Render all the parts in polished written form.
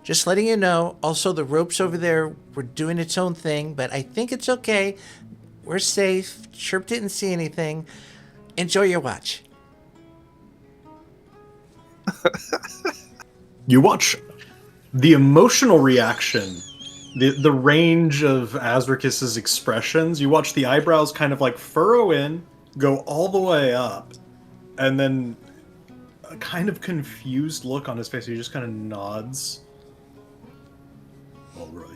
Just letting you know. Also, the ropes over there were doing its own thing, but I think it's okay. We're safe. Chirp didn't see anything. Enjoy your watch. You watch the emotional reaction, the range of Azricus's expressions. You watch the eyebrows kind of like furrow in, go all the way up, and then a kind of confused look on his face. He just kind of nods. All right.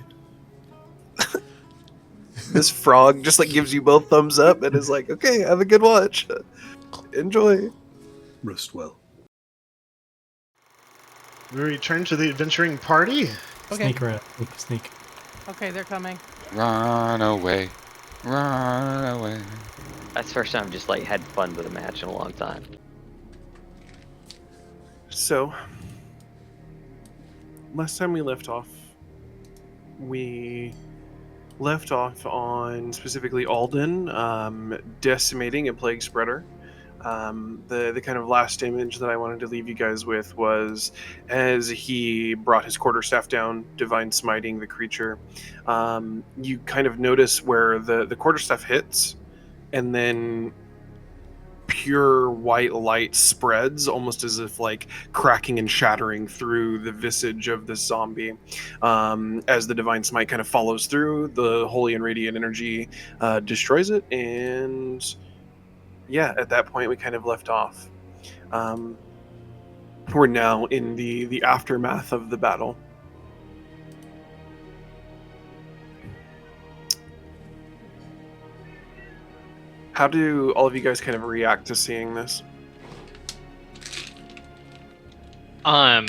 This frog just like gives you both thumbs up and is like, okay, have a good watch. Enjoy. Rest well. We return to the adventuring party. Okay. Sneak around. Sneak. Okay, they're coming. Run away. Run away. That's the first time I've just like had fun with a match in a long time. So, last time we left off on specifically Alden decimating a plague spreader. The kind of last image that I wanted to leave you guys with was as he brought his quarterstaff down, divine smiting the creature. You kind of notice where the quarterstaff hits, and then pure white light spreads, almost as if like cracking and shattering through the visage of this zombie. As the divine smite kind of follows through, the holy and radiant energy destroys it, and yeah, at that point we kind of left off. We're now in the aftermath of the battle. How do all of you guys kind of react to seeing this? Well,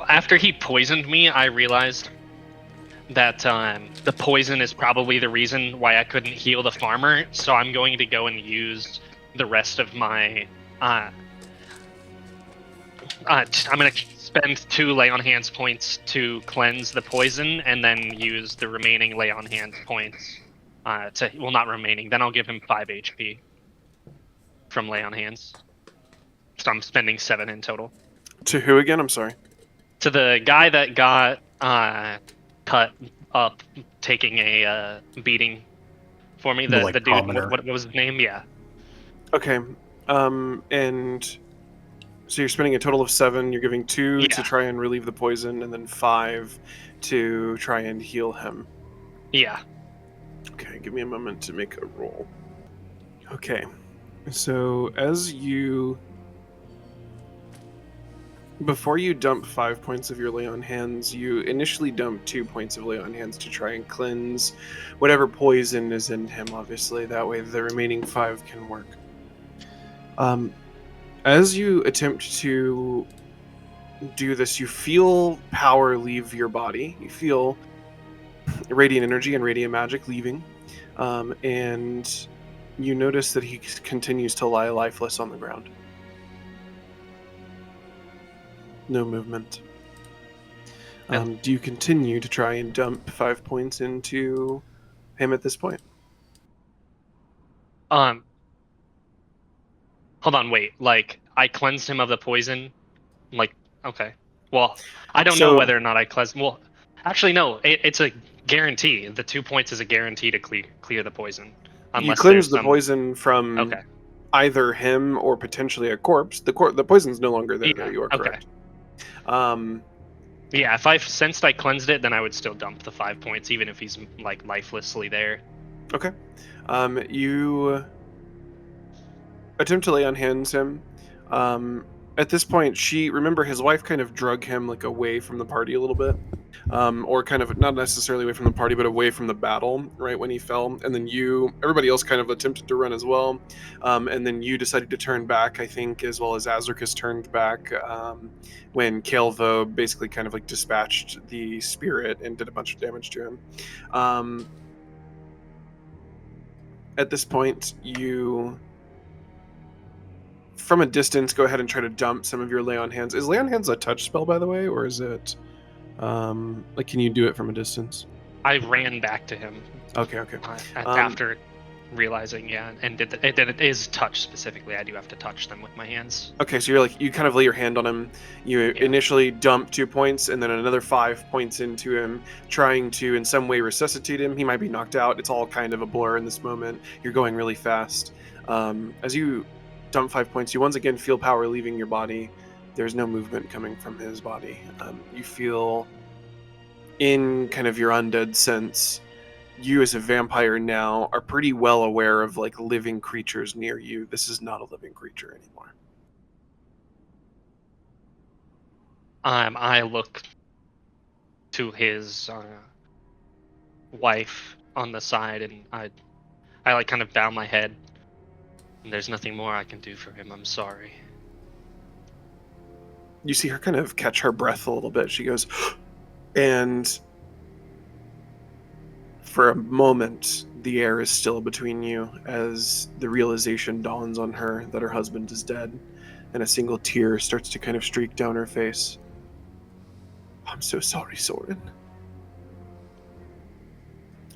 after he poisoned me, I realized that the poison is probably the reason why I couldn't heal the farmer, so I'm going to go and use the rest of my... I'm going to spend 2 lay on hands points to cleanse the poison, and then use the remaining lay on hands points well, not remaining, then I'll give him 5 HP from lay on hands. So I'm spending 7 in total. To who again? I'm sorry. To the guy that got cut up taking a beating for me. The dude, what was his name? Yeah. Okay. And so you're spending a total of 7. You're giving 2 to try and relieve the poison, and then 5 to try and heal him. Yeah. Okay, give me a moment to make a roll. Okay. So as you... Before you dump 5 points of your lay on hands, you initially dump 2 points of lay on hands to try and cleanse whatever poison is in him, obviously. That way the remaining 5 can work. As you attempt to do this, you feel power leave your body. You feel radiant energy and radiant magic leaving. And you notice that he continues to lie lifeless on the ground. No movement. Do you continue to try and dump 5 points into him at this point? Hold on, wait. Like, I cleansed him of the poison? Like, okay. Well, I don't know whether or not I cleansed... Well, actually, no. It's a guarantee. The 2 points is a guarantee to clear the poison. You cleanse the poison from either him or potentially a corpse. The poison's no longer there. Yeah, you are correct. Yeah, if I sensed I cleansed it, then I would still dump the 5 points, even if he's like lifelessly there. Okay. You attempt to lay on hands him. At this point, remember his wife kind of drug him like away from the party a little bit. Or kind of not necessarily away from the party, but away from the battle, right when he fell. And then everybody else kind of attempted to run as well. And then you decided to turn back, I think, as well as Azricus turned back when Caelvo basically kind of like dispatched the spirit and did a bunch of damage to him. At this point, you... From a distance, go ahead and try to dump some of your lay on hands. Is lay on hands a touch spell, by the way, or is it like can you do it from a distance? I ran back to him. Okay. After realizing, and it is touch specifically. I do have to touch them with my hands. Okay, so you kind of lay your hand on him. You initially dump 2 points, and then another 5 points into him, trying to in some way resuscitate him. He might be knocked out. It's all kind of a blur in this moment. You're going really fast. As you dump 5 points, you once again feel power leaving your body. There's no movement coming from his body. You feel, in kind of your undead sense, you as a vampire now are pretty well aware of like living creatures near you. This is not a living creature anymore. I look to his wife on the side, and I like kind of bow my head. And there's nothing more I can do for him. I'm sorry. You see her kind of catch her breath a little bit. She goes, and for a moment, the air is still between you as the realization dawns on her that her husband is dead, and a single tear starts to kind of streak down her face. I'm so sorry, Soren.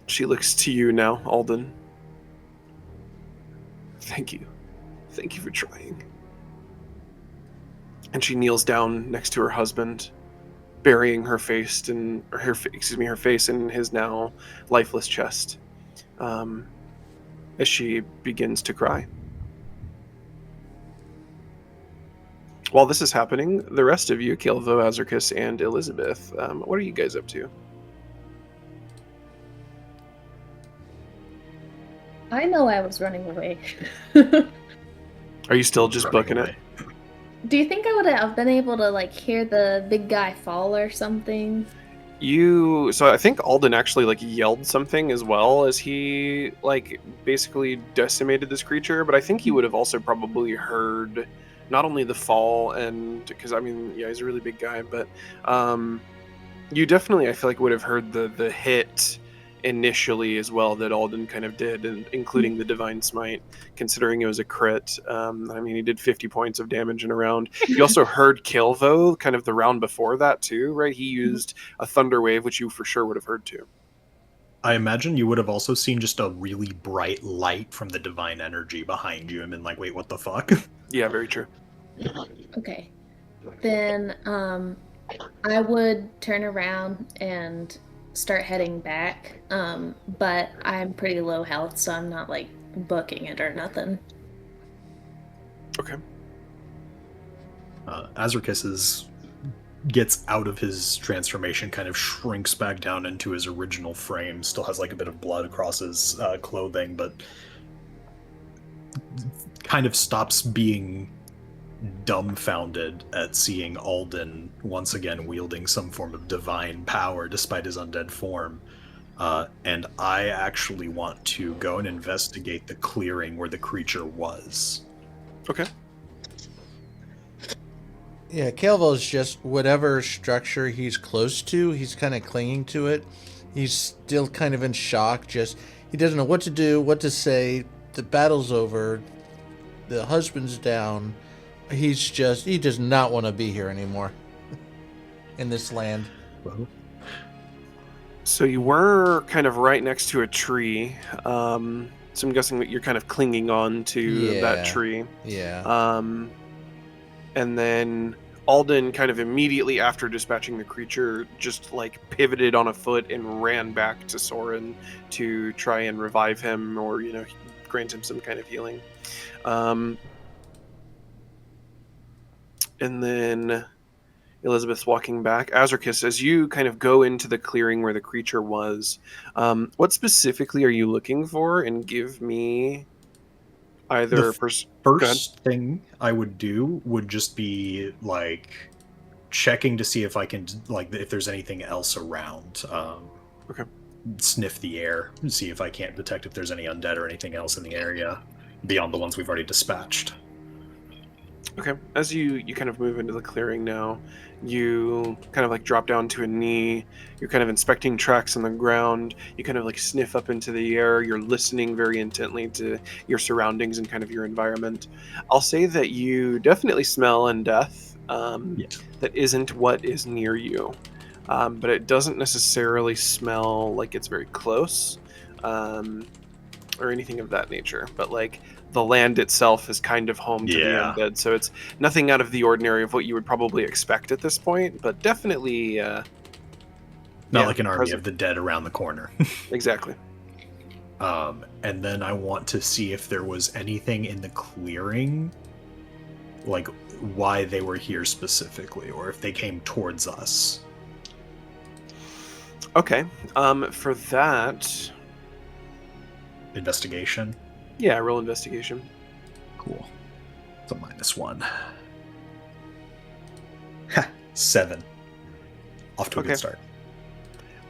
She looks to you now, Alden. Thank you. Thank you for trying. And she kneels down next to her husband, burying her face in her face in his now lifeless chest, as she begins to cry. While this is happening, the rest of you, Caelvo, Azricus, and Elizabeth, what are you guys up to? I know I was running away. Are you still just booking it? Do you think I would have been able to like hear the big guy fall or something? So I think Alden actually like yelled something as well as he like basically decimated this creature, but I think he would have also probably heard not only the fall, and because I mean, yeah, he's a really big guy, but you definitely, I feel like, would have heard the hit initially as well that Alden kind of did, and including the Divine Smite, considering it was a crit. I mean, he did 50 points of damage in a round. You also heard Caelvo kind of the round before that too, right? He used a Thunder Wave, which you for sure would have heard too. I imagine you would have also seen just a really bright light from the divine energy behind you and been like, wait, what the fuck? Yeah, very true. Okay. Then I would turn around and start heading back. But I'm pretty low health, so I'm not like booking it or nothing. Okay. Azricus gets out of his transformation, kind of shrinks back down into his original frame, still has like a bit of blood across his clothing, but kind of stops being dumbfounded at seeing Alden once again wielding some form of divine power despite his undead form. And I actually want to go and investigate the clearing where the creature was. Okay. Yeah, Caelvo's just whatever structure he's close to, he's kind of clinging to it. He's still kind of in shock, he doesn't know what to do, what to say. The battle's over. The husband's down. He does not want to be here anymore in this land. So you were kind of right next to a tree. So I'm guessing that you're kind of clinging on to that tree. Yeah. And then Alden kind of immediately after dispatching the creature just like pivoted on a foot and ran back to Soren to try and revive him or, grant him some kind of healing. And then Elizabeth's walking back. Azricus, as you kind of go into the clearing where the creature was, what specifically are you looking for? And give me either... First thing I would do would just be, like, checking to see if I can, like, if there's anything else around. Okay. Sniff the air, see if I can't detect if there's any undead or anything else in the area beyond the ones we've already dispatched. Okay, as you kind of move into the clearing now, you kind of like drop down to a knee, you're kind of inspecting tracks on the ground, you kind of like sniff up into the air, you're listening very intently to your surroundings and kind of your environment. I'll say that you definitely smell undeath that isn't what is near you, but it doesn't necessarily smell like it's very close. or anything of that nature, but like the land itself is kind of home to the undead, so it's nothing out of the ordinary of what you would probably expect at this point, but definitely Not like an army of the dead around the corner. Exactly. And then I want to see if there was anything in the clearing, like why they were here specifically, or if they came towards us. Okay. For that, investigation. Yeah, roll investigation. Cool. It's a -1. Ha! 7. Off to a good start.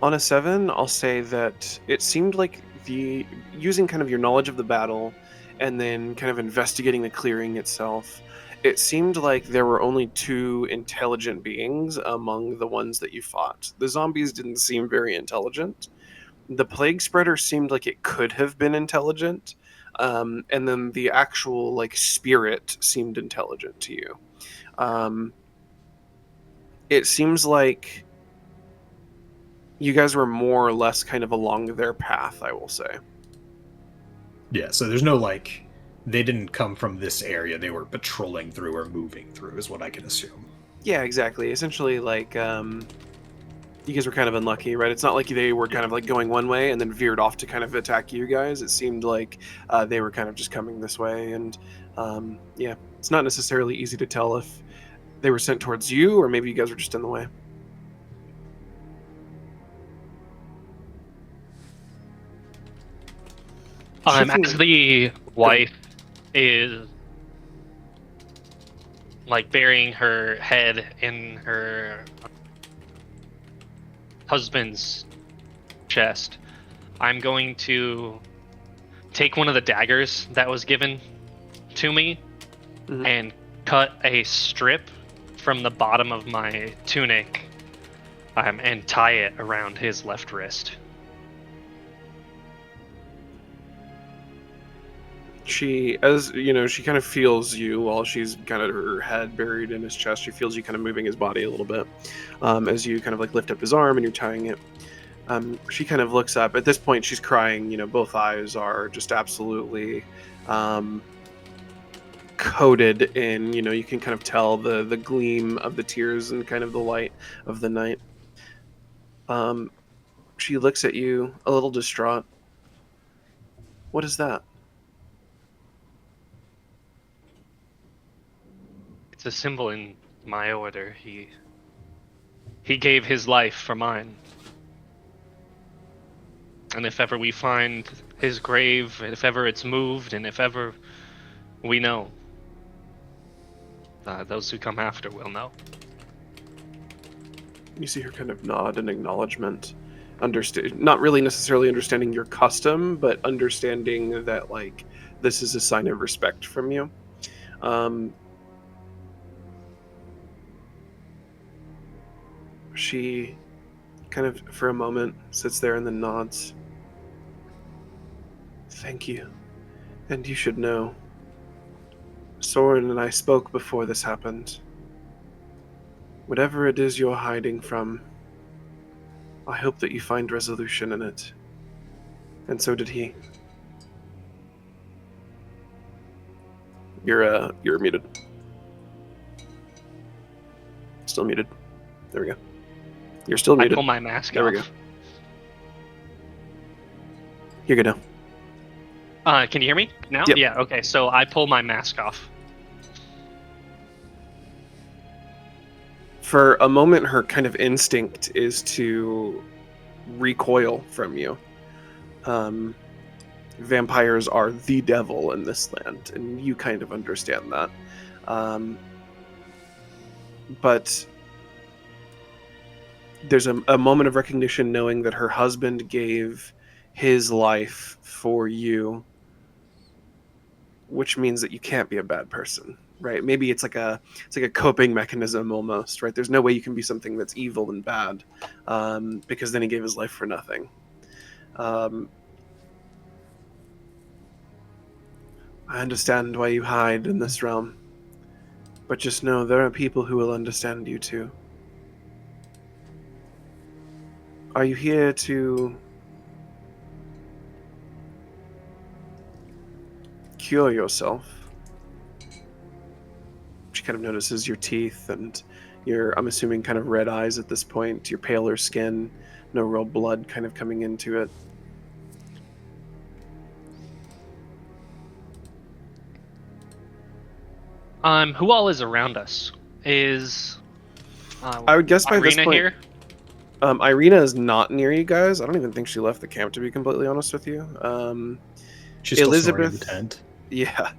On a 7, I'll say that it seemed like using kind of your knowledge of the battle and then kind of investigating the clearing itself, it seemed like there were only 2 intelligent beings among the ones that you fought. The zombies didn't seem very intelligent. The plague spreader seemed like it could have been intelligent, and then the actual like spirit seemed intelligent to you. It seems like you guys were more or less kind of along their path, I will say. Yeah, so there's no like, they didn't come from this area, they were patrolling through or moving through, is what I can assume. Yeah, exactly. Essentially, like, you guys were kind of unlucky, right? It's not like they were kind of like going one way and then veered off to kind of attack you guys. It seemed like they were kind of just coming this way, and yeah, it's not necessarily easy to tell if they were sent towards you or maybe you guys were just in the way. As the wife is like burying her head in her husband's chest, I'm going to take one of the daggers that was given to me and cut a strip from the bottom of my tunic and tie it around his left wrist. She, as you know, she kind of feels you while she's kind of her head buried in his chest. She feels you kind of moving his body a little bit as you kind of like lift up his arm and you're tying it. She kind of looks up. At this point, she's crying. You know, both eyes are just absolutely coated in. You know, you can kind of tell the gleam of the tears and kind of the light of the night. She looks at you a little distraught. What is that? It's a symbol in my order. He gave his life for mine. And if ever we find his grave, if ever it's moved, and if ever we know, those who come after will know. You see her kind of nod in acknowledgement. Not really necessarily understanding your custom, but understanding that, like, this is a sign of respect from you. She kind of, for a moment, sits there and then nods. Thank you. And you should know, Soren and I spoke before this happened. Whatever it is you're hiding from, I hope that you find resolution in it. And so did he. You're muted. Still muted. There we go. You're still muted. I pull my mask there off. There we go. You're good now. Can you hear me now? Yep. Yeah, okay, so I pull my mask off. For a moment, her kind of instinct is to recoil from you. Vampires are the devil in this land, and you kind of understand that. But there's a moment of recognition knowing that her husband gave his life for you, which means that you can't be a bad person, right? Maybe it's like a coping mechanism almost, right? There's no way you can be something that's evil and bad, because then he gave his life for nothing. I understand why you hide in this realm, but just know there are people who will understand you too. Are you here to cure yourself, she kind of notices your teeth and your, I'm assuming, kind of red eyes at this point, your paler skin, no real blood kind of coming into it. Who all is around us? Is I would guess by Irina this point, here? Irina is not near you guys. I don't even think she left the camp, to be completely honest with you. She's still snoring in Elizabeth, the tent. yeah.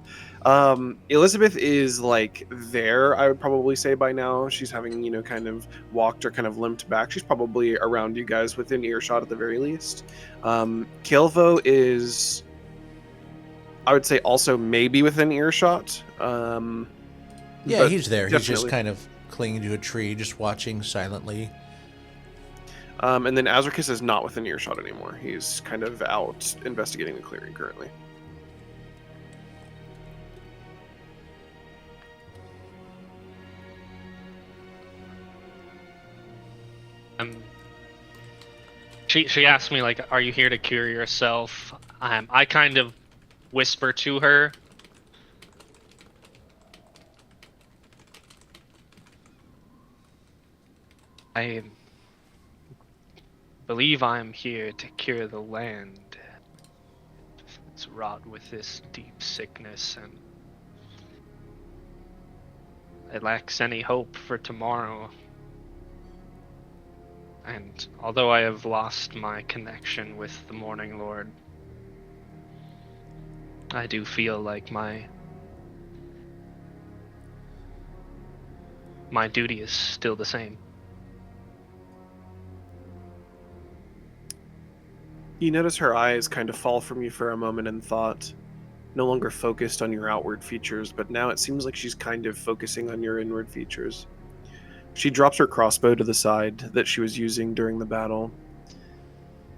Elizabeth is like there, I would probably say by now. She's having, kind of walked or kind of limped back. She's probably around you guys within earshot at the very least. Caelvo is, I would say, also maybe within earshot. Yeah, but he's there. He's just definitely. kind of clinging to a tree, just watching silently. And then Azricus is not within earshot anymore. He's kind of out investigating the clearing currently. She asked me, like, are you here to cure yourself? I kind of whisper to her. I believe I'm here to cure the land. It's wrought with this deep sickness, and it lacks any hope for tomorrow. And although I have lost my connection with the Morning Lord, I do feel like my duty is still the same. You notice her eyes kind of fall from you for a moment in thought, no longer focused on your outward features, but now it seems like she's kind of focusing on your inward features. She drops her crossbow to the side that she was using during the battle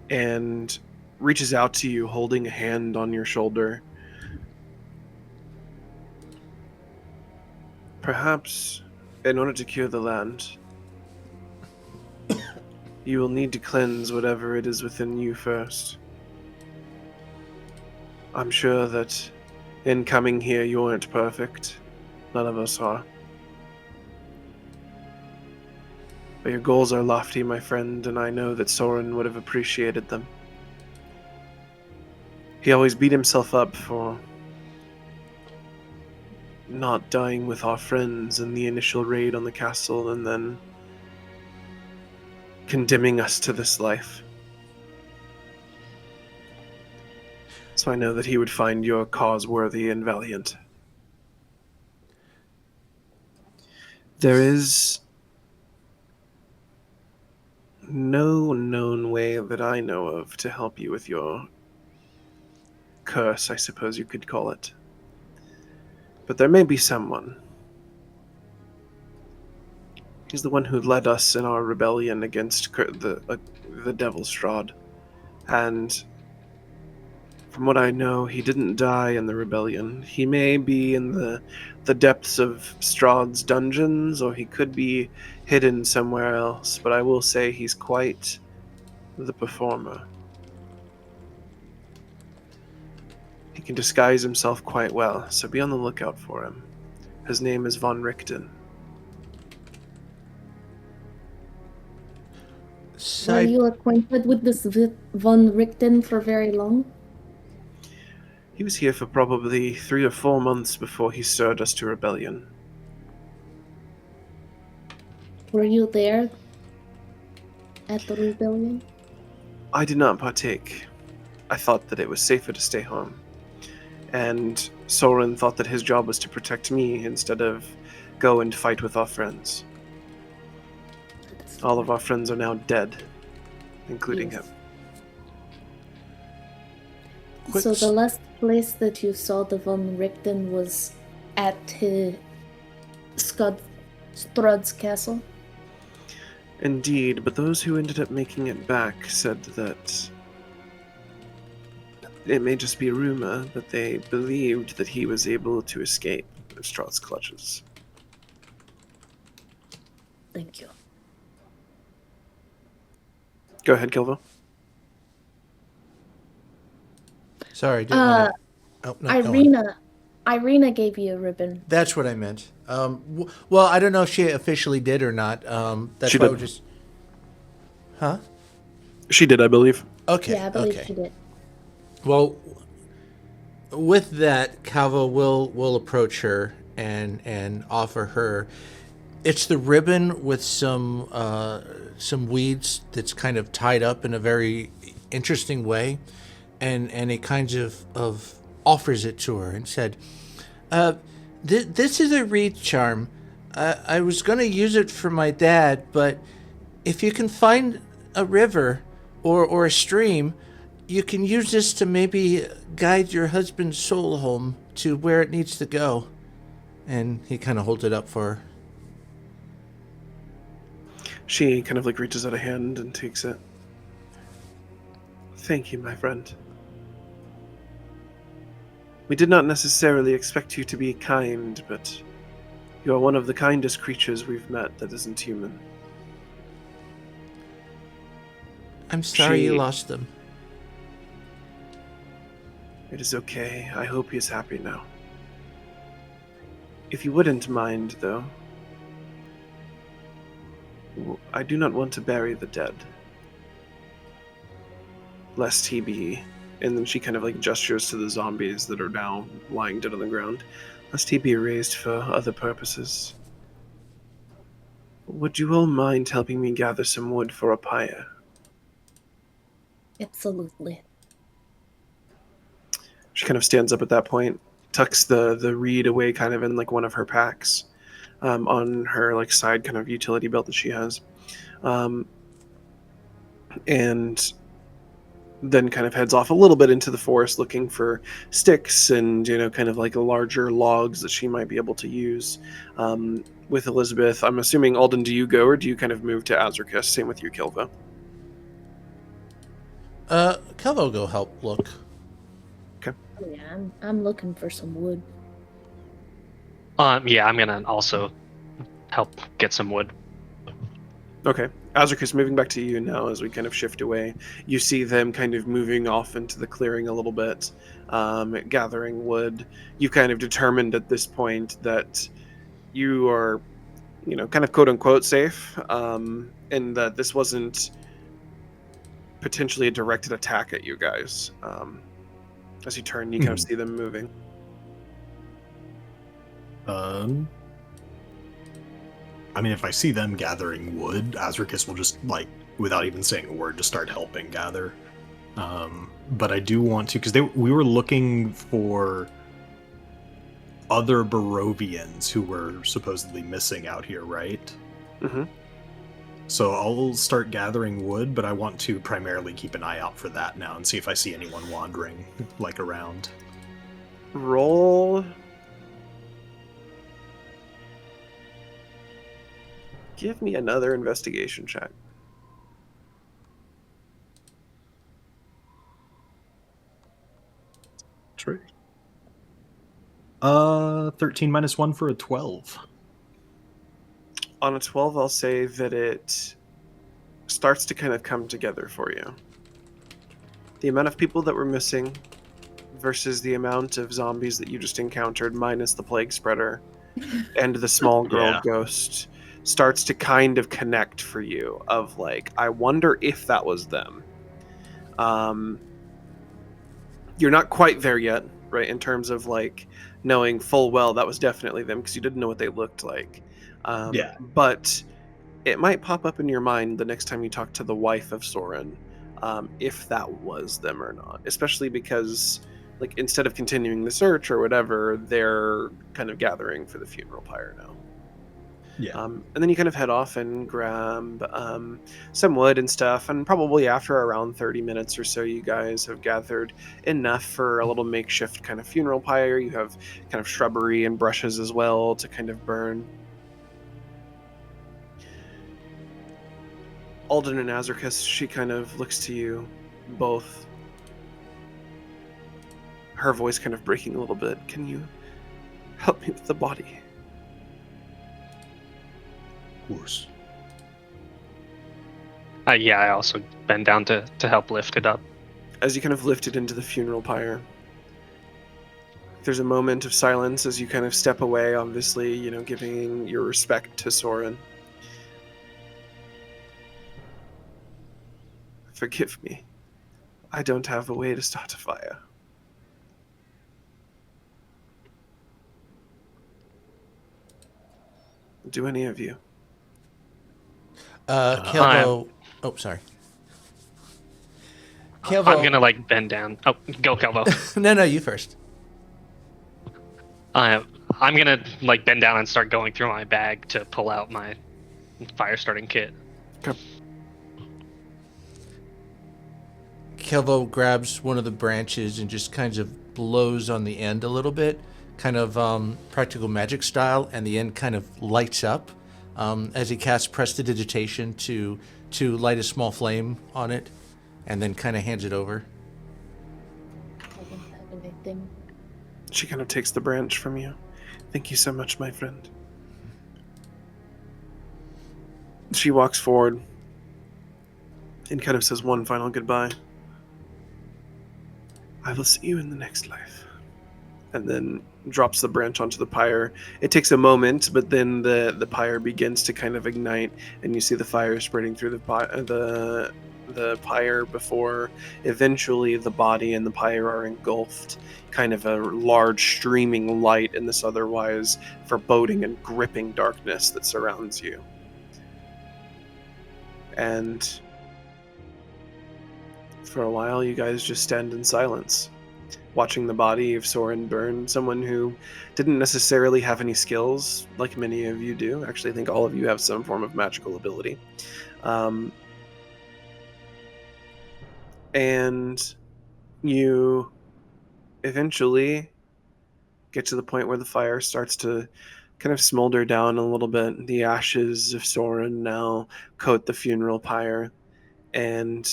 and reaches out to you, holding a hand on your shoulder. Perhaps, in order to cure the land, you will need to cleanse whatever it is within you first. I'm sure that in coming here you aren't perfect. None of us are. But your goals are lofty, my friend, and I know that Soren would have appreciated them. He always beat himself up for not dying with our friends in the initial raid on the castle and then condemning us to this life. So I know that he would find your cause worthy and valiant. There is no known way that I know of to help you with your curse, I suppose you could call it. But there may be someone. He's the one who led us in our rebellion against the Devil Strahd. And from what I know, he didn't die in the rebellion. He may be in the depths of Strahd's dungeons, or he could be hidden somewhere else, but I will say he's quite the performer. He can disguise himself quite well, so be on the lookout for him. His name is von Richten. Were you acquainted with this von Richten for very long? He was here for probably 3 or 4 months before he stirred us to rebellion. Were you there at the rebellion? I did not partake. I thought that it was safer to stay home. And Soren thought that his job was to protect me instead of go and fight with our friends. All of our friends are now dead, including him. So the last place that you saw the von Richten was at Strahd's castle? Indeed, but those who ended up making it back said that it may just be a rumor, but they believed that he was able to escape Strahd's clutches. Thank you. Go ahead, Caelvo. Sorry, didn't want to... Oh, no, Irina, Irina gave you a ribbon. That's what I meant. Well, I don't know if she officially did or not. That's She why did. we're just. Huh? She did, I believe. Okay. Yeah, I believe okay. she did. Well, with that, Caelvo will approach her and offer her. It's the ribbon with some weeds that's kind of tied up in a very interesting way, and he kind of offers it to her and said, "This is a reed charm. I was going to use it for my dad, but if you can find a river or a stream, you can use this to maybe guide your husband's soul home to where it needs to go." And he kind of holds it up for her. She kind of like reaches out a hand and takes it. Thank you, my friend. We did not necessarily expect you to be kind, but you are one of the kindest creatures we've met that isn't human. I'm sorry you She- lost them. It is okay. I hope he is happy now. If you wouldn't mind, though, I do not want to bury the dead. Lest he be... And then she kind of like gestures to the zombies that are now lying dead on the ground. Lest he be raised for other purposes. Would you all mind helping me gather some wood for a pyre? Absolutely. She kind of stands up at that point, tucks the reed away kind of in like one of her packs, on her like side kind of utility belt that she has, and then kind of heads off a little bit into the forest looking for sticks and, you know, kind of like larger logs that she might be able to use. With Elizabeth, I'm assuming, Alden, do you go or do you kind of move to Azricus? Same with you, Caelvo. Caelvo will go help look. Oh, yeah, I'm looking for some wood. Yeah, I'm gonna also help get some wood. Okay. Azricus, moving back to you now as we kind of shift away. You see them kind of moving off into the clearing a little bit, gathering wood. You've kind of determined at this point that you are, you know, kind of quote-unquote safe, and that this wasn't potentially a directed attack at you guys. As you turn, you kind of see them moving. I mean, if I see them gathering wood, Azricus will just, like, without even saying a word, just start helping gather. But I do want to, because we were looking for other Barovians who were supposedly missing out here, right? Mm-hmm. So I'll start gathering wood, but I want to primarily keep an eye out for that now and see if I see anyone wandering, like, around. Roll. Give me another investigation check. That's right. 13 minus 1 for a 12. On a 12, I'll say that it starts to kind of come together for you. The amount of people that were missing versus the amount of zombies that you just encountered, minus the plague spreader and the small girl ghost, starts to kind of connect for you of like, I wonder if that was them. You're not quite there yet, right, in terms of like knowing full well that was definitely them because you didn't know what they looked like. But it might pop up in your mind the next time you talk to the wife of Soren, if that was them or not, especially because like instead of continuing the search or whatever, they're kind of gathering for the funeral pyre now. And then you kind of head off and grab some wood and stuff, and probably after around 30 minutes or so, you guys have gathered enough for a little makeshift kind of funeral pyre. You have kind of shrubbery and brushes as well to kind of burn. Alden and Azricus, she kind of looks to you both. Her voice kind of breaking a little bit. Can you help me with the body? Of course. Yeah, I also bend down to help lift it up. As you kind of lift it into the funeral pyre, There's a moment of silence as you kind of step away, obviously, giving your respect to Soren. Forgive me. I don't have a way to start a fire. Do any of you? Caelvo. Oh, sorry. Caelvo. I'm gonna bend down. Oh, go, Caelvo. No, you first. I'm gonna bend down and start going through my bag to pull out my fire starting kit. Okay. Caelvo grabs one of the branches and just kind of blows on the end a little bit, kind of practical magic style, and the end kind of lights up as he casts prestidigitation to light a small flame on it, and then kind of hands it over. I don't have anything. She kind of takes the branch from you. Thank you so much, my friend. She walks forward and kind of says one final goodbye. I will see you in the next life. And then drops the branch onto the pyre. It takes a moment, but then the pyre begins to kind of ignite, and you see the fire spreading through the pyre before eventually the body and the pyre are engulfed. Kind of a large streaming light in this otherwise foreboding and gripping darkness that surrounds you. And for a while, you guys just stand in silence, watching the body of Soren burn, someone who didn't necessarily have any skills like many of you do. Actually, I think all of you have some form of magical ability. And you eventually get to the point where the fire starts to kind of smolder down a little bit. The ashes of Soren now coat the funeral pyre, and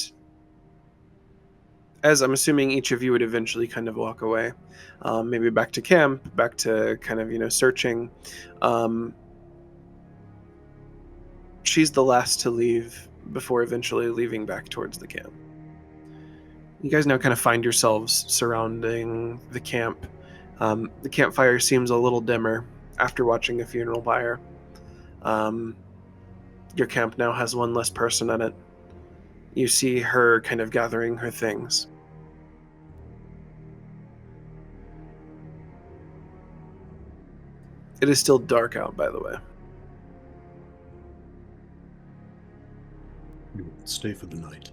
as I'm assuming each of you would eventually kind of walk away, maybe back to camp, back to kind of, searching. She's the last to leave before eventually leaving back towards the camp. You guys now kind of find yourselves surrounding the camp. The campfire seems a little dimmer after watching a funeral pyre. Your camp now has one less person in it. You see her kind of gathering her things. It is still dark out, by the way. You will stay for the night.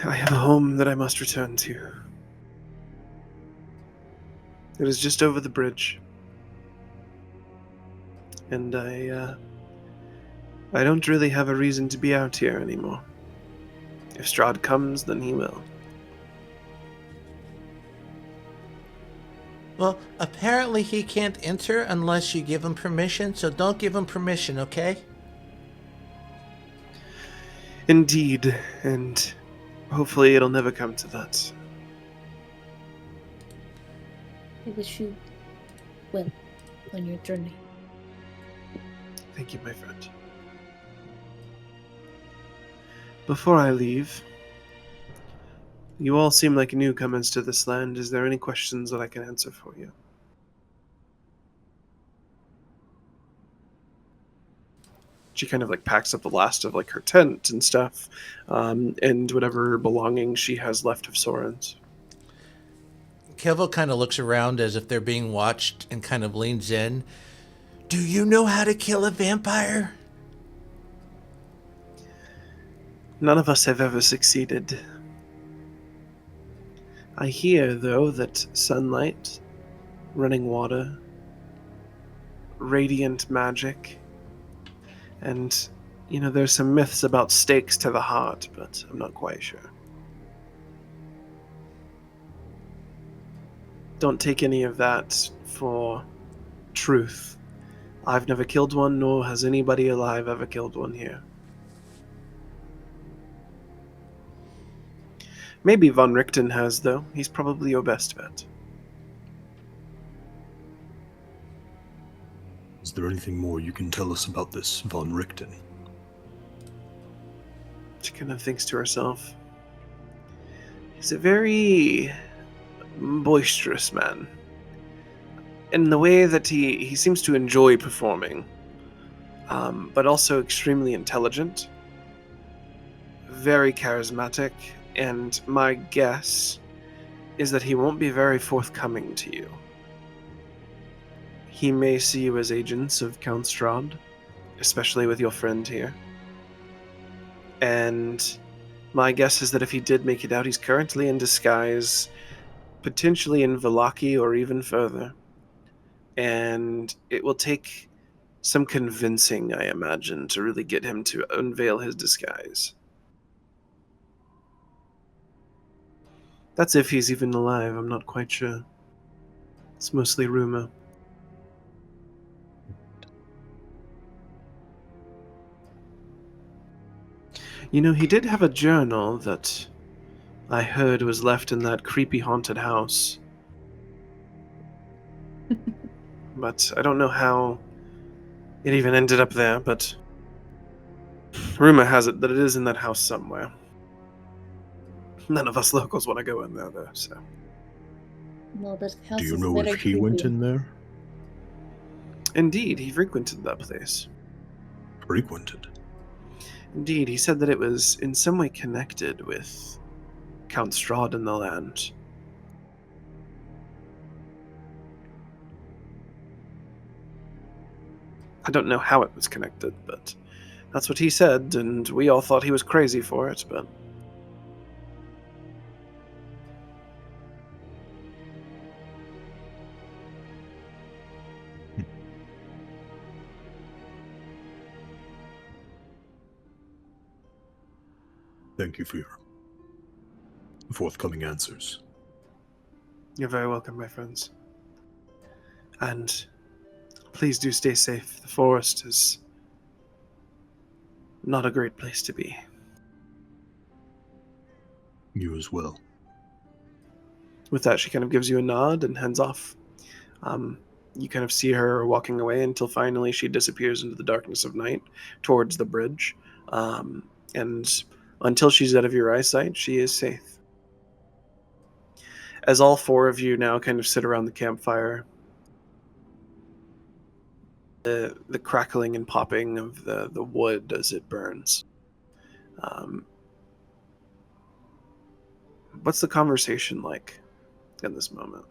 I have a home that I must return to. It is just over the bridge. And I don't really have a reason to be out here anymore. If Strahd comes, then he will. Well, apparently he can't enter unless you give him permission, so don't give him permission, okay? Indeed, and hopefully it'll never come to that. I wish you well on your journey. Thank you, my friend. Before I leave, you all seem like newcomers to this land. Is there any questions that I can answer for you? She kind of packs up the last of her tent and stuff, and whatever belongings she has left of Soren's. Caelvo kind of looks around as if they're being watched and kind of leans in. Do you know how to kill a vampire? None of us have ever succeeded. I hear, though, that sunlight, running water, radiant magic, and, there's some myths about stakes to the heart, but I'm not quite sure. Don't take any of that for truth. I've never killed one, nor has anybody alive ever killed one here. Maybe Von Richten has, though. He's probably your best bet. Is there anything more you can tell us about this Von Richten? She kind of thinks to herself. He's a very boisterous man. In the way that he seems to enjoy performing, but also extremely intelligent, very charismatic, and my guess is that he won't be very forthcoming to you. He may see you as agents of Count Strahd, especially with your friend here. And my guess is that if he did make it out, he's currently in disguise, potentially in Vallaki or even further. And it will take some convincing, I imagine, to really get him to unveil his disguise. That's if he's even alive, I'm not quite sure. It's mostly rumor. You know, he did have a journal that I heard was left in that creepy haunted house. But I don't know how it even ended up there, but rumor has it that it is in that house somewhere. None of us locals want to go in there, though, so... No, that house Do you is know very if he went creepy. in there? Indeed, he frequented that place. Frequented. Indeed, he said that it was in some way connected with Count Strahd in the land. I don't know how it was connected, but that's what he said, and we all thought he was crazy for it, but... Thank you for your forthcoming answers. You're very welcome, my friends. And please do stay safe. The forest is not a great place to be. You as well. With that, she kind of gives you a nod and heads off. You kind of see her walking away until finally she disappears into the darkness of night towards the bridge. And until she's out of your eyesight, she is safe. As all four of you now kind of sit around the campfire, the crackling and popping of the wood as it burns. What's the conversation like in this moment?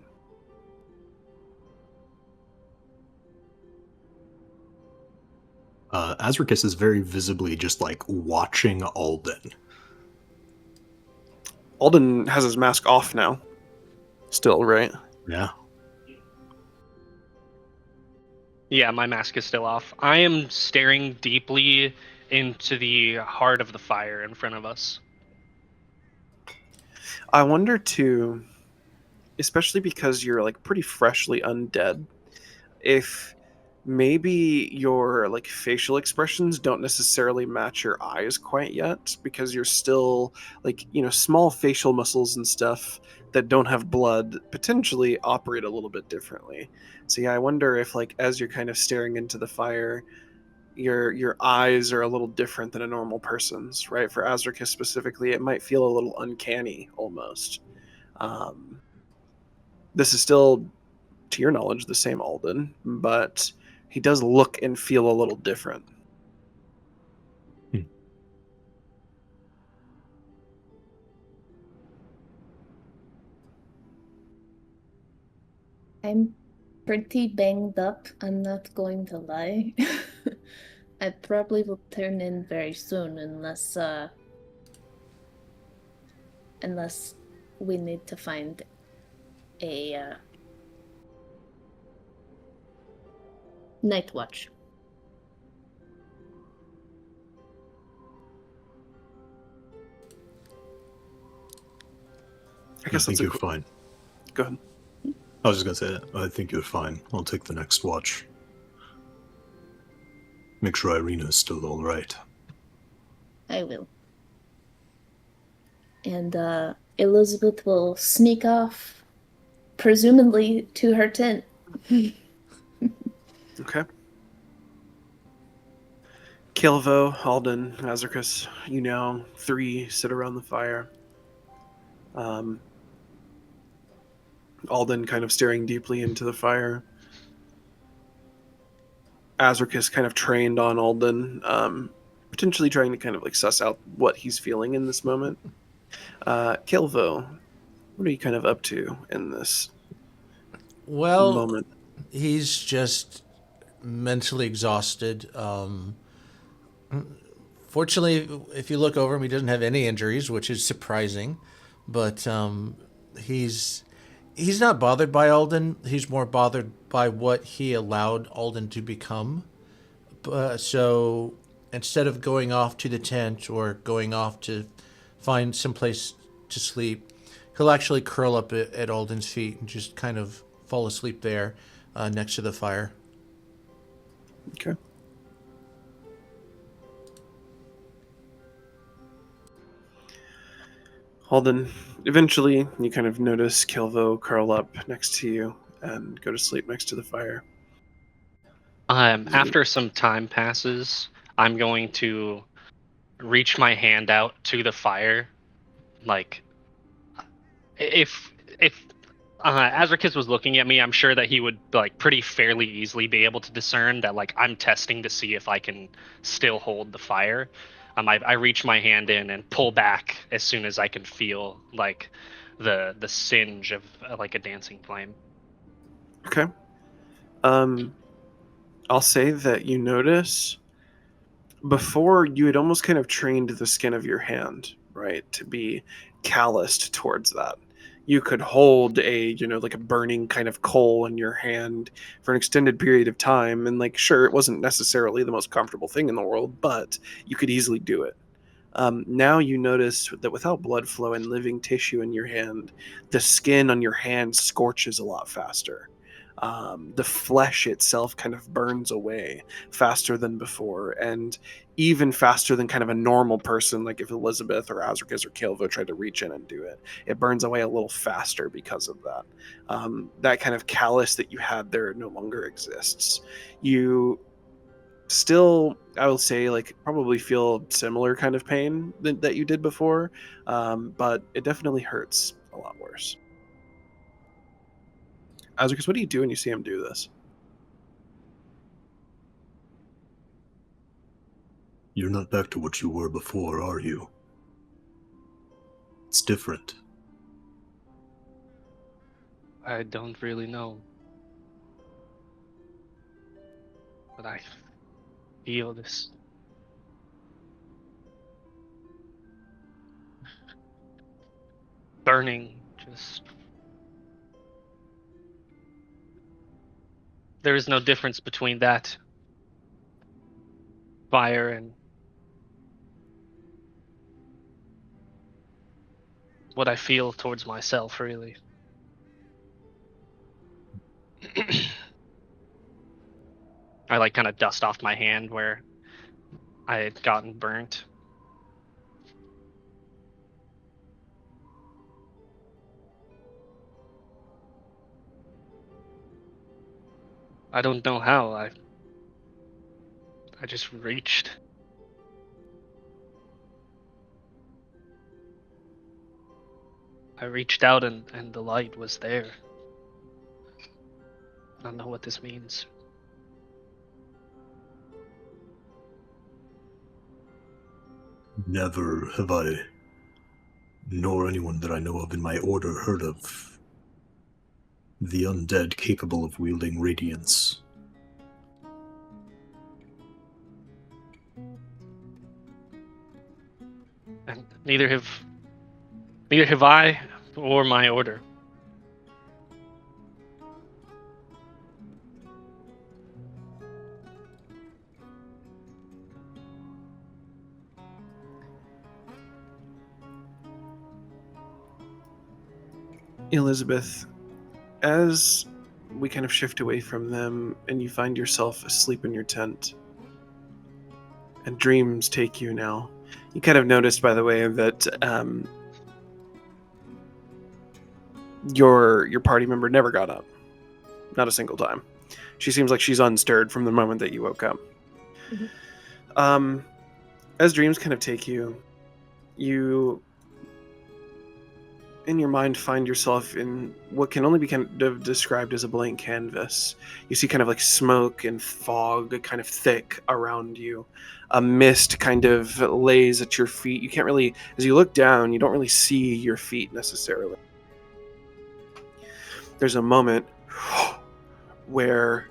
Azricus is very visibly just like watching Alden. Alden has his mask off now. Still, right? Yeah. Yeah, my mask is still off. I am staring deeply into the heart of the fire in front of us. I wonder too, especially because you're like pretty freshly undead, if maybe your like facial expressions don't necessarily match your eyes quite yet, because you're still like, you know, small facial muscles and stuff that don't have blood potentially operate a little bit differently. So yeah, I wonder if like as you're kind of staring into the fire, your eyes are a little different than a normal person's, right? For Azricus specifically, it might feel a little uncanny almost. This is still, to your knowledge, the same Alden, but he does look and feel a little different. I'm pretty banged up, I'm not going to lie. I probably will turn in very soon unless we need to find a night watch. I guess think that's you're fine. Go ahead. I was just gonna say, I think you're fine. I'll take the next watch. Make sure Irina is still alright. I will. And Elizabeth will sneak off, presumably to her tent. Okay. Caelvo, Alden, Azricus, you now three sit around the fire. Alden kind of staring deeply into the fire. Azricus kind of trained on Alden, potentially trying to kind of like suss out what he's feeling in this moment. Caelvo, what are you kind of up to in this moment? He's just mentally exhausted. Fortunately, if you look over him, he doesn't have any injuries, which is surprising. But he's not bothered by Alden. He's more bothered by what he allowed Alden to become. So instead of going off to the tent or going off to find some place to sleep, he'll actually curl up at Alden's feet and just kind of fall asleep there next to the fire. Okay. Alden, eventually you kind of notice Caelvo curl up next to you and go to sleep next to the fire. After some time passes, I'm going to reach my hand out to the fire. Like, if Azricus was looking at me, I'm sure that he would like pretty fairly easily be able to discern that like I'm testing to see if I can still hold the fire. I reach my hand in and pull back as soon as I can feel like the singe of like a dancing flame. Okay. I'll say that you notice before you had almost kind of trained the skin of your hand, right, to be calloused towards that. You could hold a, like a burning kind of coal in your hand for an extended period of time. And like, sure, it wasn't necessarily the most comfortable thing in the world, but you could easily do it. Now you notice that without blood flow and living tissue in your hand, the skin on your hand scorches a lot faster. The flesh itself kind of burns away faster than before, and even faster than kind of a normal person, like if Elizabeth or Azricus or Caelvo tried to reach in and do it. It burns away a little faster because of that. That kind of callus that you had there no longer exists. You still, I will say, like probably feel similar kind of pain that you did before, but it definitely hurts a lot worse. Azricus, what do you do when you see him do this? You're not back to what you were before, are you? It's different. I don't really know. But I feel this burning, just... There is no difference between that fire and what I feel towards myself, really. I like kind of dust off my hand where I had gotten burnt. I don't know how. I just reached. I reached out and the light was there. I don't know what this means. Never have I, nor anyone that I know of in my order, heard of the undead capable of wielding radiance. And neither have I or my order. Elizabeth, as we kind of shift away from them and you find yourself asleep in your tent and dreams take you now, you kind of noticed, by the way, that your party member never got up. Not a single time. She seems like she's unstirred from the moment that you woke up. Mm-hmm. As dreams kind of take you, in your mind find yourself in what can only be kind of described as a blank canvas. You see kind of like smoke and fog kind of thick around you. A mist kind of lays at your feet. You can't really, as you look down, you don't really see your feet necessarily. There's a moment where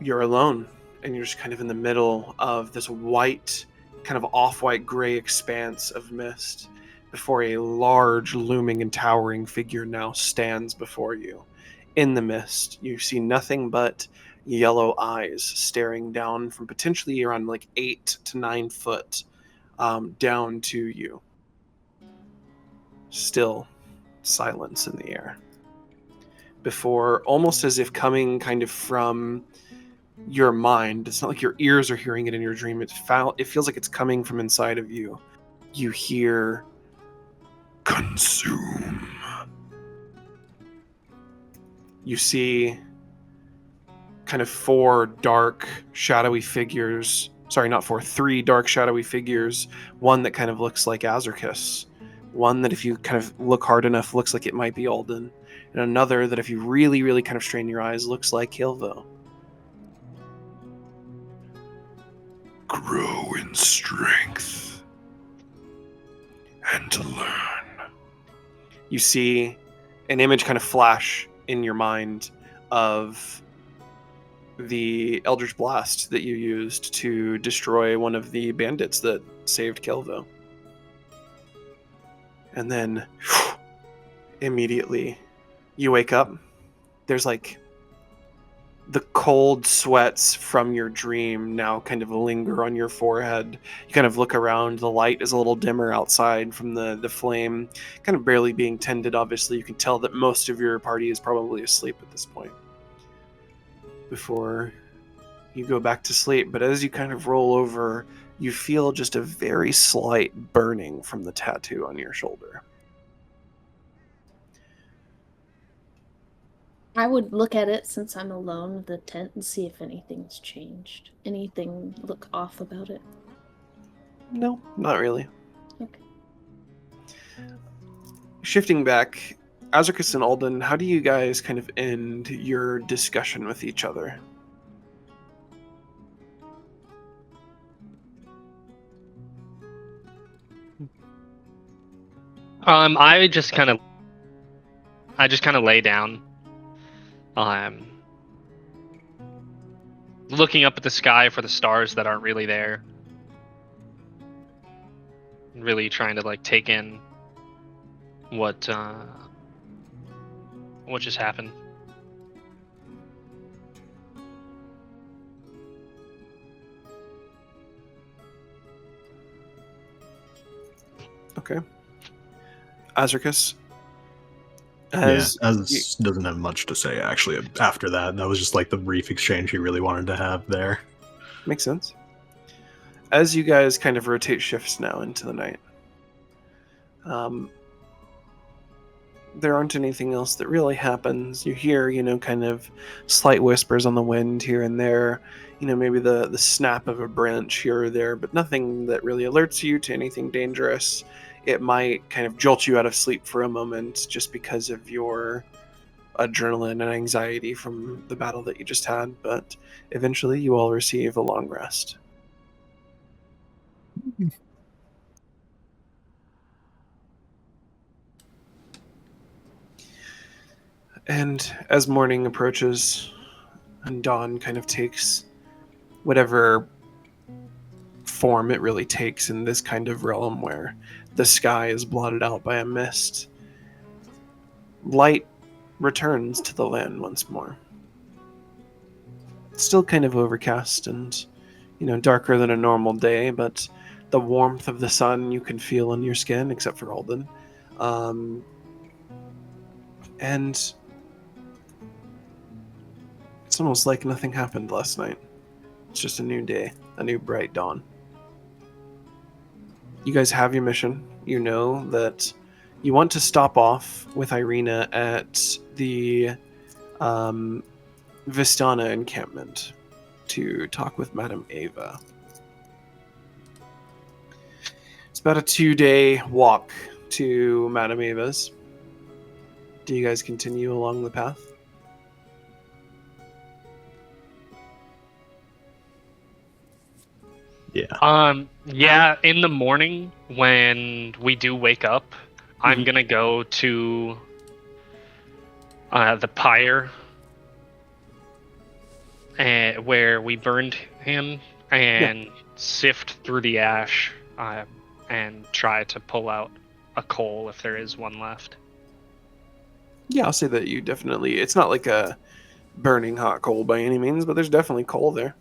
you're alone and you're just kind of in the middle of this white, kind of off-white gray expanse of mist before a large, looming and towering figure now stands before you. In the mist, you see nothing but yellow eyes staring down from potentially around like 8 to 9 foot down to you. Still silence in the air. Before, almost as if coming kind of from your mind, it's not like your ears are hearing it in your dream, it feels like it's coming from inside of you. You hear, "Consume." You see kind of 4 dark, shadowy figures. Sorry, not 4, 3 dark, shadowy figures. One that kind of looks like Azricus. One that if you kind of look hard enough looks like it might be Alden. And another that if you really, really kind of strain your eyes looks like Caelvo. Grow in strength and learn. You see an image kind of flash in your mind of the Eldritch Blast that you used to destroy one of the bandits that saved Caelvo. And then immediately you wake up. There's like the cold sweats from your dream now kind of linger on your forehead. You kind of look around. The light is a little dimmer outside from the flame, kind of barely being tended, obviously. You can tell that most of your party is probably asleep at this point before you go back to sleep. But as you kind of roll over, you feel just a very slight burning from the tattoo on your shoulder. I would look at it since I'm alone in the tent and see if anything's changed. Anything look off about it? No, not really. Okay. Shifting back, Azricus and Alden, how do you guys kind of end your discussion with each other? I just kind of lay down, looking up at the sky for the stars that aren't really there, really trying to like take in what just happened. Okay. Azricus? Az doesn't have much to say, actually, after that. That was just like the brief exchange he really wanted to have there. Makes sense. As you guys kind of rotate shifts now into the night, there aren't anything else that really happens. You hear, kind of slight whispers on the wind here and there, maybe the snap of a branch here or there, but nothing that really alerts you to anything dangerous. It might kind of jolt you out of sleep for a moment just because of your adrenaline and anxiety from the battle that you just had, but eventually you all receive a long rest. And as morning approaches and dawn kind of takes whatever form it really takes in this kind of realm where the sky is blotted out by a mist, light returns to the land once more. It's still kind of overcast and, darker than a normal day, but the warmth of the sun you can feel on your skin, except for Alden. And it's almost like nothing happened last night. It's just a new day, a new bright dawn. You guys have your mission. You know that you want to stop off with Irina at the Vistana encampment to talk with Madame Ava. It's about a 2-day walk to Madame Ava's. Do you guys continue along the path? Yeah. Yeah, in the morning when we do wake up, I'm gonna go to the pyre where we burned him and sift through the ash and try to pull out a coal if there is one left. Yeah, I'll say that you definitely... It's not like a burning hot coal by any means, but there's definitely coal there.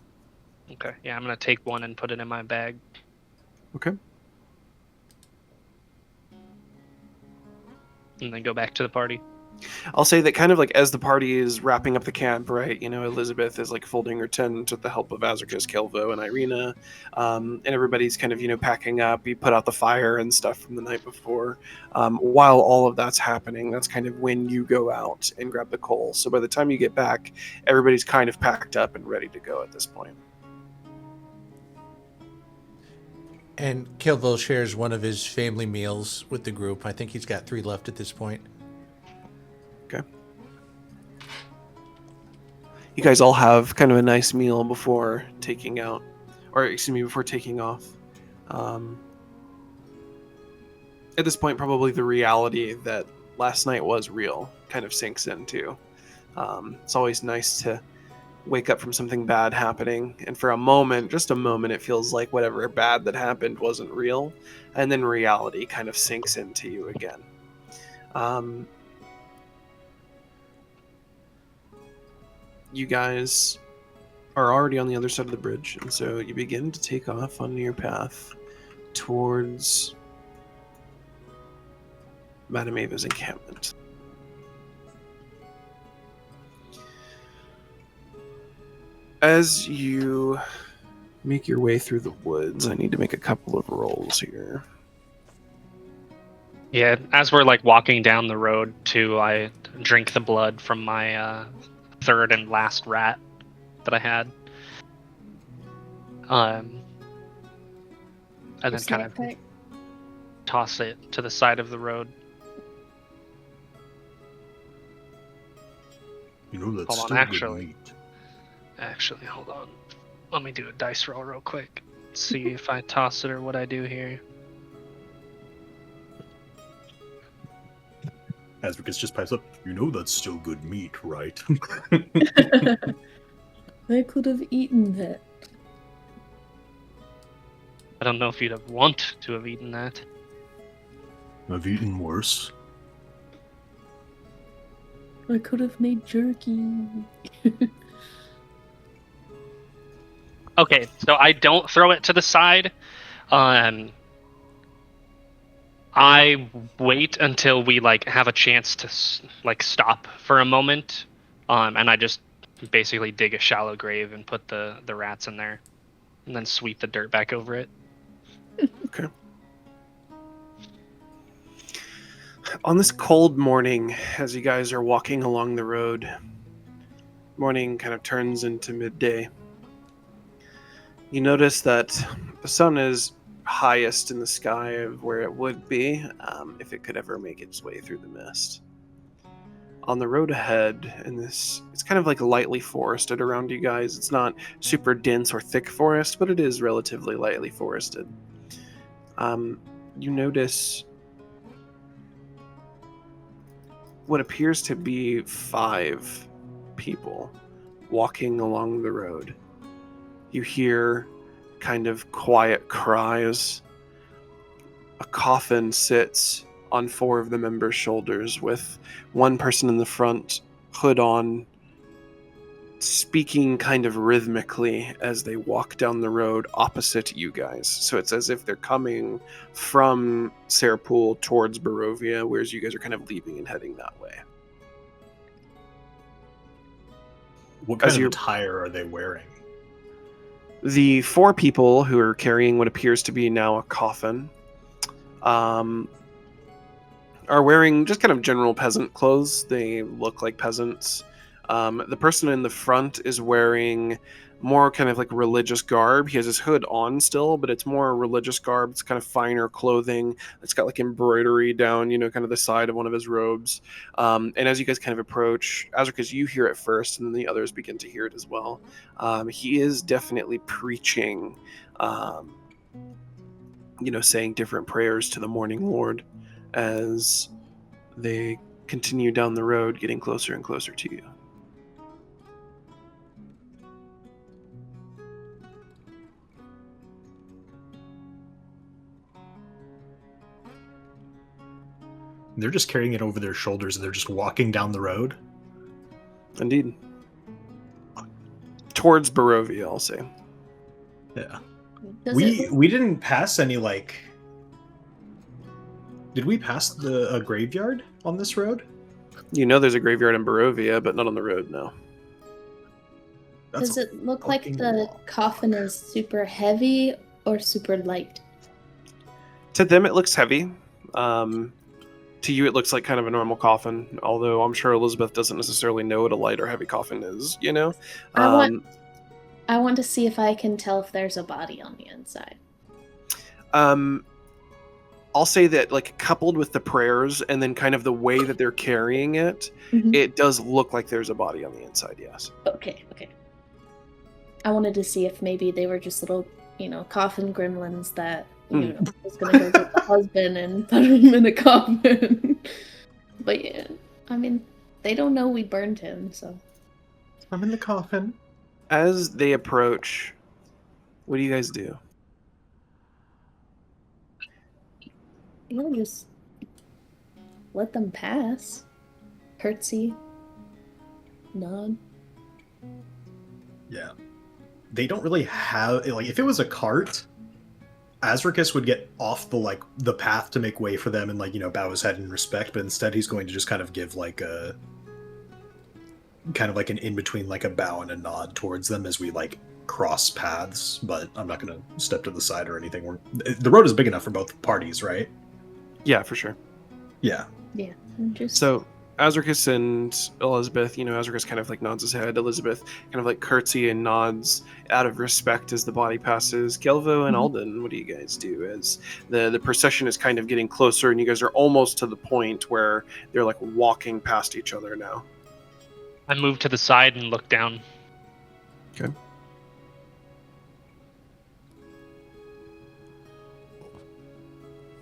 Okay, yeah, I'm gonna take one and put it in my bag. Okay. And then go back to the party. I'll say that kind of like as the party is wrapping up the camp, right? You know, Elizabeth is like folding her tent with the help of Azricus, Caelvo, and Irina, and everybody's kind of, you know, packing up. You put out the fire and stuff from the night before. While all of that's happening, that's kind of when you go out and grab the coal. So by the time you get back, everybody's kind of packed up and ready to go at this point. And Caelvo shares one of his family meals with the group. I think he's got 3 left at this point. Okay. You guys all have kind of a nice meal before taking out, or excuse me, before taking off. At this point, probably the reality that last night was real kind of sinks in too. It's always nice to wake up from something bad happening, and for a moment, just a moment, it feels like whatever bad that happened wasn't real, and then reality kind of sinks into you again. You guys are already on the other side of the bridge, and so you begin to take off on your path towards Madame Ava's encampment. As you make your way through the woods, I need to make a couple of rolls here. Yeah, as we're like walking down the road too, I drink the blood from my third and last rat that I had. And then kind of toss it to the side of the road. You know, that's Hold still on, good meat. Actually, hold on. Let me do a dice roll real quick. See if I toss it or what I do here. Azricus just pipes up. You know that's still good meat, right? I could have eaten that. I don't know if you'd have want to have eaten that. I've eaten worse. I could have made jerky. Okay, so I don't throw it to the side. I wait until we like have a chance to like stop for a moment, and I just basically dig a shallow grave and put the rats in there, and then sweep the dirt back over it. Okay. On this cold morning, as you guys are walking along the road, morning kind of turns into midday. You notice that the sun is highest in the sky of where it would be if it could ever make its way through the mist. On the road ahead, it's kind of like lightly forested around you guys. It's not super dense or thick forest, but it is relatively lightly forested. You notice what appears to be 5 people walking along the road. You hear kind of quiet cries. A coffin sits on 4 of the members' shoulders, with one person in the front, hood on, speaking kind of rhythmically as they walk down the road opposite you guys. So it's as if they're coming from Serpool towards Barovia, whereas you guys are kind of leaving and heading that way. What kind of attire are they wearing? The 4 people who are carrying what appears to be now a coffin are wearing just kind of general peasant clothes. They look like peasants. The person in the front is wearing more kind of like religious garb. He has his hood on still, but it's more religious garb. It's kind of finer clothing. It's got like embroidery down, kind of the side of one of his robes. And as you guys kind of approach, Azricus, you hear it first, and then the others begin to hear it as well. He is definitely preaching, saying different prayers to the Morning Lord as they continue down the road, getting closer and closer to you. They're just carrying it over their shoulders and they're just walking down the road. Indeed. Towards Barovia, I'll say. Yeah. Does We didn't pass any, Did we pass a graveyard on this road? There's a graveyard in Barovia, but not on the road, no. Does it look like fucking the long. coffin is super heavy or super light? To them, it looks heavy. To you, it looks like kind of a normal coffin, although I'm sure Elizabeth doesn't necessarily know what a light or heavy coffin is, I want to see if I can tell if there's a body on the inside. I'll say that, coupled with the prayers and then kind of the way that they're carrying it, Mhm. it does look like there's a body on the inside, yes. Okay. I wanted to see if maybe they were just little, coffin gremlins that, was going to go get the husband and put him in a coffin. But yeah, they don't know we burned him, so. I'm in the coffin. As they approach, what do you guys do? You'll just let them pass. Curtsy. Nod. Yeah. They don't really have... if it was a cart, Azricus would get off the path to make way for them and, bow his head in respect, but instead he's going to just kind of give, an in-between, a bow and a nod towards them as we, cross paths, but I'm not going to step to the side or anything. The road is big enough for both parties, right? Yeah, for sure. Yeah. Yeah. So Azricus and Elizabeth, Azricus kind of nods his head. Elizabeth kind of curtsy and nods out of respect as the body passes. Caelvo and Alden, what do you guys do as the procession is kind of getting closer and you guys are almost to the point where they're walking past each other now? I move to the side and look down. Okay.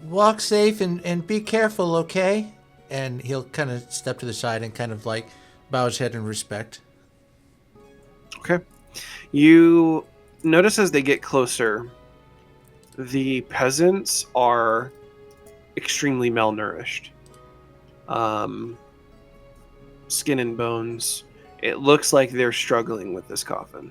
Walk safe and be careful, okay? And he'll kind of step to the side and kind of bow his head in respect. Okay. You notice as they get closer, the peasants are extremely malnourished. Skin and bones. It looks like they're struggling with this coffin.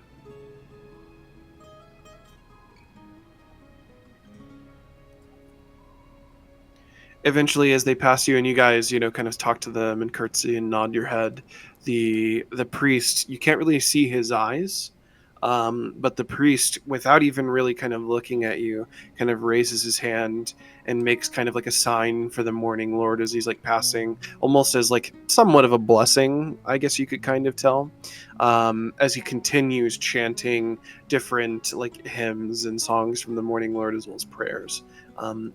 Eventually, as they pass you and you guys, kind of talk to them and curtsy and nod your head, the priest, you can't really see his eyes, but the priest, without even really kind of looking at you, kind of raises his hand and makes kind of a sign for the Morning Lord as he's passing, almost as somewhat of a blessing, I guess you could kind of tell, as he continues chanting different hymns and songs from the Morning Lord as well as prayers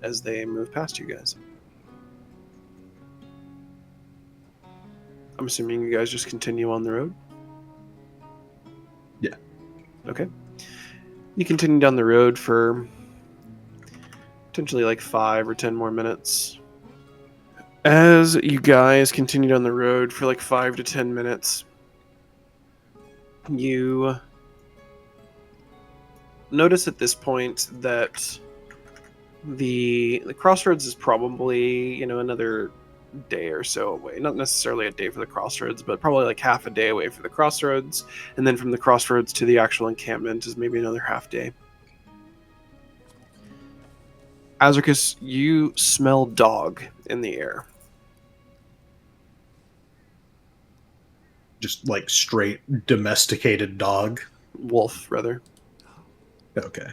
as they move past you guys. I'm assuming you guys just continue on the road? Yeah. Okay. You continue down the road for potentially 5 or 10 more minutes. As you guys continue down the road for 5 to 10 minutes, you notice at this point that the crossroads is probably, another day or so away. Not necessarily a day for the crossroads, but probably half a day away for the crossroads, and then from the crossroads to the actual encampment is maybe another half day. Azricus, you smell dog in the air. Just straight domesticated dog? Wolf, rather. Okay.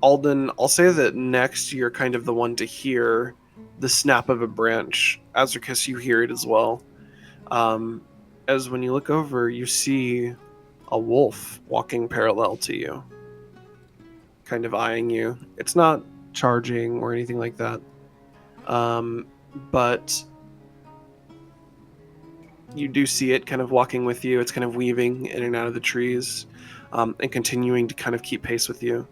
Alden, I'll say that next you're kind of the one to hear the snap of a branch. Azricus, you hear it as well. As when you look over, you see a wolf walking parallel to you, kind of eyeing you. It's not charging or anything like that, but you do see it kind of walking with you. It's kind of weaving in and out of the trees, and continuing to kind of keep pace with you.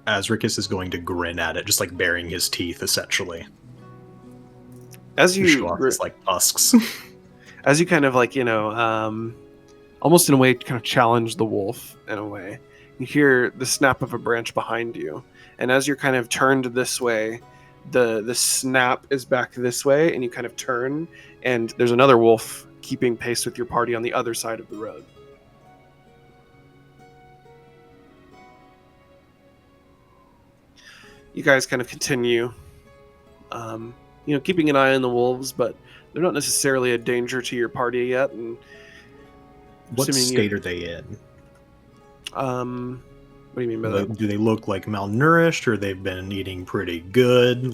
Azricus is going to grin at it, just like baring his teeth, essentially. As you show off his like tusks. As you kind of like, almost in a way kind of challenge the wolf in a way. You hear the snap of a branch behind you. And as you're kind of turned this way, the snap is back this way, and you kind of turn, and there's another wolf keeping pace with your party on the other side of the road. You guys kind of continue, keeping an eye on the wolves, but they're not necessarily a danger to your party yet. And what state are they in? What do you mean by that? Do they look like malnourished, or they've been eating pretty good?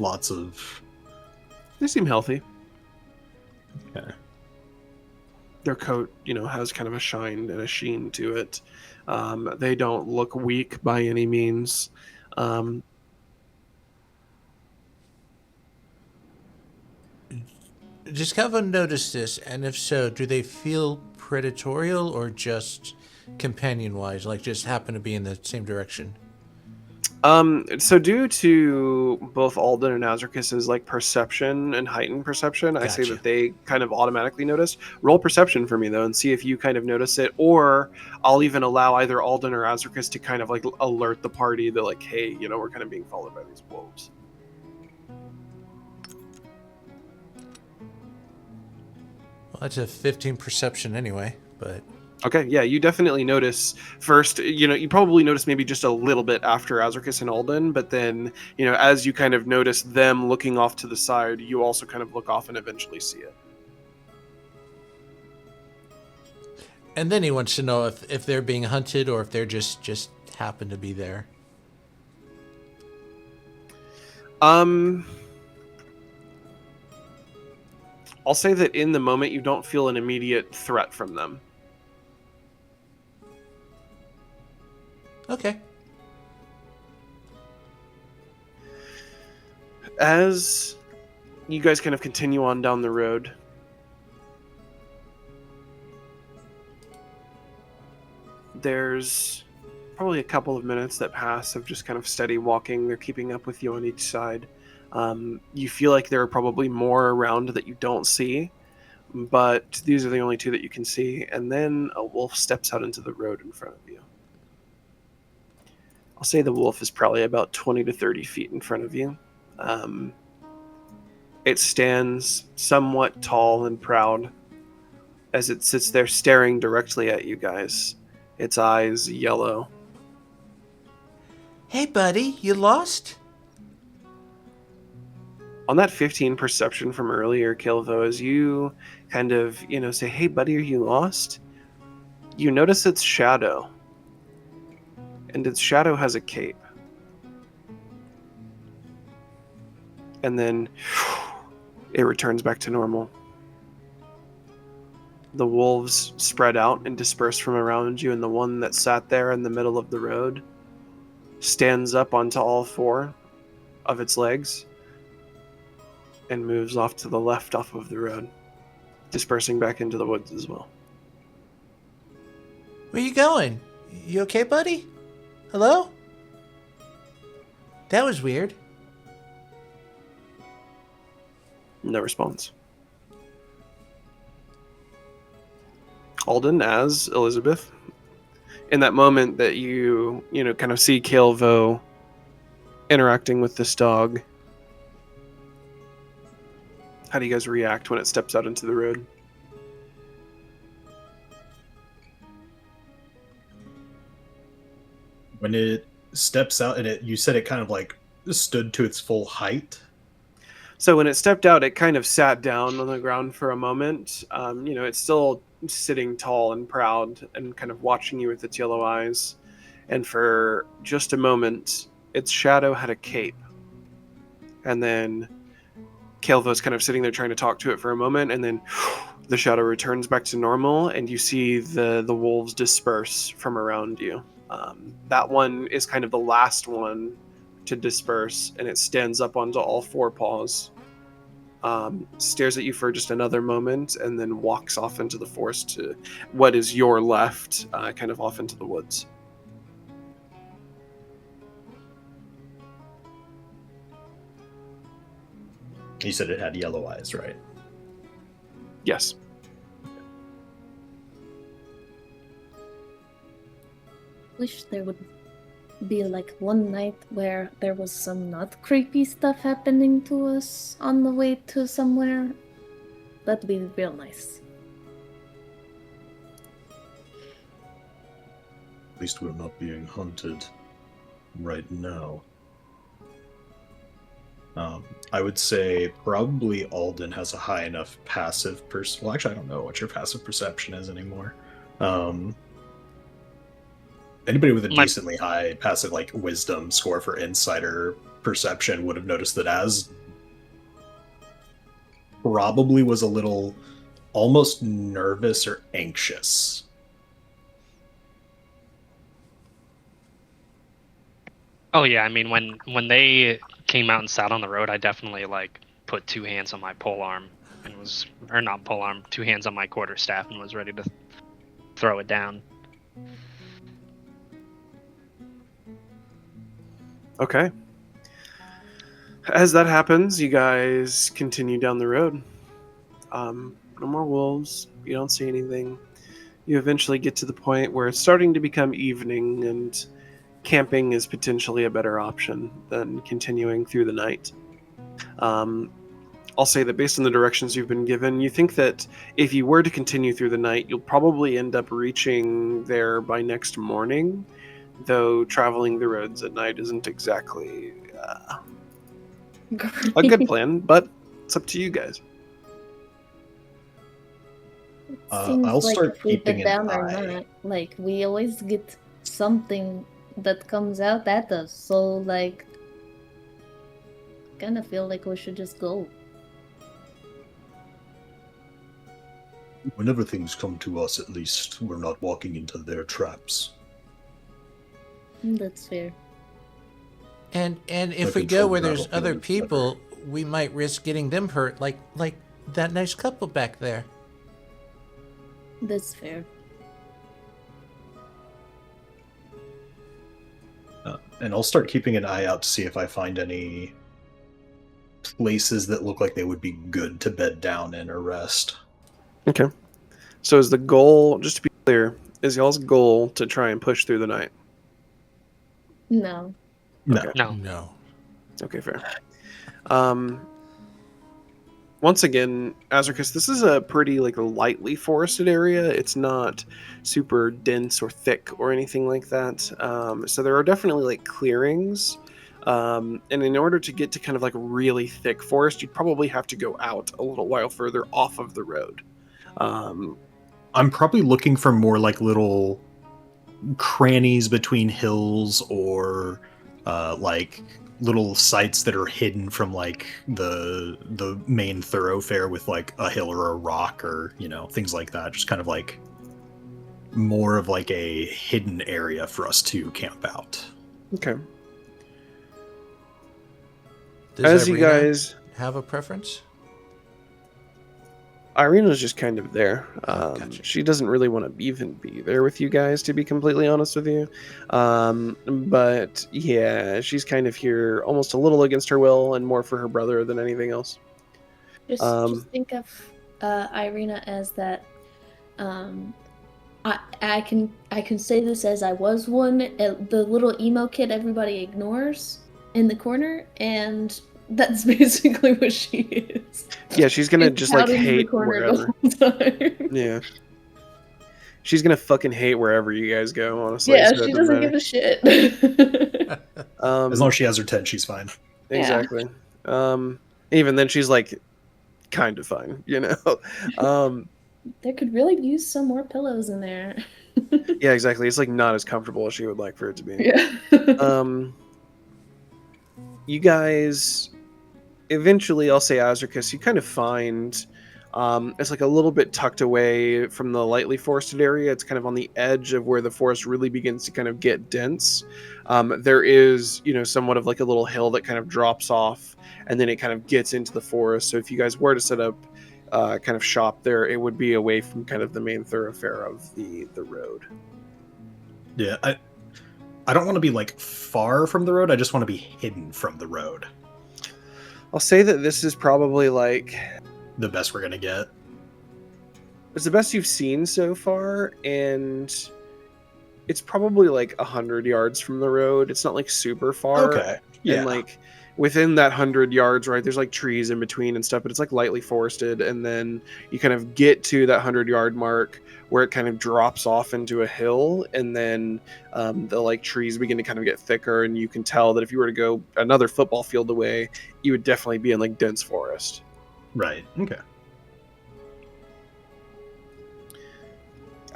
They seem healthy. Okay. Their coat, has kind of a shine and a sheen to it. They don't look weak by any means. Does Caelvo notice this? And if so, do they feel predatorial or just companion-wise, like just happen to be in the same direction? So due to both Alden and Azricus's like perception and heightened perception, I say that they kind of automatically notice. Roll perception for me though, and see if you kind of notice it, or I'll even allow either Alden or Azricus to kind of like alert the party that like, hey, we're kind of being followed by these wolves. Well, that's a 15 perception anyway, but... Okay, yeah, you definitely notice first, you probably notice maybe just a little bit after Azricus and Alden, but then, as you kind of notice them looking off to the side, you also kind of look off and eventually see it. And then he wants to know if they're being hunted or if they're just happen to be there. I'll say that in the moment you don't feel an immediate threat from them. Okay. As you guys kind of continue on down the road, there's probably a couple of minutes that pass of just kind of steady walking. They're keeping up with you on each side. You feel like there are probably more around that you don't see, but these are the only two that you can see. And then a wolf steps out into the road in front of you. I'll say the wolf is probably about 20 to 30 feet in front of you. It stands somewhat tall and proud as it sits there staring directly at you guys. Its eyes yellow. Hey, buddy, you lost? On that 15 perception from earlier, Caelvo, as you kind of, say, hey, buddy, are you lost? You notice its shadow. And its shadow has a cape. And then it returns back to normal. The wolves spread out and disperse from around you, and the one that sat there in the middle of the road stands up onto all four of its legs and moves off to the left off of the road, dispersing back into the woods as well. Where you going? You okay, buddy? Hello? That was weird. No response. Alden as Elizabeth. In that moment that you kind of see Caelvo interacting with this dog, how do you guys react when it steps out into the road? When it steps out, and you said it kind of like stood to its full height. So when it stepped out, it kind of sat down on the ground for a moment. It's still sitting tall and proud and kind of watching you with its yellow eyes. And for just a moment, its shadow had a cape. And then Caelvo's kind of sitting there trying to talk to it for a moment, and then The shadow returns back to normal, and you see the wolves disperse from around you. That one is kind of the last one to disperse, and it stands up onto all four paws, stares at you for just another moment, and then walks off into the forest to what is your left, kind of off into the woods. You said it had yellow eyes, right? Yes. Wish there would be like one night where there was some not creepy stuff happening to us on the way to somewhere. That'd be real nice. At least we're not being hunted right now. I would say probably Alden has a high enough passive well, actually, I don't know what your passive perception is anymore. Anybody with a decently high passive, like, wisdom score for insider perception would have noticed that Az probably was a little almost nervous or anxious. Oh yeah, I mean when they came out and sat on the road, I definitely like put two hands on my polearm and was, or not polearm, two hands on my quarterstaff and was ready to throw it down. Okay. As that happens, you guys continue down the road. No more wolves. You don't see anything. You eventually get to the point where it's starting to become evening, and camping is potentially a better option than continuing through the night. I'll say that based on the directions you've been given, you think that if you were to continue through the night, you'll probably end up reaching there by next morning, though traveling the roads at night isn't exactly a good plan, but it's up to you guys. I'll start if we keeping get an down or eye. not, like, we always get something that comes out at us, so, like, kind of feel like we should just go. Whenever things come to us, at least we're not walking into their traps. That's fair. And if I we go control where that there's a other little people, we might risk getting them hurt, like that nice couple back there. That's fair. And I'll start keeping an eye out to see if I find any places that look like they would be good to bed down in or rest. Okay. So is the goal, just to be clear, is y'all's goal to try and push through the night? No. No. Okay. No. Okay, fair. Once again, Azricus, this is a pretty like lightly forested area. It's not super dense or thick or anything like that. So there are definitely like clearings. And in order to get to kind of like really thick forest, you'd probably have to go out a little while further off of the road. I'm probably looking for more like little crannies between hills, or like little sites that are hidden from like the main thoroughfare with like a hill or a rock, or things like that. Just kind of like more of like a hidden area for us to camp out. Okay. Does As you Irina guys have a preference? Irina's just kind of there. Gotcha. She doesn't really want to even be there with you guys, to be completely honest with you. But yeah, she's kind of here almost a little against her will and more for her brother than anything else. Just think of Irina as that. I can say this as I was one, the little emo kid everybody ignores in the corner, and that's basically what she is. Yeah, she's gonna just like hate wherever. Time. Yeah, she's gonna fucking hate wherever you guys go. Honestly, Yeah, so it she doesn't matter. give a shit. As long as she has her 10, she's fine. Exactly. Even then, she's like kind of fine, There could really use some more pillows in there. Yeah, exactly. It's like not as comfortable as she would like for it to be. Yeah. You guys, eventually, I'll say Azricus, you kind of find It's like a little bit tucked away from the lightly forested area. It's kind of on the edge of where the forest really begins to kind of get dense. There is, somewhat of like a little hill that kind of drops off, and then it kind of gets into the forest. So if you guys were to set up kind of shop there, it would be away from kind of the main thoroughfare of the road. Yeah, I don't want to be like far from the road. I just want to be hidden from the road. I'll say that this is probably like the best we're gonna get. It's the best you've seen so far, and it's probably like 100 yards from the road. It's not like super far. Okay. Yeah. And like within that 100 yards, right, there's like trees in between and stuff, but it's like lightly forested, and then you kind of get to that 100-yard mark where it kind of drops off into a hill, and then the like trees begin to kind of get thicker, and you can tell that if you were to go another football field away, you would definitely be in like dense forest. Right. Okay.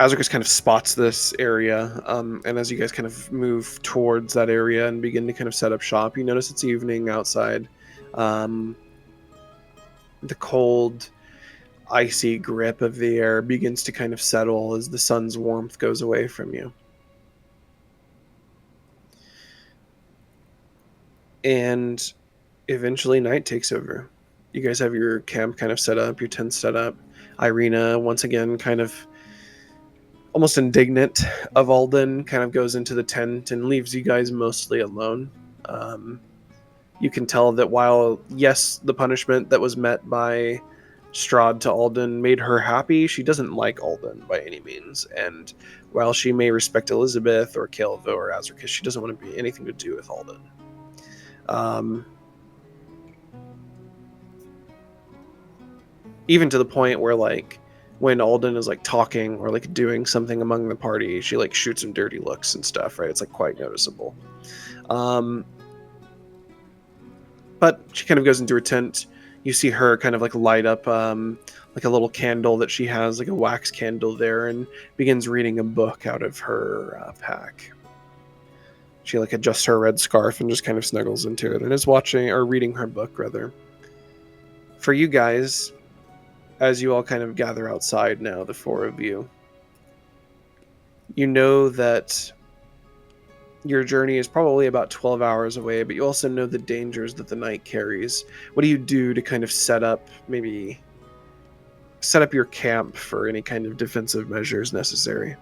Azricus kind of spots this area, and as you guys kind of move towards that area and begin to kind of set up shop, you notice it's evening outside. The cold, icy grip of the air begins to kind of settle as the sun's warmth goes away from you. And eventually night takes over. You guys have your camp kind of set up, your tent set up. Irina, once again, kind of almost indignant of Alden, kind of goes into the tent and leaves you guys mostly alone. You can tell that while, yes, the punishment that was met by Strahd to Alden made her happy, she doesn't like Alden by any means. And while she may respect Elizabeth or Caelvo or Azricus, she doesn't want to be anything to do with Alden. Even to the point where, like, when Alden is like talking or like doing something among the party, she like shoots him dirty looks and stuff, right? It's like quite noticeable. But she kind of goes into her tent. You see her kind of like light up like a little candle that she has, like a wax candle there, and begins reading a book out of her pack. She like adjusts her red scarf and just kind of snuggles into it and is watching or reading her book rather. For you guys, as you all kind of gather outside now, the four of you, you know that your journey is probably about 12 hours away, but you also know the dangers that the night carries. What do you do to kind of set up your camp for any kind of defensive measures necessary?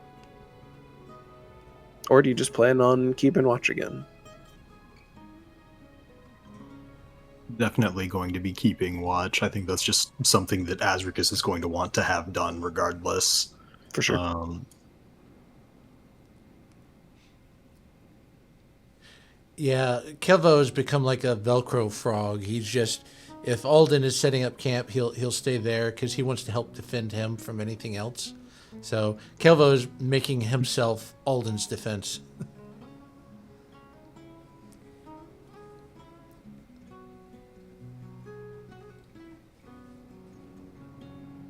Or do you just plan on keeping watch again? Definitely going to be keeping watch. I think that's just something that Azricus is going to want to have done regardless. For sure. Yeah, Caelvo has become like a Velcro frog. He's just, if Alden is setting up camp, he'll stay there because he wants to help defend him from anything else. So Caelvo is making himself Alden's defense.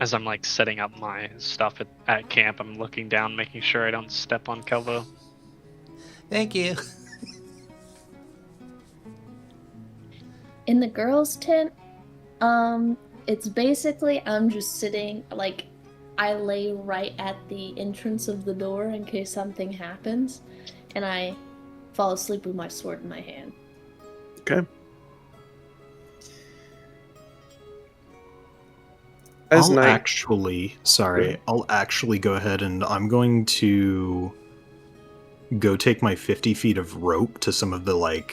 As I'm like setting up my stuff at camp, I'm looking down, making sure I don't step on Caelvo. Thank you. In the girls' tent, it's basically I'm just sitting, like, I lay right at the entrance of the door in case something happens, and I fall asleep with my sword in my hand. Okay. I'll actually go ahead and I'm going to go take my 50 feet of rope to some of the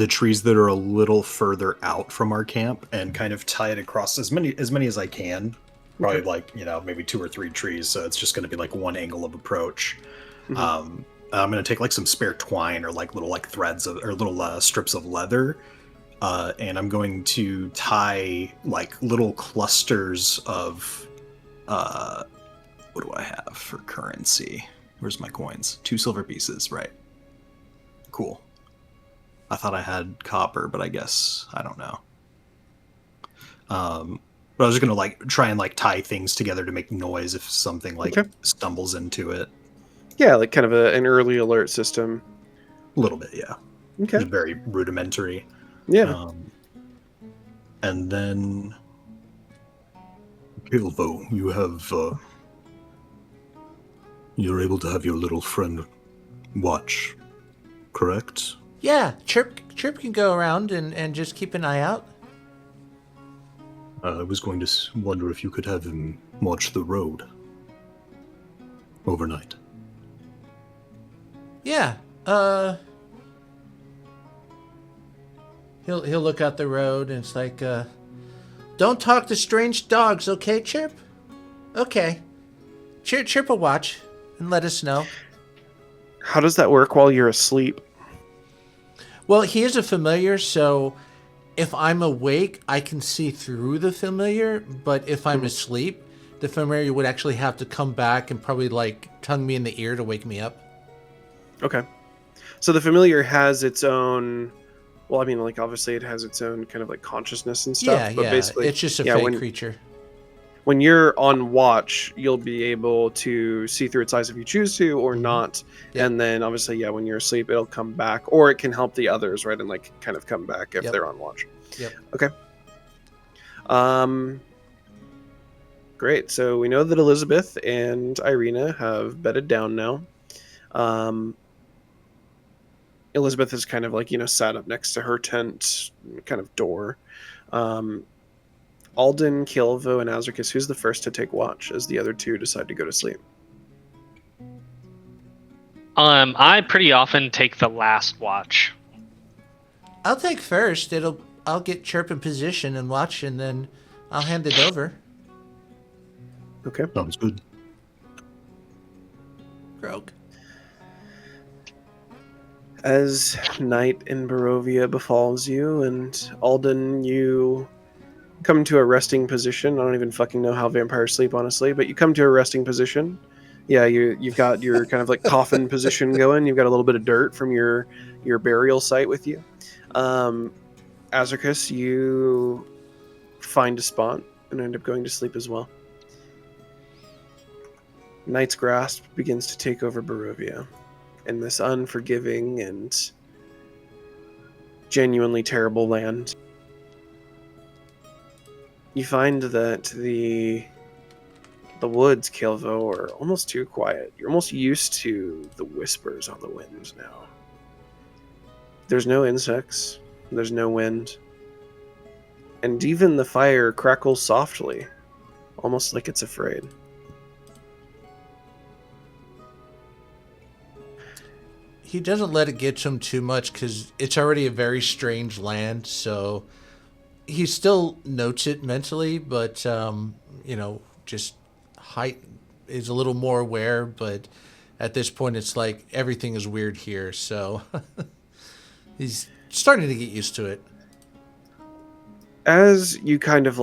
trees that are a little further out from our camp and kind of tie it across as many as I can. Probably maybe 2 or 3 trees, so it's just going to be like one angle of approach. Mm-hmm. I'm going to take like some spare twine or like little like threads or little strips of leather. And I'm going to tie like little clusters of what do I have for currency? Where's my coins? 2 silver pieces, right? Cool. I thought I had copper, but I guess I don't know. But I was just gonna like try and like tie things together to make noise if something like stumbles into it. Yeah, like kind of an early alert system. A little bit, yeah. Okay. It's very rudimentary. Yeah. And then Caelvo, you have, you're able to have your little friend watch, correct? Yeah, Chirp can go around and just keep an eye out. I was going to wonder if you could have him watch the road overnight. Yeah, he'll look out the road and it's like, don't talk to strange dogs, okay, Chirp? Okay. Chirp will watch and let us know. How does that work while you're asleep? Well, he is a familiar, so if I'm awake, I can see through the familiar, but if I'm asleep, the familiar would actually have to come back and probably, like, tongue me in the ear to wake me up. Okay. So the familiar has its own... Well, I mean, like, obviously it has its own kind of, like, consciousness and stuff. Yeah, but basically, it's just a fake creature. When you're on watch, you'll be able to see through its eyes if you choose to or not. Yep. And then, obviously, when you're asleep, it'll come back. Or it can help the others, right? And, like, kind of come back if they're on watch. Yep. Okay. Great. So we know that Elizabeth and Irina have bedded down now. Elizabeth is kind of like, sat up next to her tent kind of door. Alden, Caelvo, and Azricus, who's the first to take watch as the other two decide to go to sleep? I pretty often take the last watch. I'll take first. I'll get Chirp in position and watch, and then I'll hand it over. Okay. Sounds good. Grog. As night in Barovia befalls you, and Alden, you come to a resting position. I don't even fucking know how vampires sleep, honestly, but you come to a resting position. Yeah, you've got your kind of like coffin position going. You've got a little bit of dirt from your burial site with you. Azricus, you find a spot and end up going to sleep as well. Night's grasp begins to take over Barovia in this unforgiving and genuinely terrible land. You find that the woods, Caelvo, are almost too quiet. You're almost used to the whispers on the wind now. There's no insects, there's no wind, and even the fire crackles softly, almost like it's afraid. He doesn't let it get to him too much because it's already a very strange land, so he still notes it mentally, but, just height is a little more aware, but at this point it's like everything is weird here, so he's starting to get used to it. As you kind of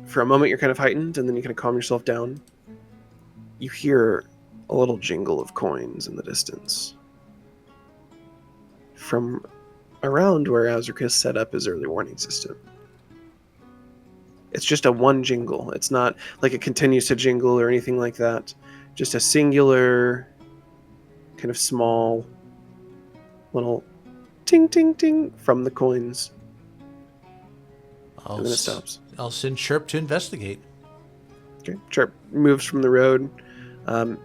for a moment you're kind of heightened, and then you kind of calm yourself down, you hear a little jingle of coins in the distance. From around where Azricus set up his early warning system. It's just a one jingle. It's not like it continues to jingle or anything like that. Just a singular, kind of small, little ting, ting, ting from the coins. And then it stops. I'll send Chirp to investigate. Okay. Chirp moves from the road.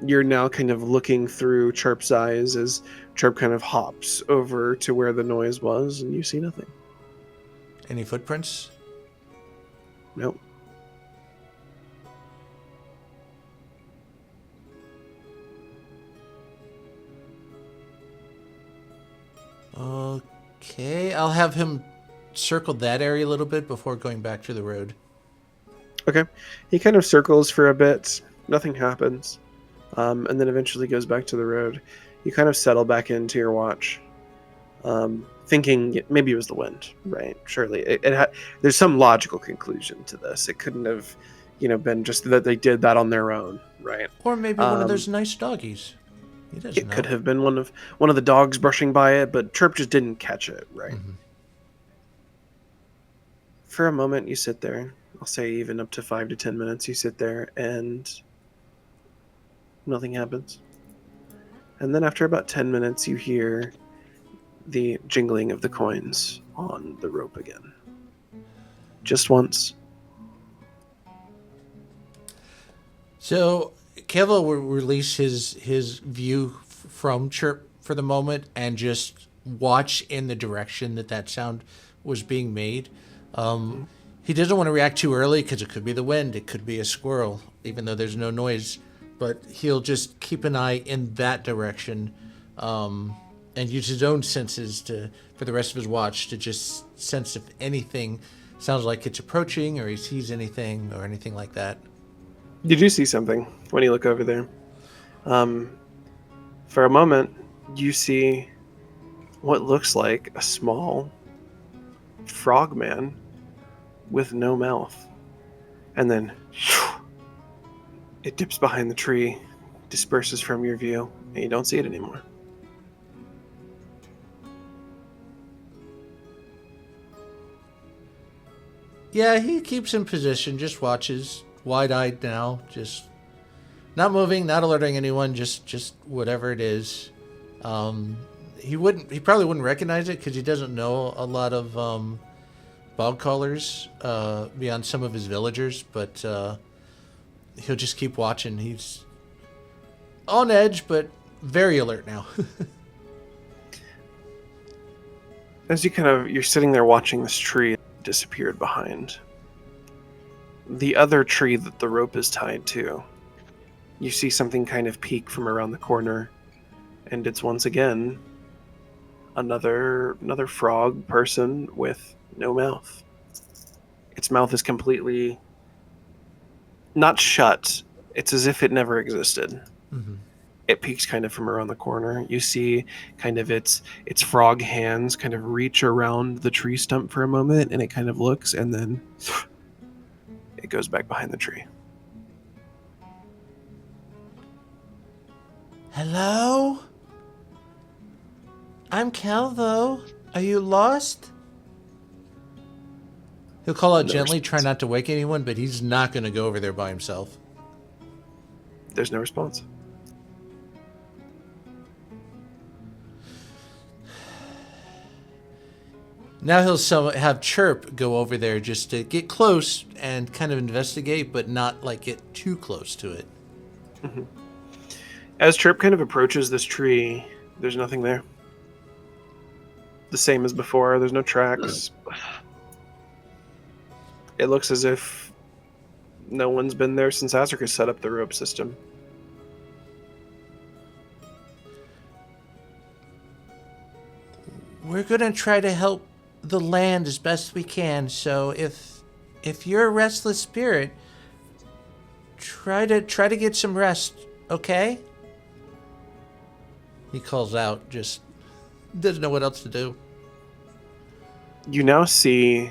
You're now kind of looking through Chirp's eyes as Chirp kind of hops over to where the noise was, and you see nothing. Any footprints? Nope. Okay, I'll have him circle that area a little bit before going back to the road. Okay. He kind of circles for a bit. Nothing happens. And then eventually goes back to the road. You kind of settle back into your watch. Thinking maybe it was the wind, right? Surely. There's some logical conclusion to this. It couldn't have, been just that they did that on their own, right? Or maybe one of those nice doggies. He doesn't know. It could have been one of the dogs brushing by it, but Chirp just didn't catch it, right? Mm-hmm. For a moment, you sit there. I'll say even up to 5 to 10 minutes, you sit there and nothing happens. And then after about 10 minutes, you hear the jingling of the coins on the rope again. Just once. So Caelvo will release his view from Chirp for the moment and just watch in the direction that sound was being made. He doesn't want to react too early because it could be the wind, it could be a squirrel, even though there's no noise. But he'll just keep an eye in that direction, and use his own senses for the rest of his watch to just sense if anything sounds like it's approaching, or he sees anything, or anything like that. You do see something when you look over there. For a moment, you see what looks like a small frogman with no mouth. And then it dips behind the tree, disperses from your view, and you don't see it anymore. Yeah, he keeps in position, just watches, wide-eyed now, just not moving, not alerting anyone, just whatever it is. He probably wouldn't recognize it because he doesn't know a lot of Bogcallers beyond some of his villagers, but he'll just keep watching. He's on edge, but very alert now. As you're sitting there watching this tree disappeared behind the other tree that the rope is tied to, you see something kind of peek from around the corner, and it's once again another frog person with no mouth. Its mouth is completely not shut. It's as if it never existed. Mm-hmm. It peeks kind of from around the corner. You see kind of its frog hands kind of reach around the tree stump for a moment, and it kind of looks, and then it goes back behind the tree. Hello? I'm Caelvo. Are you lost? He'll call out gently, try not to wake anyone, but he's not going to go over there by himself. There's no response. Now he'll have Chirp go over there just to get close and kind of investigate, but not like get too close to it. Mm-hmm. As Chirp kind of approaches this tree, there's nothing there. The same as before. There's no tracks. It looks as if no one's been there since Azricus set up the rope system. We're gonna try to help the land as best we can. So if you're a restless spirit, try to get some rest, okay? He calls out, just doesn't know what else to do. You now see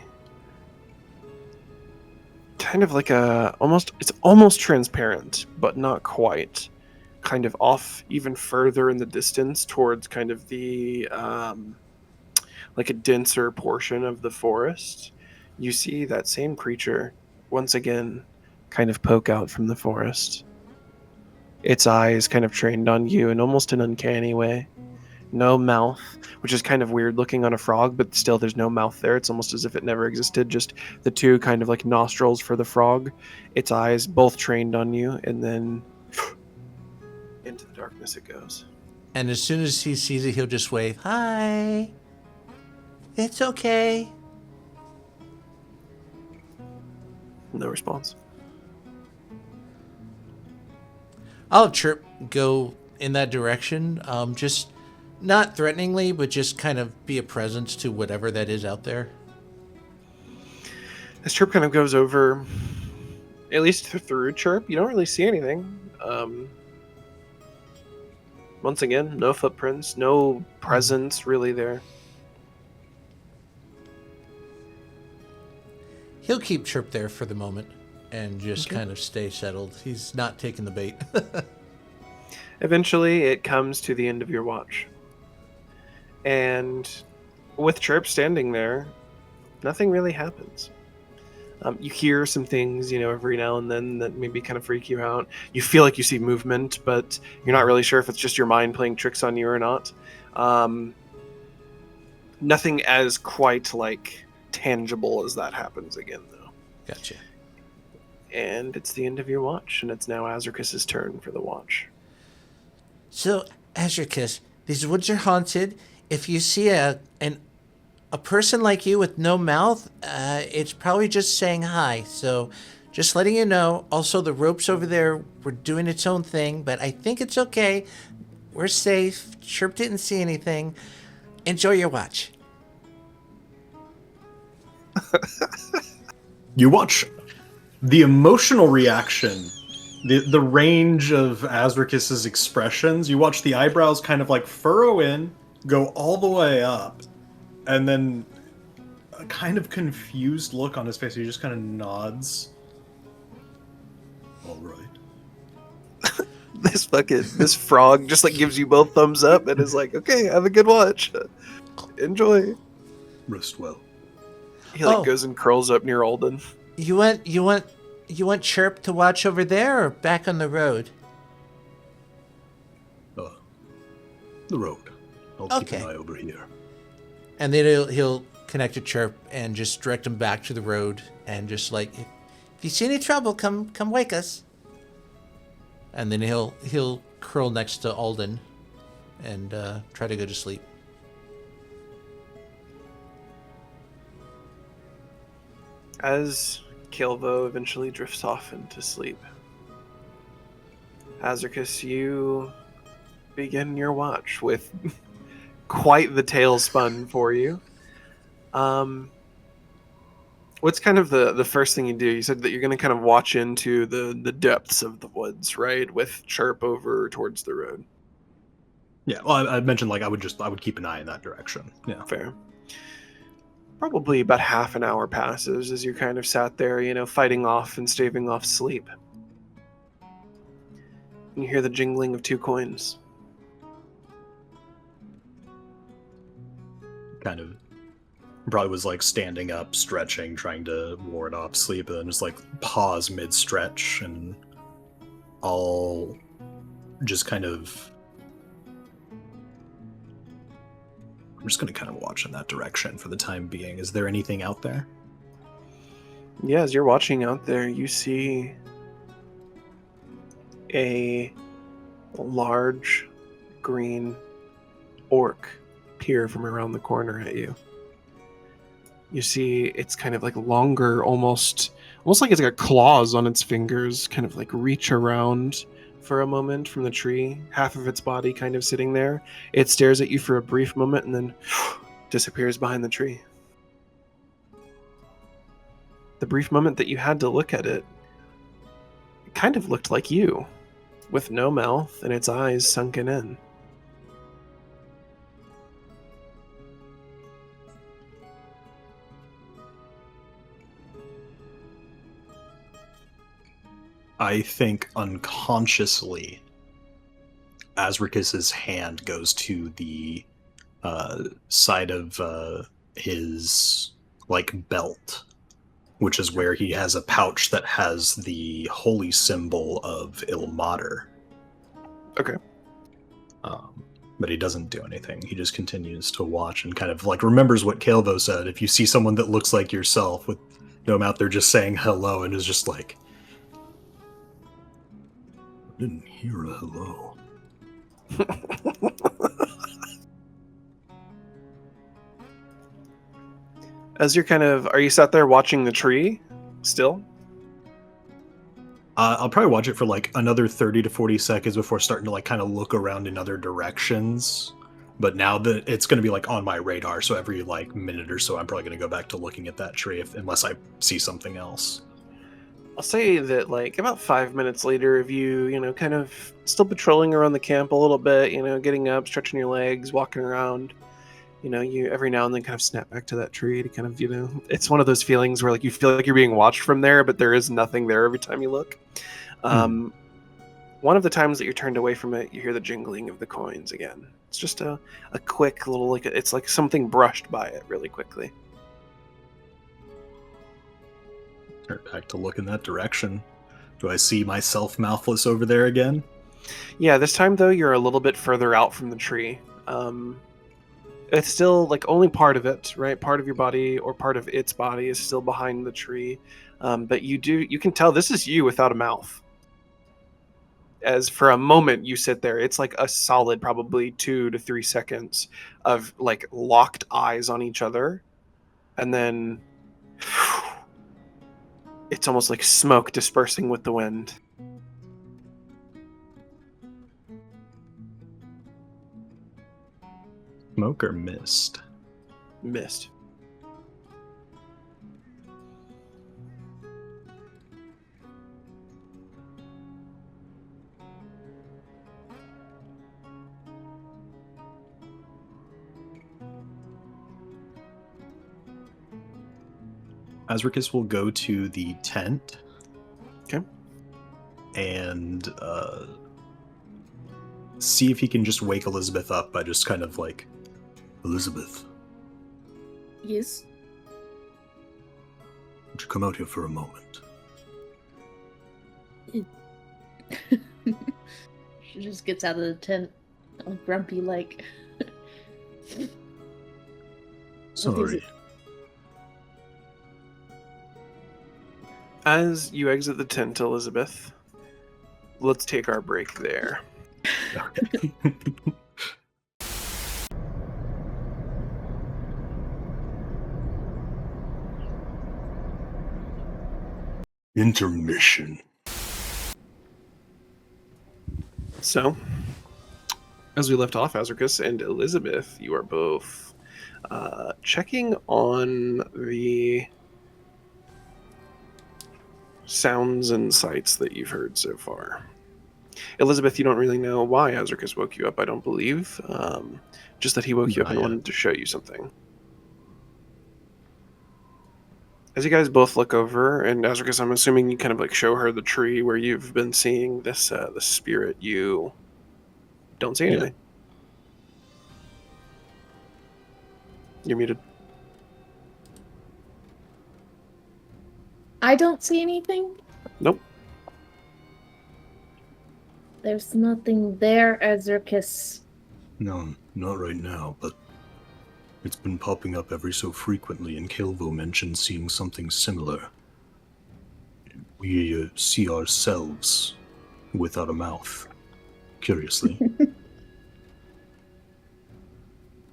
kind of like it's almost transparent, but not quite. Kind of off even further in the distance towards kind of the like a denser portion of the forest. You see that same creature once again kind of poke out from the forest. Its eyes kind of trained on you in almost an uncanny way. No mouth, which is kind of weird looking on a frog, but still there's no mouth there. It's almost as if it never existed, just the two kind of like nostrils for the frog. Its eyes both trained on you, and then into the darkness it goes. And as soon as he sees it, he'll just wave, "Hi. It's okay." No response. I'll have Chirp go in that direction, just not threateningly, but just kind of be a presence to whatever that is out there. As Chirp kind of goes over, at least through Chirp, you don't really see anything. Once again, no footprints, no presence really there. He'll keep Chirp there for the moment and just kind of stay settled. He's not taking the bait. Eventually, it comes to the end of your watch. And with Chirp standing there, nothing really happens. You hear some things, every now and then that maybe kind of freak you out. You feel like you see movement, but you're not really sure if it's just your mind playing tricks on you or not. Nothing as quite like tangible as that happens again, though. Gotcha. And it's the end of your watch, and it's now Azricus' turn for the watch. So, Azricus, these woods are haunted. If you see a person like you with no mouth, it's probably just saying hi. So, just letting you know. Also, the ropes over there were doing its own thing, but I think it's okay. We're safe. Chirp didn't see anything. Enjoy your watch. You watch the emotional reaction, the range of Azricus's expressions. You watch the eyebrows kind of like furrow in, go all the way up, and then a kind of confused look on his face. He just kind of nods. All right. This frog just like gives you both thumbs up and is like, okay, have a good watch. Enjoy. Rest well. He goes and curls up near Alden. You want Chirp to watch over there or back on the road? The road. I'll keep an eye over here. And then he'll connect to Chirp and just direct him back to the road and just like, if you see any trouble, come wake us. And then he'll curl next to Alden and try to go to sleep. As Caelvo eventually drifts off into sleep, Azricus, you begin your watch with quite the tale spun for you. What's kind of the first thing you do? You said that you're going to kind of watch into the depths of the woods, right? With Chirp over towards the road. Yeah, well, I mentioned like I would keep an eye in that direction. Yeah, fair. Probably about half an hour passes as you're kind of sat there, fighting off and staving off sleep. And you hear the jingling of 2 coins. Kind of probably was like standing up, stretching, trying to ward off sleep, and then just like pause mid-stretch, and I'll just kind of... I'm just going to kind of watch in that direction for the time being. Is there anything out there? Yeah, as you're watching out there, you see a large green orc peer from around the corner at you. You see it's kind of like longer, almost like it's got claws on its fingers, kind of like reach around for a moment from the tree, half of its body kind of sitting there. It stares at you for a brief moment and then disappears behind the tree. The brief moment that you had to look at it, it kind of looked like you, with no mouth and its eyes sunken in. I think unconsciously, Azricus's hand goes to the side of his like belt, which is where he has a pouch that has the holy symbol of Ilmater. Okay. But he doesn't do anything. He just continues to watch and kind of like remembers what Caelvo said. If you see someone that looks like yourself with no mouth, they're just saying hello, and is just like, I didn't hear a hello. As you're are you sat there watching the tree still? I'll probably watch it for like another 30 to 40 seconds before starting to like kind of look around in other directions. But now that it's going to be like on my radar, so every like minute or so, I'm probably going to go back to looking at that tree unless I see something else. I'll say that like about 5 minutes later of you, kind of still patrolling around the camp a little bit, getting up, stretching your legs, walking around, you every now and then kind of snap back to that tree to kind of, it's one of those feelings where like you feel like you're being watched from there, but there is nothing there every time you look. One of the times that you're turned away from it, you hear the jingling of the coins again. It's just a quick little, like, it's like something brushed by it really quickly. Turn back to look in that direction. Do I see myself mouthless over there again? Yeah, this time though you're a little bit further out from the tree. It's still like only part of it, right? Part of your body or part of its body is still behind the tree. But you can tell this is you without a mouth. As for a moment you sit there, it's like a solid probably 2 to 3 seconds of like locked eyes on each other, and then it's almost like smoke dispersing with the wind. Smoke or mist? Mist. Azricus will go to the tent. Okay. And see if he can just wake Elizabeth up by just kind of like, Elizabeth, Yes. would you come out here for a moment? She just gets out of the tent, all grumpy like. Sorry. As you exit the tent, Elizabeth, let's take our break there. okay. Intermission. So, as we left off, Azricus and Elizabeth, you are both checking on the sounds and sights that you've heard so far. Elizabeth, you don't really know why Azricus woke you up, I don't believe. Just that he woke you up and wanted to show you something. As you guys both look over, and Azricus, I'm assuming you kind of like show her the tree where you've been seeing this the spirit, you don't see anything. You're muted. I don't see anything. Nope. There's nothing there, Azricus. No, not right now, but it's been popping up every so frequently, and Caelvo mentioned seeing something similar. We see ourselves without a mouth, curiously.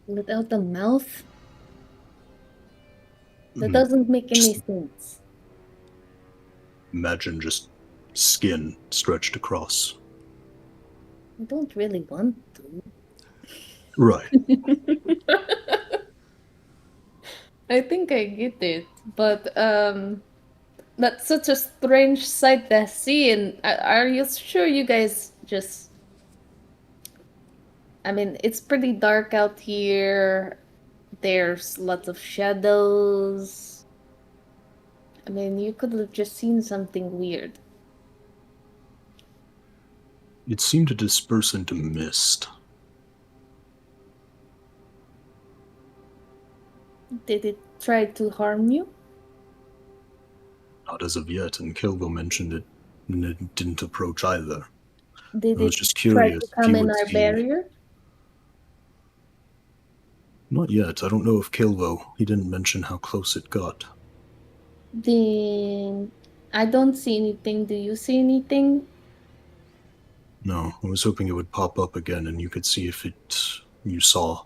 Without a mouth? That doesn't make any sense. Imagine just skin stretched across. I don't really want to. Right. I think I get it, but that's such a strange sight to see. And are you sure you guys just? I mean, it's pretty dark out here. There's lots of shadows. I mean, you could have just seen something weird. It seemed to disperse into mist. Did it try to harm you? Not as of yet, and Caelvo mentioned it, and it didn't approach either. Did I was it just try curious to if come you in would our see- barrier? Not yet. I don't know if Caelvo, he didn't mention how close it got. Then I don't see anything. Do you see anything? No, I was hoping it would pop up again and you could see if you saw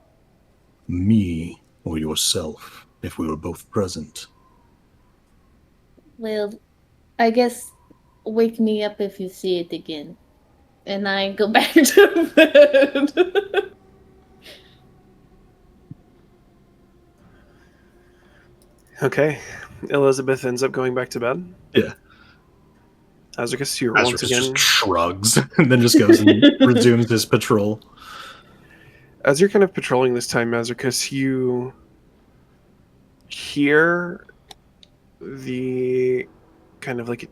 me or yourself, if we were both present. Well, I guess wake me up if you see it again. And I go back to bed. Okay. Elizabeth ends up going back to bed. Yeah. Azricus, you're once Azricus again... just shrugs and then just goes and resumes his patrol. As you're kind of patrolling this time, Azricus, you hear the kind of like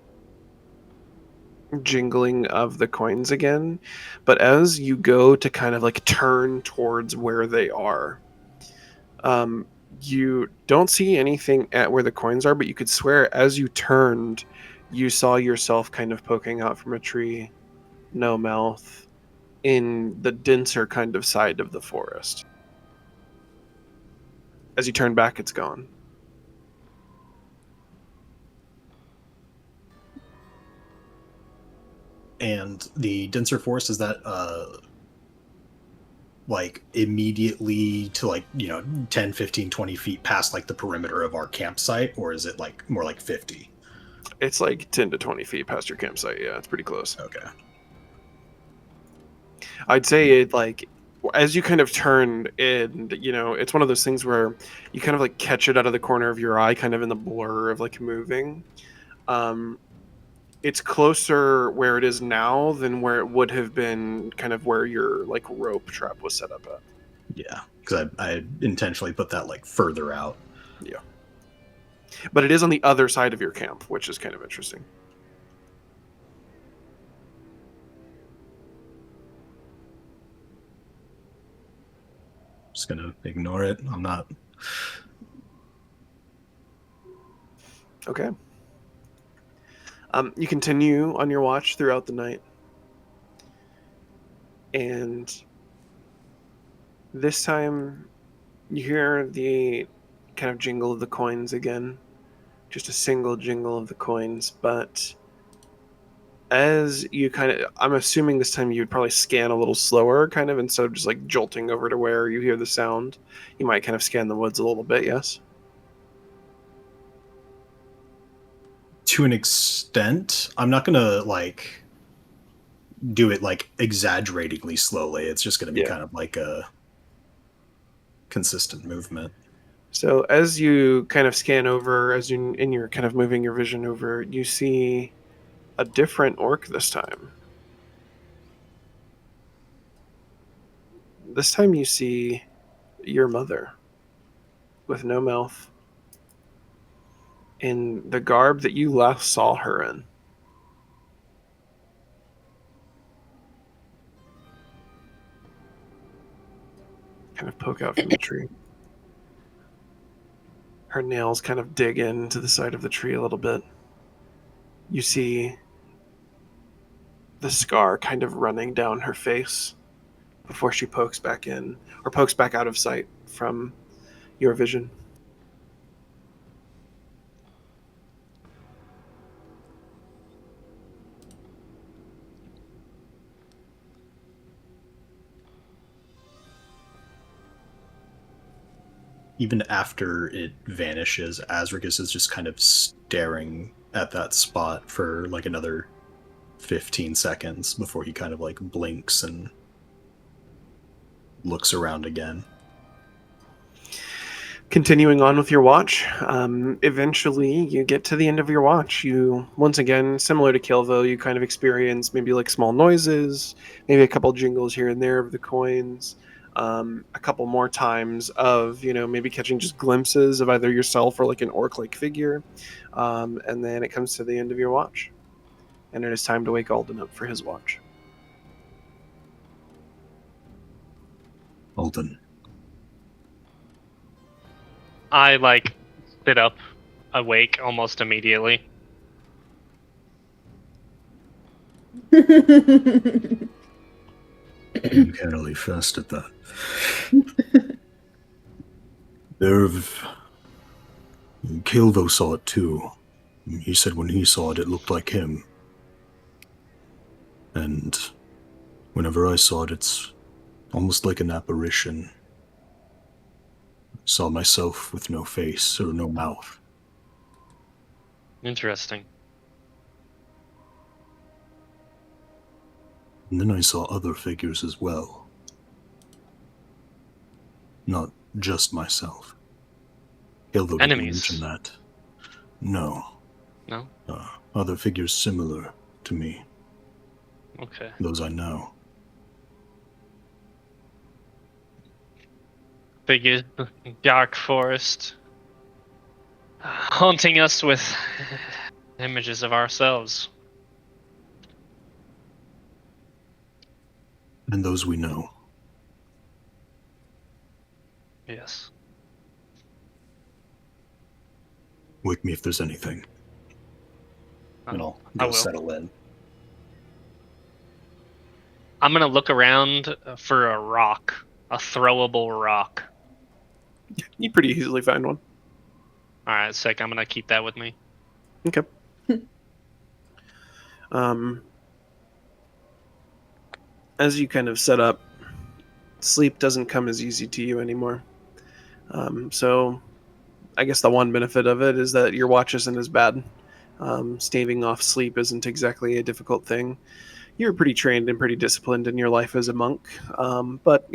jingling of the coins again, but as you go to kind of like turn towards where they are, you don't see anything at where the coins are, but you could swear as you turned, you saw yourself kind of poking out from a tree, no mouth, in the denser kind of side of the forest. As you turn back, it's gone. And the denser forest, is that like immediately to like 10, 15, 20 feet past like the perimeter of our campsite, or is it like more like 50? It's like 10 to 20 feet past your campsite. Yeah, it's pretty close. Okay. I'd say it like as you kind of turn, and it's one of those things where you kind of like catch it out of the corner of your eye, kind of in the blur of like moving. It's closer where it is now than where it would have been, kind of where your like rope trap was set up at. Yeah, because I intentionally put that like further out. Yeah, but it is on the other side of your camp, which is kind of interesting. Just gonna ignore it. I'm not. Okay. You continue on your watch throughout the night. And this time you hear the kind of jingle of the coins again. Just a single jingle of the coins. But as you I'm assuming this time you would probably scan a little slower, kind of, instead of just like jolting over to where you hear the sound. You might kind of scan the woods a little bit, yes? To an extent. I'm not gonna like do it like exaggeratingly slowly. It's just gonna be kind of like a consistent movement. So as you kind of scan over, and you're kind of moving your vision over, you see a different orc this time. This time you see your mother with no mouth, in the garb that you last saw her in. Kind of poke out from the tree. Her nails kind of dig into the side of the tree a little bit. You see the scar kind of running down her face before she pokes back in, or pokes back out of sight from your vision. Even after it vanishes, Azricus is just kind of staring at that spot for like another 15 seconds before he kind of like blinks and looks around again. Continuing on with your watch, eventually you get to the end of your watch. You, once again, similar to Caelvo, you kind of experience maybe like small noises, maybe a couple jingles here and there of the coins, a couple more times of, maybe catching just glimpses of either yourself or like an orc-like figure. And then it comes to the end of your watch. And it is time to wake Alden up for his watch. Alden. I sit up, awake almost immediately. Uncannily fast at that. Caelvo saw it too. He said when he saw it, it looked like him. And whenever I saw it, it's almost like an apparition. I saw myself with no face or no mouth. Interesting. And then I saw other figures as well. Not just myself. Caelvo didn't mention that. No. No? Other figures similar to me. Okay. Those I know. Big dark forest, haunting us with images of ourselves. And those we know. Yes. Wake me if there's anything. And I'll I go will. settle in. I'm gonna look around for a rock, a throwable rock. You pretty easily find one. All right, sick. I'm gonna keep that with me. Okay. as you kind of set up, sleep doesn't come as easy to you anymore. So I guess the one benefit of it is that your watch isn't as bad. Staving off sleep isn't exactly a difficult thing. You're pretty trained and pretty disciplined in your life as a monk, but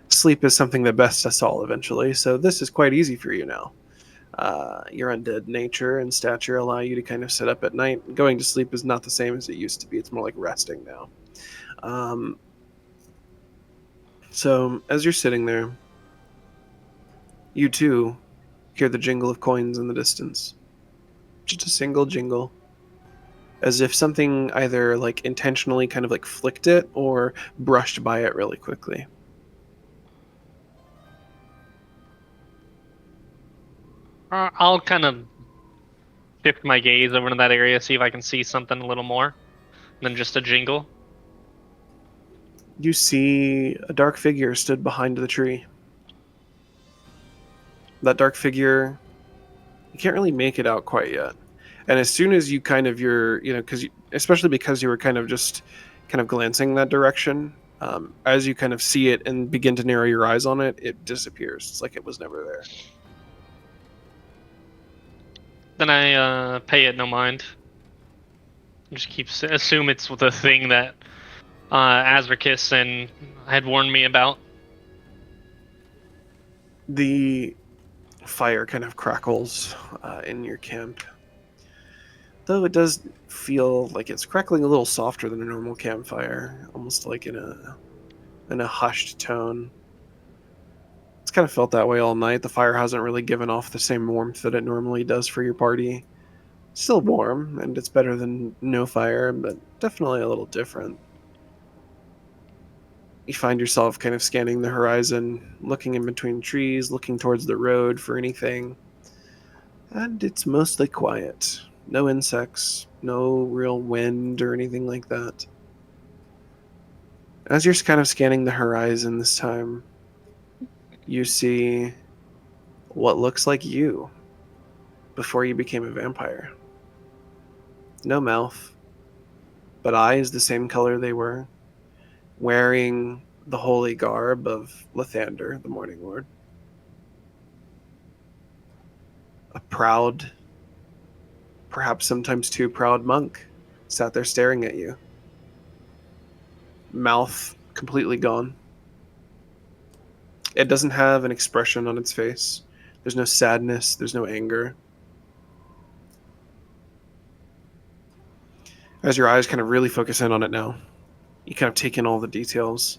sleep is something that bests us all eventually, so this is quite easy for you now. Your undead nature and stature allow you to kind of sit up at night. Going to sleep is not the same as it used to be. It's more like resting now. So as you're sitting there, you too hear the jingle of coins in the distance. Just a single jingle. As if something either like intentionally kind of like flicked it or brushed by it really quickly. I'll kind of shift my gaze over to that area, see if I can see something a little more than just a jingle. You see a dark figure stood behind the tree. That dark figure, you can't really make it out quite yet. And as soon as you kind of especially because you were kind of just kind of glancing that direction, as you kind of see it and begin to narrow your eyes on it, it disappears. It's like it was never there. Then I pay it no mind. Just assume it's the thing that Azricus and had warned me about. The fire kind of crackles in your camp. Though it does feel like it's crackling a little softer than a normal campfire, almost like in a hushed tone. It's kind of felt that way all night. The fire hasn't really given off the same warmth that it normally does for your party. It's still warm, and it's better than no fire, but definitely a little different. You find yourself kind of scanning the horizon, looking in between trees, looking towards the road for anything. And it's mostly quiet. No insects, no real wind or anything like that. As you're kind of scanning the horizon this time, you see what looks like you before you became a vampire. No mouth, but eyes the same color they were, wearing the holy garb of Lathander, the Morning Lord. A proud, perhaps sometimes too proud monk sat there staring at you. Mouth completely gone. It doesn't have an expression on its face. There's no sadness, there's no anger. As your eyes kind of really focus in on it now, you kind of take in all the details.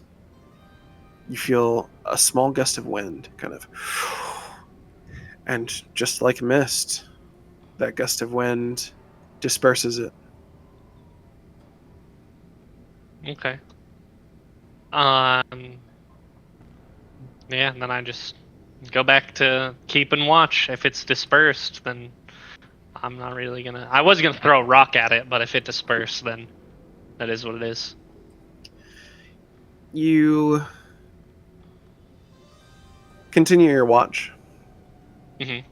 You feel a small gust of wind, kind of. And just like mist, that gust of wind disperses it. Okay. Yeah, then I just go back to keeping watch. If it's dispersed, then I'm not really gonna... I was gonna throw a rock at it, but if it dispersed, then that is what it is. You continue your watch. Mm-hmm.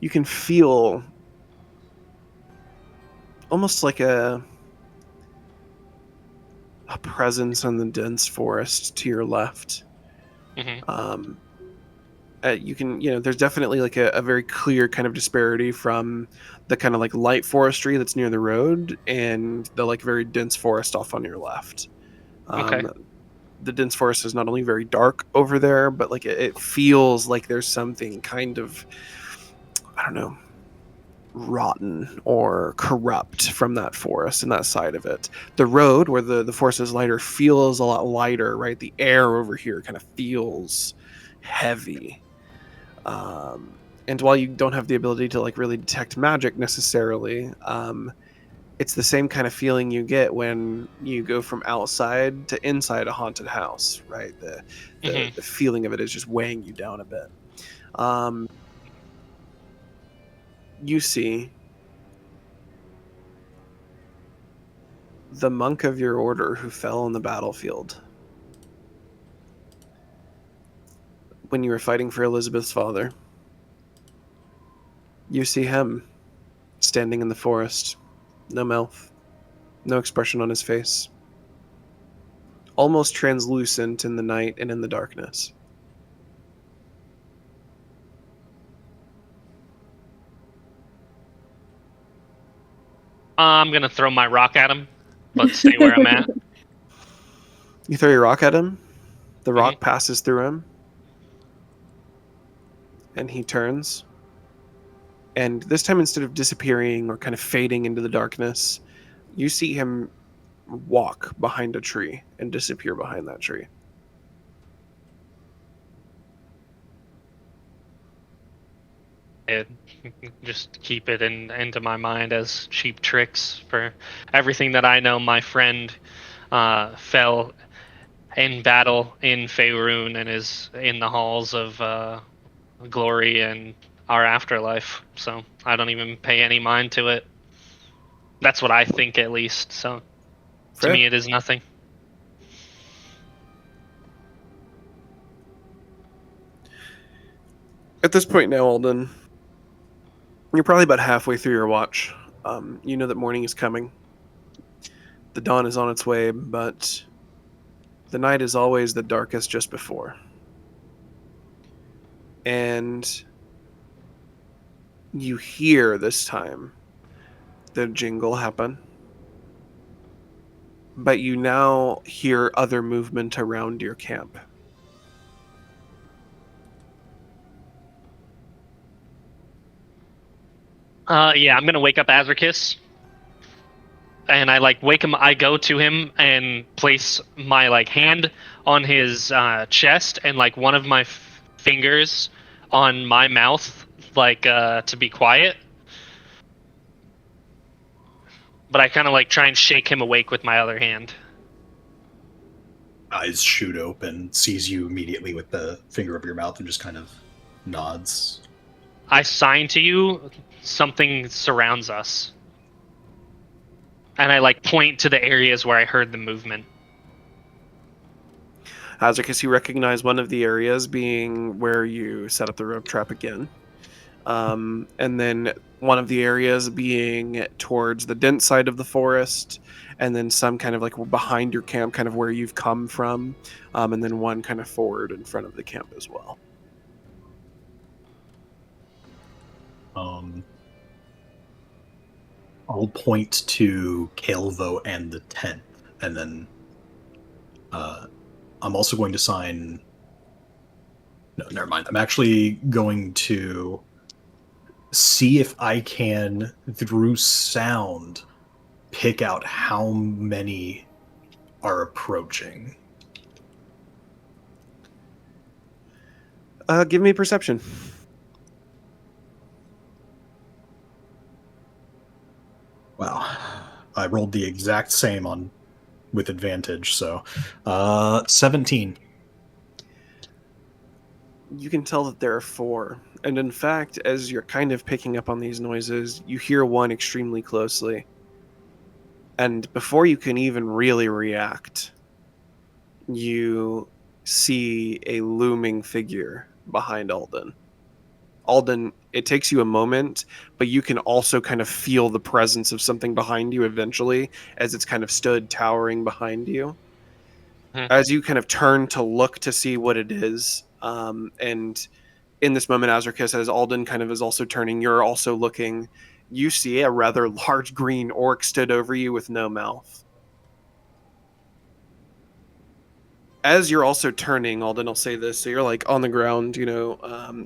You can feel almost like a presence in the dense forest to your left. Mm-hmm. You can, there's definitely like a very clear kind of disparity from the kind of like light forestry that's near the road and the like very dense forest off on your left. Okay. The dense forest is not only very dark over there, but like it feels like there's something kind of, I don't know, rotten or corrupt from that forest and that side of it. The road where the forest is lighter feels a lot lighter, right? The air over here kind of feels heavy. And while you don't have the ability to like really detect magic necessarily, it's the same kind of feeling you get when you go from outside to inside a haunted house, right? The feeling of it is just weighing you down a bit. You see the monk of your order who fell on the battlefield when you were fighting for Elizabeth's father. You see him standing in the forest, no mouth, No expression on his face. Almost translucent in the night and in the darkness. I'm gonna throw my rock at him, but stay where I'm at. You throw your rock at him. The rock passes through him. And he turns. And this time, instead of disappearing or kind of fading into the darkness, you see him walk behind a tree and disappear behind that tree. Just keep it into my mind as cheap tricks for everything that I know. My friend fell in battle in Faerun and is in the halls of glory and our afterlife. So I don't even pay any mind to it. That's what I think, at least. So to me, it is nothing. At this point now, Alden, you're probably about halfway through your watch. You know that morning is coming. The dawn is on its way, but the night is always the darkest just before. And you hear this time the jingle happen. But you now hear other movement around your camp. Yeah, I'm gonna wake up Azricus, and I wake him. I go to him and place my hand on his chest and one of my fingers on my mouth, to be quiet. But I kind of try and shake him awake with my other hand. Eyes shoot open, sees you immediately with the finger over your mouth, and just kind of nods. I sign to you. Something surrounds us. And I point to the areas where I heard the movement. Azricus, you recognize one of the areas being where you set up the rope trap again. And then one of the areas being towards the dense side of the forest, and then some kind of behind your camp, kind of where you've come from, and then one kind of forward in front of the camp as well. I'll point to Caelvo and the tent, and then I'm also going to sign... No, never mind. I'm actually going to see if I can, through sound, pick out how many are approaching. Give me perception. Wow. I rolled the exact same with advantage, so 17. You can tell that there are 4. And in fact, as you're kind of picking up on these noises, you hear one extremely closely. And before you can even really react, you see a looming figure behind Alden. Alden, it takes you a moment, but you can also kind of feel the presence of something behind you eventually, as it's kind of stood towering behind you. As you kind of turn to look to see what it is, and in this moment, Azricus, as Alden kind of is also turning, you're also looking, you see a rather large green orc stood over you with no mouth. As you're also turning, Alden, I'll say this, so you're on the ground,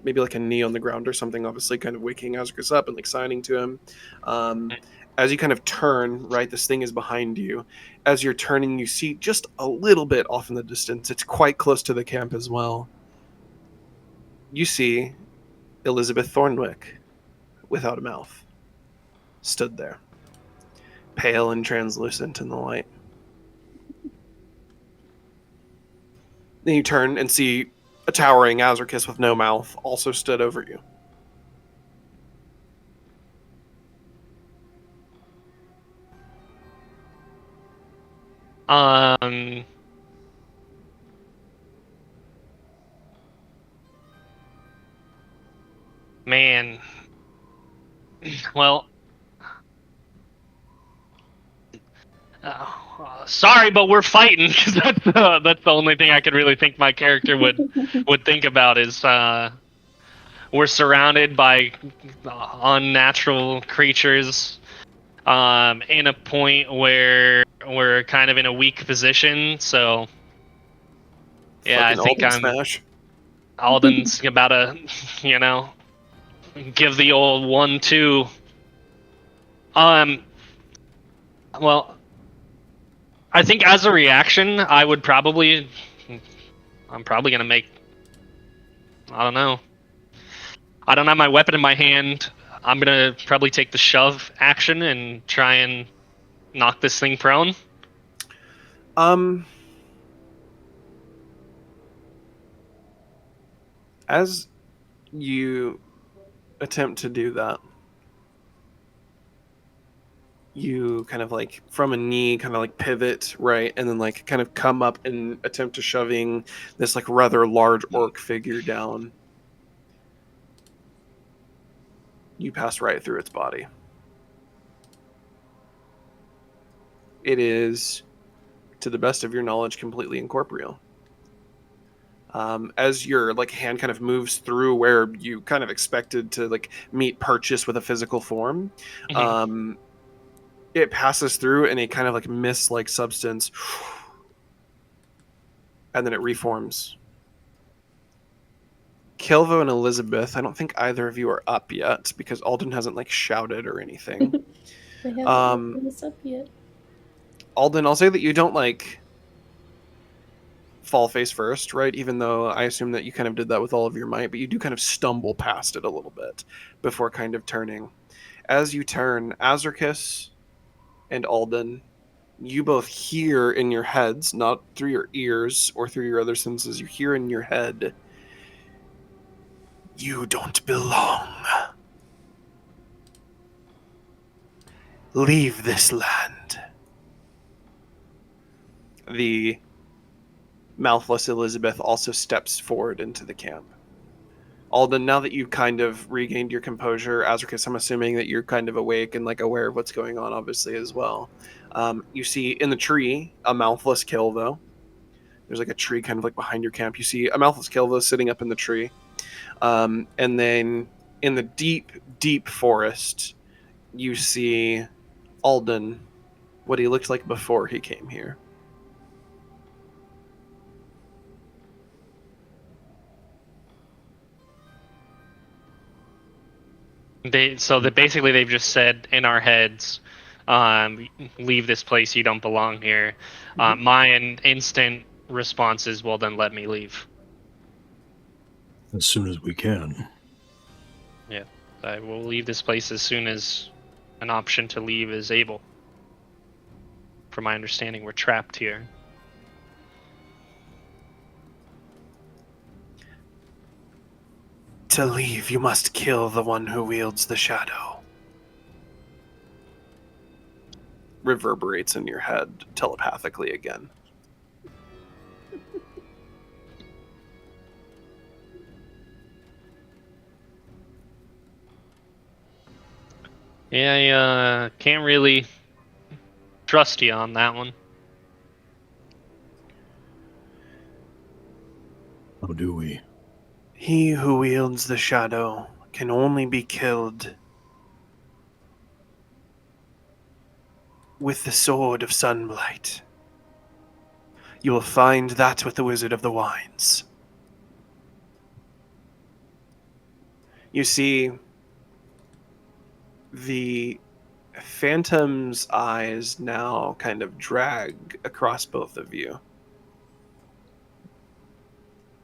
maybe a knee on the ground or something, obviously kind of waking Azricus up and signing to him. As you kind of turn, right, this thing is behind you. As you're turning, you see just a little bit off in the distance. It's quite close to the camp as well. You see Elizabeth ThornWyck, without a mouth, stood there, pale and translucent in the light. Then you turn and see a towering Azricus with no mouth also stood over you. Man. Well, Sorry, but we're fighting. 'Cause that's the only thing I could really think my character would think about is we're surrounded by unnatural creatures in a point where we're kind of in a weak position. So yeah, I Fucking think Alden smash. Alden's about to, give the old 1-2. Well, I think as a reaction, I'm probably gonna make. I don't know. I don't have my weapon in my hand. I'm gonna probably take the shove action and try and knock this thing prone. As you attempt to do that, you kind of like from a knee kind of like pivot, right, and then like kind of come up and attempt to shoving this like rather large orc figure down. You pass right through its body. It is, to the best of your knowledge, completely incorporeal. As your like hand kind of moves through where you kind of expected to like meet purchase with a physical form, it passes through in a kind of like mist-like substance, and then it reforms. Caelvo and Elizabeth, I don't think either of you are up yet because Alden hasn't like shouted or anything. They haven't woken us up yet. Alden, I'll say that you don't like fall face first, right? Even though I assume that you kind of did that with all of your might, but you do kind of stumble past it a little bit before kind of turning. As you turn, Azricus and Alden, you both hear in your heads, not through your ears or through your other senses, you hear in your head, "You don't belong. Leave this land." The mouthless Elizabeth also steps forward into the camp. Alden, now that you've kind of regained your composure, Azricus, I'm assuming that you're kind of awake and like aware of what's going on, obviously, as well. You see in the tree a mouthless Caelvo. There's like a tree kind of like behind your camp. You see a mouthless Caelvo sitting up in the tree. And then in the deep, deep forest, you see Alden, what he looked like before he came here. Basically they've just said in our heads, leave this place, you don't belong here. My instant response is, well, then let me leave. As soon as we can. Yeah, I will leave this place as soon as an option to leave is able. From my understanding, we're trapped here. To leave, you must kill the one who wields the shadow. Reverberates in your head telepathically again. Yeah, I can't really trust you on that one. How do we? He who wields the shadow can only be killed with the sword of Sunblight. You will find that with the Wizard of the Wines. You see, the Phantom's eyes now kind of drag across both of you.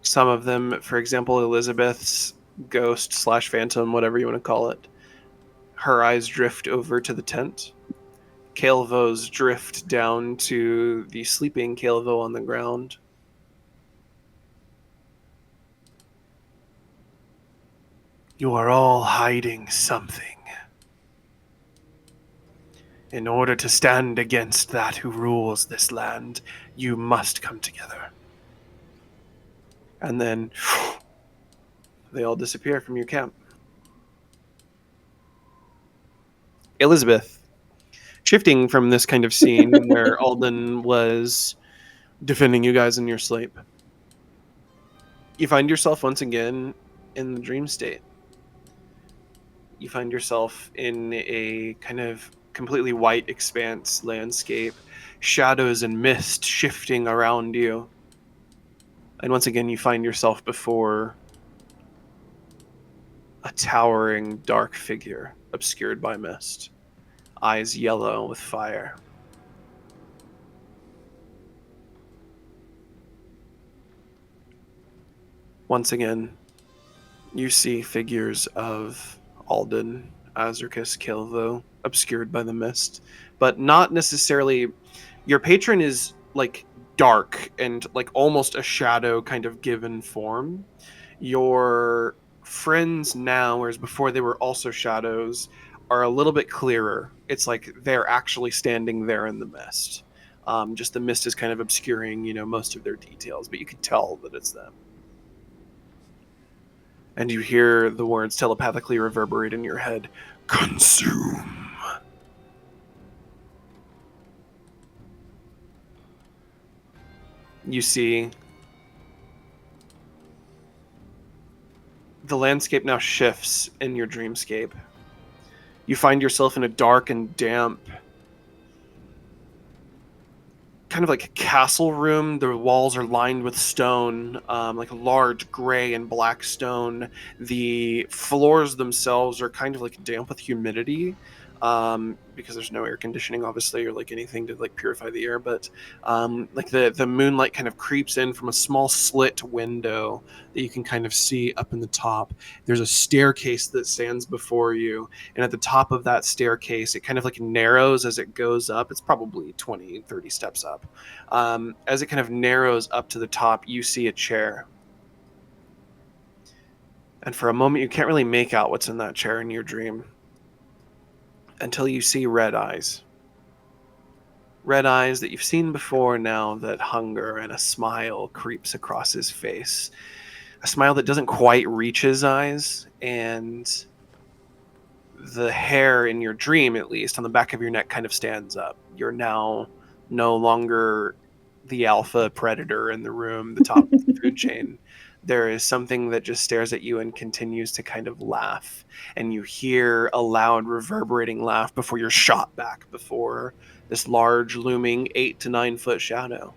Some of them, for example, Elizabeth's ghost / phantom, whatever you want to call it, her eyes drift over to the tent. Caelvo's drift down to the sleeping Caelvo on the ground. You are all hiding something. In order to stand against that who rules this land, you must come together. And then they all disappear from your camp. Elizabeth, Shifting from this kind of scene where Alden was defending you guys in your sleep, you find yourself once again in the dream state. You find yourself in a kind of completely white expanse landscape, shadows and mist shifting around you. And once again, you find yourself before a towering dark figure obscured by mist, eyes yellow with fire. Once again, you see figures of Alden, Azricus, Caelvo, obscured by the mist, but not necessarily. Your patron is like dark and like almost a shadow kind of given form. Your friends now, whereas before they were also shadows, are a little bit clearer. It's like they're actually standing there in the mist. Just the mist is kind of obscuring, most of their details, but you can tell that it's them. And you hear the words telepathically reverberate in your head. Consume. You see the landscape now shifts in your dreamscape. You find yourself in a dark and damp kind of like a castle room. The walls are lined with stone, like a large gray and black stone. The floors themselves are kind of like damp with humidity, because there's no air conditioning, obviously, or like anything to like purify the air. But like the moonlight kind of creeps in from a small slit window that you can kind of see up in the top. There's a staircase that stands before you, and at the top of that staircase, it kind of like narrows as it goes up. It's probably 20, 30 steps up. As it kind of narrows up to the top, you see a chair. And for a moment, you can't really make out what's in that chair in your dream, until you see red eyes. Red eyes that you've seen before, now that hunger and a smile creeps across his face. A smile that doesn't quite reach his eyes, and the hair in your dream, at least, on the back of your neck kind of stands up. You're now no longer the alpha predator in the room, the top of the food chain. There is something that just stares at you and continues to kind of laugh. And you hear a loud, reverberating laugh before you're shot back before this large, looming 8 to 9 foot shadow.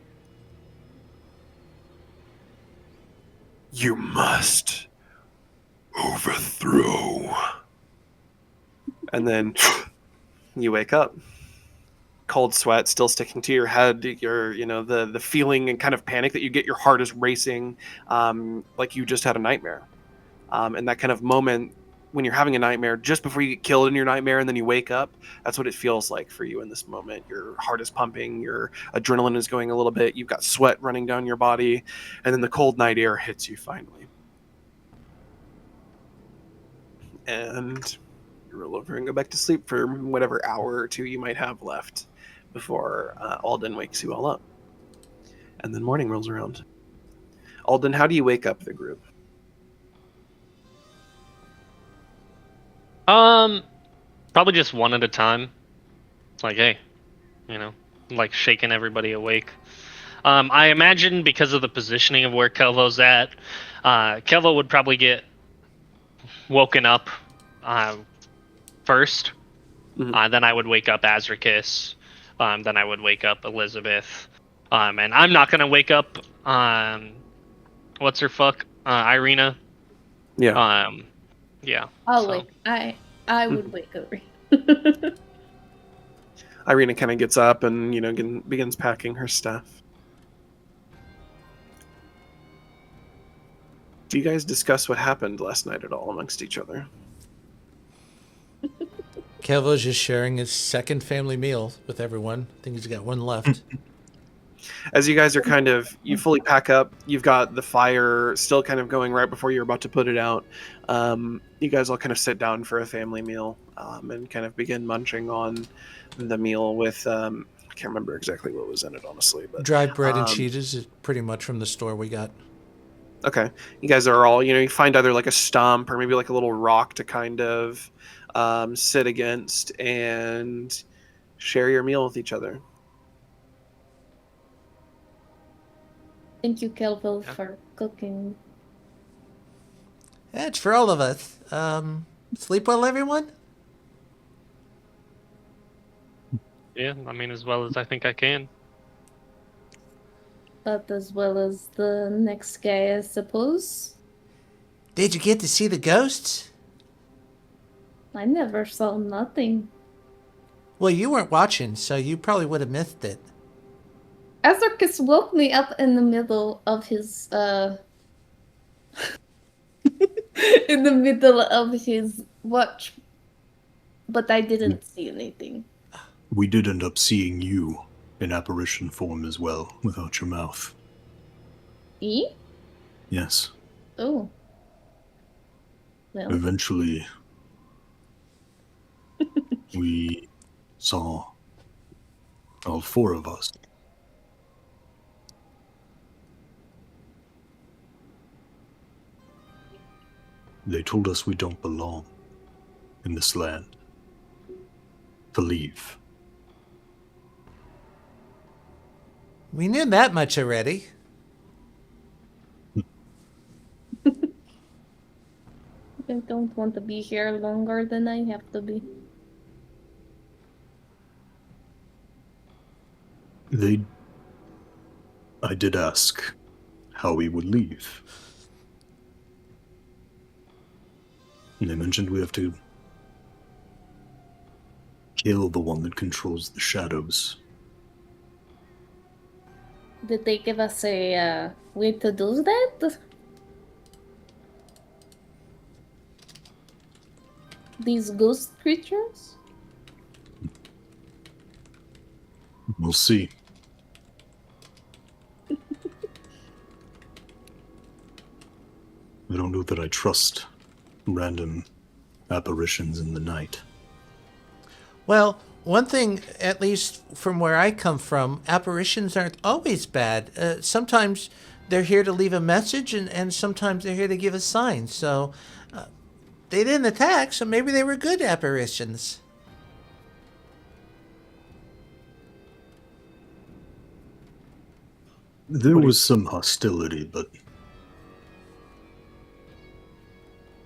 You must overthrow. And then you wake up. Cold sweat still sticking to your head. Your, the feeling and kind of panic that you get. Your heart is racing, like you just had a nightmare. And that kind of moment when you're having a nightmare, just before you get killed in your nightmare, and then you wake up, that's what it feels like for you in this moment. Your heart is pumping, your adrenaline is going a little bit, you've got sweat running down your body, and then the cold night air hits you finally. And you roll over and go back to sleep for whatever hour or two you might have left before Alden wakes you all up. And then morning rolls around. Alden, how do you wake up the group? Probably just one at a time. It's like, hey, like shaking everybody awake. I imagine because of the positioning of where Caelvo's at, Caelvo would probably get woken up first. Mm-hmm. Then I would wake up Azricus. Then I would wake up Elizabeth. And I'm not gonna wake up what's her fuck? Irina. Yeah. Yeah. I'll wake. I would wake up. Irina kind of gets up and begins packing her stuff. Do you guys discuss what happened last night at all amongst each other? Caelvo's just sharing his second family meal with everyone. I think he's got one left. As you guys are you fully pack up, you've got the fire still kind of going right before you're about to put it out. You guys all kind of sit down for a family meal and kind of begin munching on the meal with, I can't remember exactly what was in it, honestly. But dry bread and cheeses is pretty much from the store we got. Okay. You guys are all, you find either like a stump or maybe like a little rock to kind of sit against and share your meal with each other. Thank you, Caelvo, Yeah. for cooking. It's for all of us. Sleep well, everyone? Yeah, I mean, as well as I think I can. But as well as the next guy, I suppose. Did you get to see the ghosts? I never saw nothing. Well, you weren't watching, so you probably would have missed it. Azricus woke me up in the middle of his, in the middle of his watch. But I didn't see anything. We did end up seeing you in apparition form as well, without your mouth. E? Yes. Oh. Well, Eventually, we saw all four of us. They told us we don't belong in this land. To leave. We knew that much already. I don't want to be here longer than I have to be. I did ask how we would leave. And they mentioned we have to kill the one that controls the shadows. Did they give us a way to do that? These ghost creatures? We'll see. I don't know that I trust random apparitions in the night. Well, one thing, at least from where I come from, apparitions aren't always bad. Sometimes they're here to leave a message, and sometimes they're here to give a sign. So they didn't attack, so maybe they were good apparitions. There was some hostility, but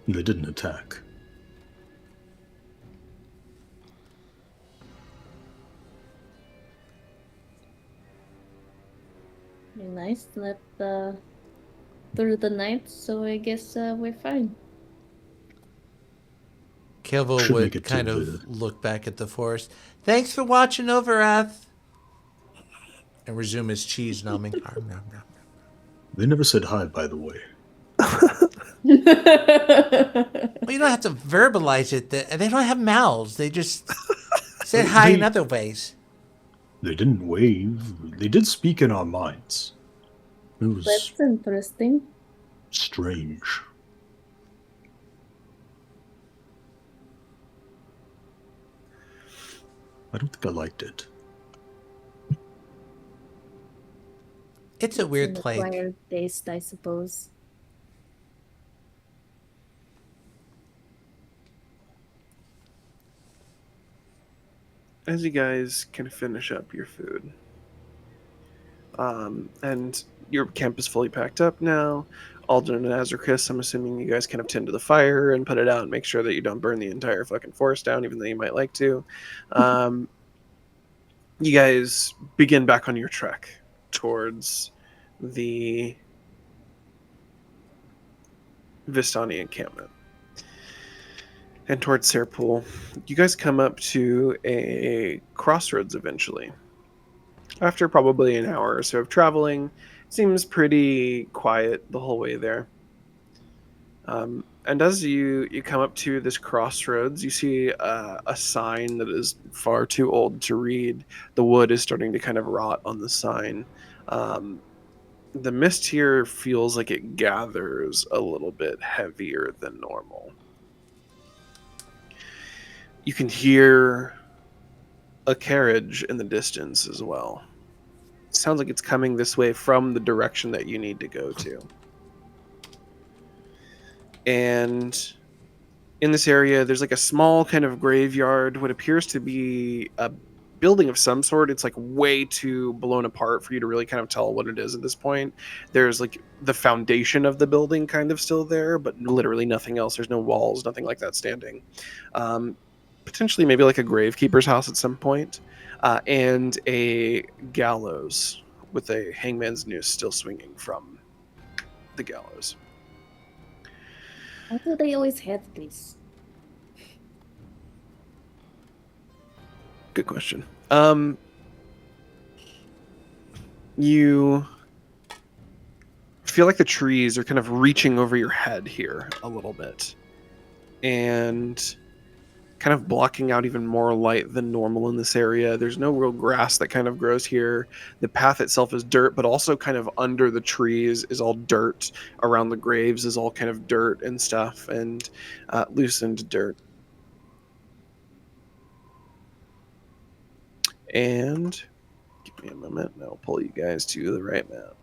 they didn't attack. Be nice, slept through the night, so I guess we're fine. Caelvo Should make would it to kind of look back at the forest. Thanks for watching over, Ath. And resume his cheese numbing. They never said hi, by the way. Well, you don't have to verbalize it. They don't have mouths. They just said hi in other ways. They didn't wave. They did speak in our minds. It was That's interesting. strange. I don't think I liked it. It's a weird An place. acquired taste, I suppose. As you guys kind of finish up your food, and your camp is fully packed up now. Alden and Azricus, I'm assuming you guys kind of tend to the fire and put it out and make sure that you don't burn the entire fucking forest down, even though you might like to. You guys begin back on your trek towards the Vistani encampment and towards Serpool. You guys come up to a crossroads eventually. After probably an hour or so of traveling, it seems pretty quiet the whole way there. And as you come up to this crossroads, you see a sign that is far too old to read. The wood is starting to kind of rot on the sign. The mist here feels like it gathers a little bit heavier than normal. You can hear a carriage in the distance as well. It sounds like it's coming this way from the direction that you need to go to. And in this area, there's like a small kind of graveyard, what appears to be a building of some sort. It's like way too blown apart for you to really kind of tell what it is at this point. There's like the foundation of the building kind of still there, but literally nothing else. There's no walls, nothing like that standing. Potentially maybe like a gravekeeper's house at some point, and a gallows with a hangman's noose still swinging from the gallows. I thought they always had these. Good question. You feel like the trees are kind of reaching over your head here a little bit, and kind of blocking out even more light than normal in this area. There's no real grass that kind of grows here. The path itself is dirt, but also kind of under the trees is all dirt. Around the graves is all kind of dirt and stuff, and loosened dirt. And give me a moment, and I'll pull you guys to the right map.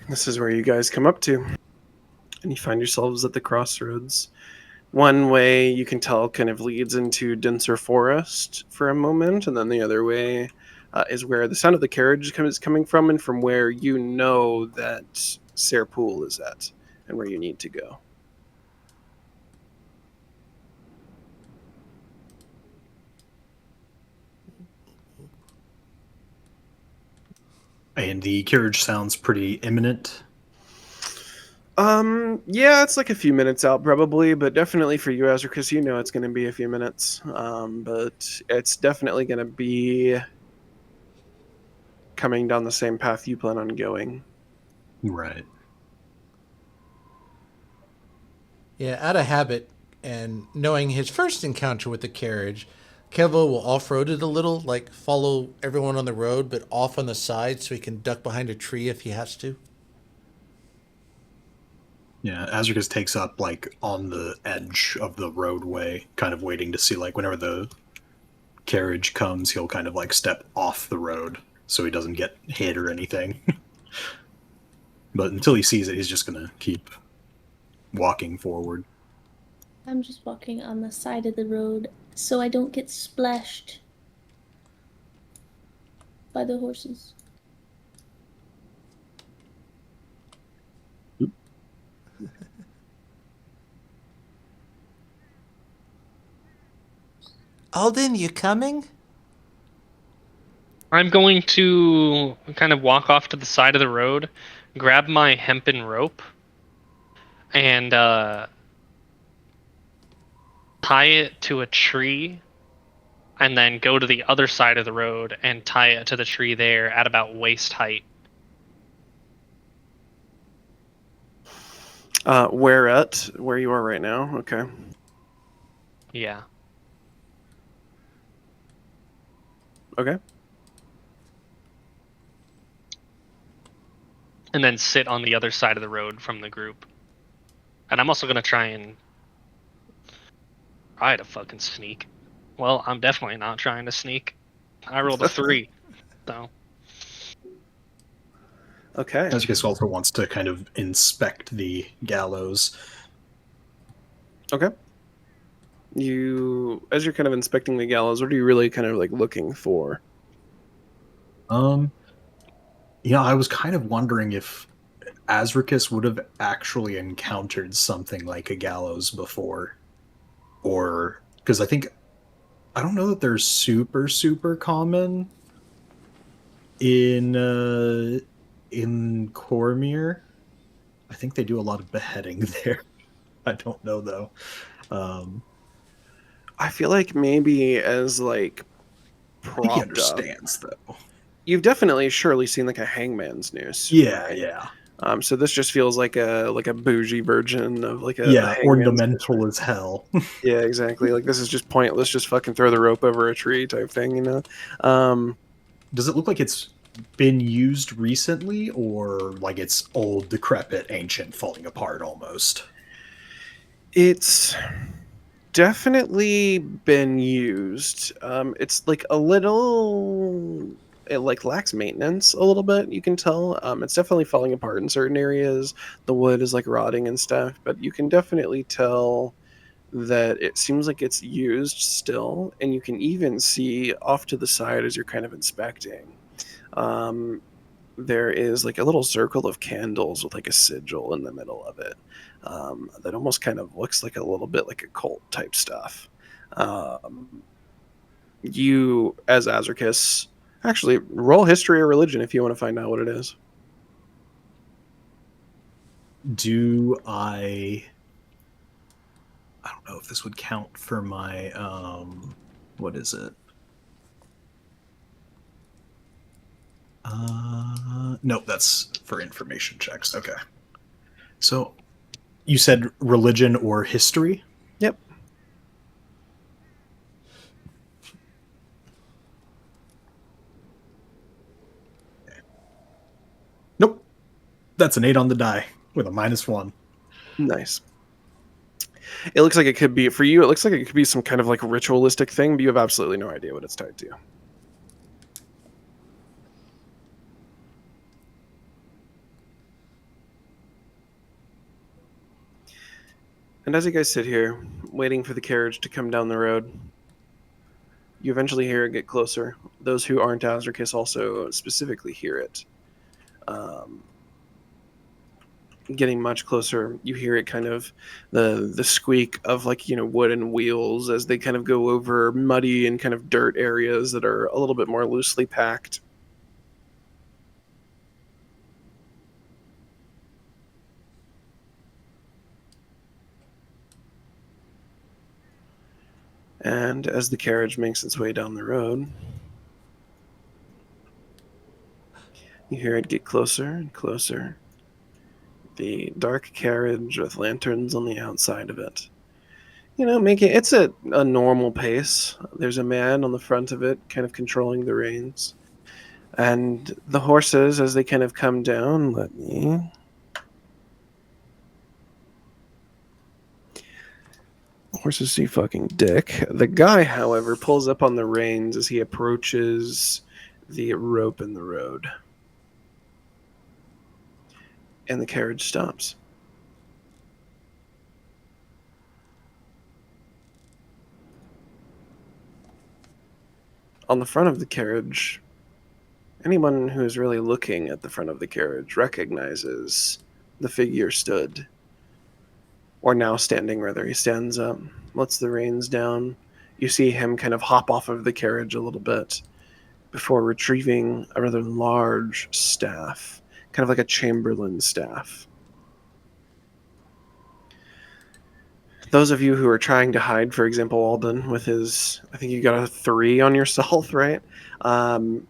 This is where you guys come up to, and you find yourselves at the crossroads. One way you can tell kind of leads into denser forest for a moment, and then the other way is where the sound of the carriage is coming from, and from where you know that Serpool is at, and where you need to go. And the carriage sounds pretty imminent. Yeah, it's like a few minutes out probably, but definitely for you, Azricus, you know it's going to be a few minutes. But it's definitely going to be coming down the same path you plan on going. Right. Yeah, out of habit and knowing his first encounter with the carriage, Caelvo will off-road it a little, like follow everyone on the road, but off on the side so he can duck behind a tree if he has to. Yeah, Azricus takes up like on the edge of the roadway, kind of waiting to see like whenever the carriage comes, he'll kind of like step off the road so he doesn't get hit or anything. But until he sees it, he's just gonna keep walking forward. I'm just walking on the side of the road so I don't get splashed by the horses. Alden, you coming? I'm going to kind of walk off to the side of the road, grab my hempen rope, and tie it to a tree, and then go to the other side of the road and tie it to the tree there at about waist height. Where you are right now? Okay. Yeah. Okay. And then sit on the other side of the road from the group. And I'm also going to try to fucking sneak. Well, I'm definitely not trying to sneak. I rolled a 3. So. Okay. Azricus also wants to kind of inspect the gallows. Okay. As you're kind of inspecting the gallows, what are you really kind of like looking for? I was kind of wondering if Azricus would have actually encountered something like a gallows before, or because I don't know that they're super common in Cormyr. I think they do a lot of beheading there. I don't know though. I feel like maybe as like I think he propped understands up, though. you've definitely surely seen like a hangman's noose. Yeah. So this just feels like a bougie version of like a hangman's ornamental noose. as hell. Yeah, exactly. Like this is just pointless. Just fucking throw the rope over a tree type thing, you know. Does it look like it's been used recently, or like it's old, decrepit, ancient, falling apart almost? It's definitely been used. It's like a little, it like lacks maintenance a little bit, you can tell. It's definitely falling apart in certain areas. The wood is like rotting and stuff, but you can definitely tell that it seems like it's used still, and you can even see off to the side as you're kind of inspecting. There is like a little circle of candles with like a sigil in the middle of it, that almost kind of looks like a little bit like a cult type stuff. You, as Azricus, actually roll history or religion if you want to find out what it is. Do I don't know if this would count for my what is it? No, that's for information checks. Okay. So you said religion or history? Yep. Nope. That's an 8 on the die with a -1. Nice. It looks like it could be, for you, it looks like it could be some kind of like ritualistic thing, but you have absolutely no idea what it's tied to. And as you guys sit here, waiting for the carriage to come down the road, you eventually hear it get closer. Those who aren't Azricus also specifically hear it. Getting much closer, you hear it kind of, the squeak of like, wooden wheels as they kind of go over muddy and kind of dirt areas that are a little bit more loosely packed. And as the carriage makes its way down the road, you hear it get closer and closer. The dark carriage with lanterns on the outside of it. It's a normal pace. There's a man on the front of it kind of controlling the reins. And the horses, as they kind of come down, Horses see fucking dick. The guy, however, pulls up on the reins as he approaches the rope in the road. And the carriage stops. On the front of the carriage, anyone who is really looking at the front of the carriage recognizes the figure stood. Or now standing, rather. He stands up, lets the reins down. You see him kind of hop off of the carriage a little bit before retrieving a rather large staff, kind of like a chamberlain staff. Those of you who are trying to hide, for example, Alden, with his, I think you got a 3 on yourself, right? The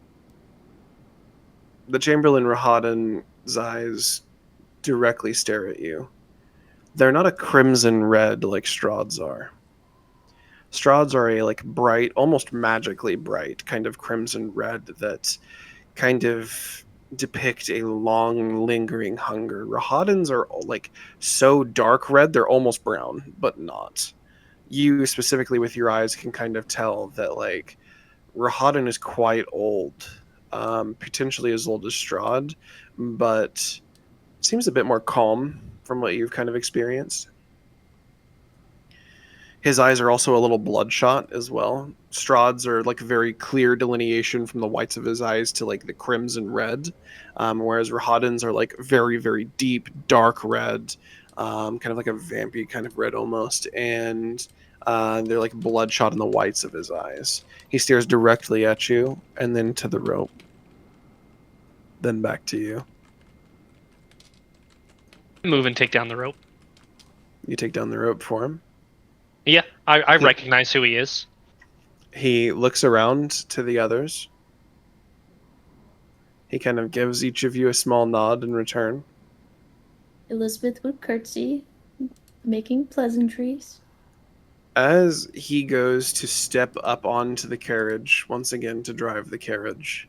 Chamberlain Rahadin's eyes directly stare at you. They're not a crimson red like Strahd's are. Strahd's are a bright, almost magically bright kind of crimson red that kind of depict a long, lingering hunger. Rahadin's are so dark red, they're almost brown, but not. You specifically with your eyes can kind of tell that Rahadin is quite old, potentially as old as Strahd, but seems a bit more calm from what you've kind of experienced. His eyes are also a little bloodshot as well. Strahd's are very clear delineation from the whites of his eyes to the crimson red, whereas Rahadin's are very, very deep, dark red, kind of like a vampy kind of red almost, and they're bloodshot in the whites of his eyes. He stares directly at you and then to the rope, then back to you. Move and take down the rope. You take down the rope for him? Yeah, I recognize who he is. He looks around to the others. He kind of gives each of you a small nod in return. Elizabeth would curtsy, making pleasantries. As he goes to step up onto the carriage, once again to drive the carriage,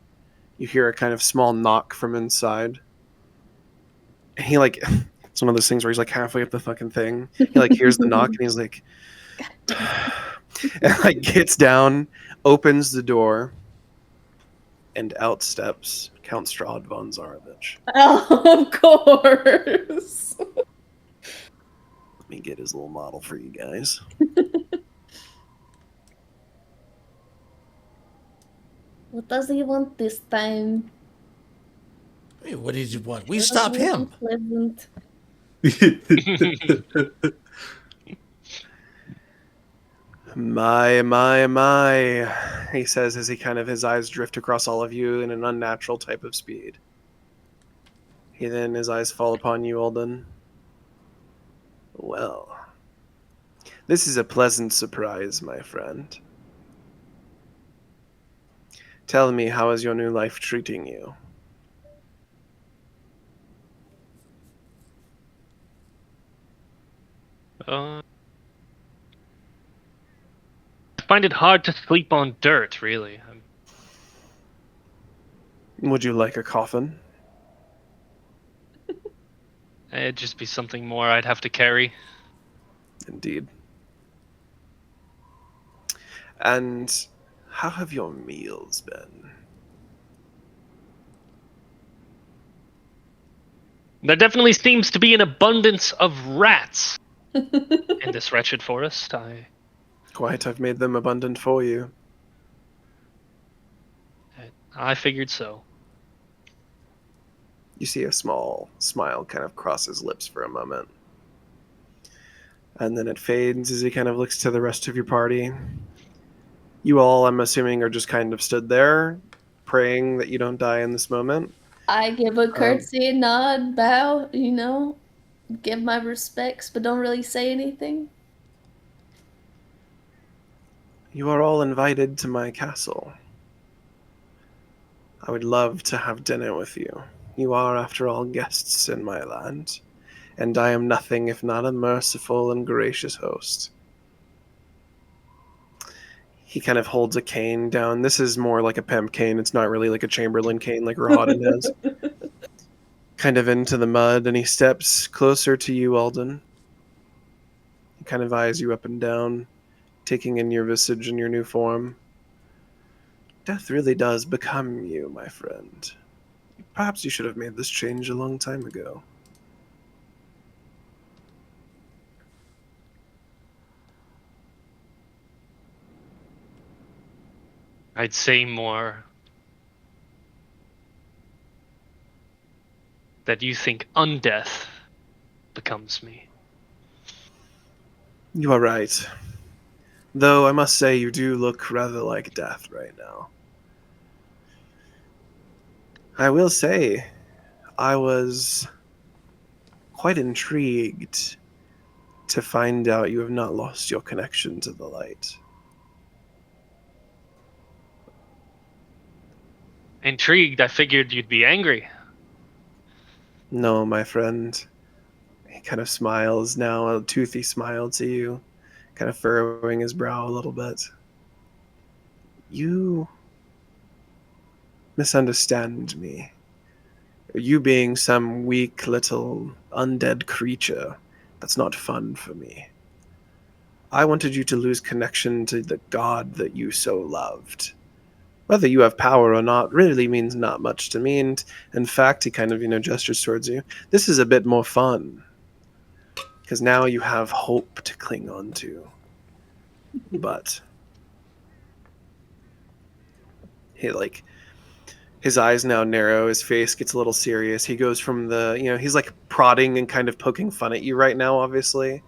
you hear a kind of small knock from inside. And he it's one of those things where he's halfway up the fucking thing. He hears the knock and he's and gets down, opens the door, and out steps Count Strahd von Zarovich. Oh, of course. me get his little model for you guys. What does he want this time? Hey, what did you want? We It was stop really him. Pleasant. My, he says as he kind of, his eyes drift across all of you in an unnatural type of speed. His eyes fall upon you, Alden. Well, this is a pleasant surprise, my friend. Tell me, how is your new life treating you? I find it hard to sleep on dirt, really. Would you like a coffin? It'd just be something more I'd have to carry. Indeed. And how have your meals been? There definitely seems to be an abundance of rats in this wretched forest. Quite, I've made them abundant for you. I figured so. You see a small smile kind of cross his lips for a moment. And then it fades as he kind of looks to the rest of your party. You all, I'm assuming, are just kind of stood there, praying that you don't die in this moment. I give a curtsy, nod, bow, give my respects, but don't really say anything. You are all invited to my castle. I would love to have dinner with you. You are, after all, guests in my land, and I am nothing if not a merciful and gracious host. He kind of holds a cane down. This is more like a pimp cane. It's not really like a chamberlain cane like Rahadin has. Kind of into the mud, and he steps closer to you, Alden. He kind of eyes you up and down, taking in your visage and your new form. Death really does become you, my friend. Perhaps you should have made this change a long time ago. I'd say more that you think undeath becomes me. You are right. Though I must say you do look rather like death right now. I will say, I was quite intrigued to find out you have not lost your connection to the light. Intrigued, I figured you'd be angry. No, my friend. He kind of smiles now, a toothy smile to you, kind of furrowing his brow a little bit. You misunderstand me. You being some weak little undead creature, that's not fun for me. I wanted you to lose connection to the god that you so loved. Whether you have power or not really means not much to me, and in fact, he kind of, gestures towards you. This is a bit more fun, because now you have hope to cling on to. But his eyes now narrow, his face gets a little serious. He goes from he's like prodding and kind of poking fun at you right now, obviously,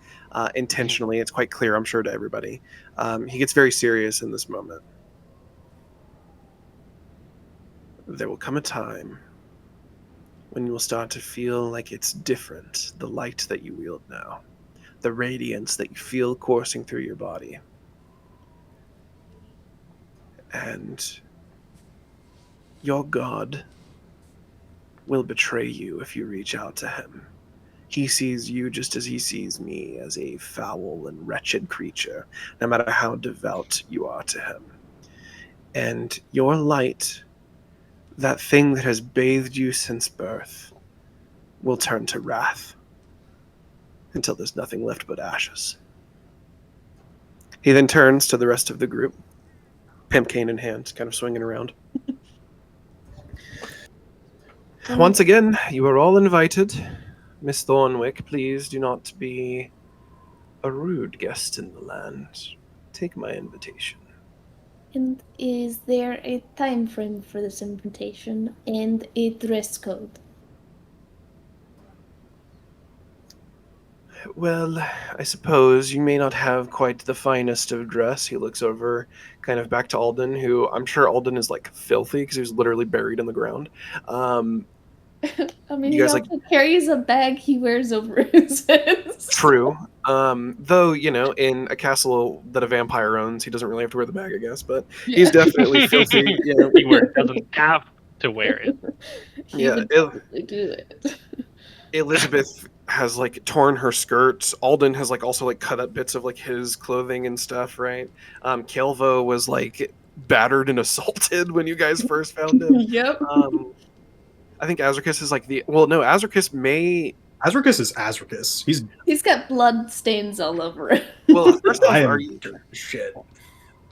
intentionally. It's quite clear, I'm sure, to everybody. He gets very serious in this moment. There will come a time when you will start to feel like it's different, the light that you wield now, the radiance that you feel coursing through your body. And your god will betray you if you reach out to him. He sees you just as he sees me, as a foul and wretched creature, no matter how devout you are to him. And your light, that thing that has bathed you since birth, will turn to wrath until there's nothing left but ashes. He then turns to the rest of the group, pimp cane in hand, kind of swinging around. Once again, you are all invited. Miss ThornWyck, please do not be a rude guest in the land. Take my invitation. And is there a time frame for this invitation and a dress code? Well, I suppose you may not have quite the finest of dress. He looks over, kind of back to Alden, who I'm sure Alden is like filthy because he was literally buried in the ground. I mean, You he guys, also carries a bag he wears over his head. True. Though, in a castle that a vampire owns, he doesn't really have to wear the bag, I guess, but he's definitely filthy. He doesn't have to wear it. He would probably do it. Elizabeth has like torn her skirts. Alden has like also like cut up bits of like his clothing and stuff, right? Caelvo was like battered and assaulted when you guys first found him. Yep. I think Azricus is like Azricus is Azricus. He's got blood stains all over it. Well, first off, shit.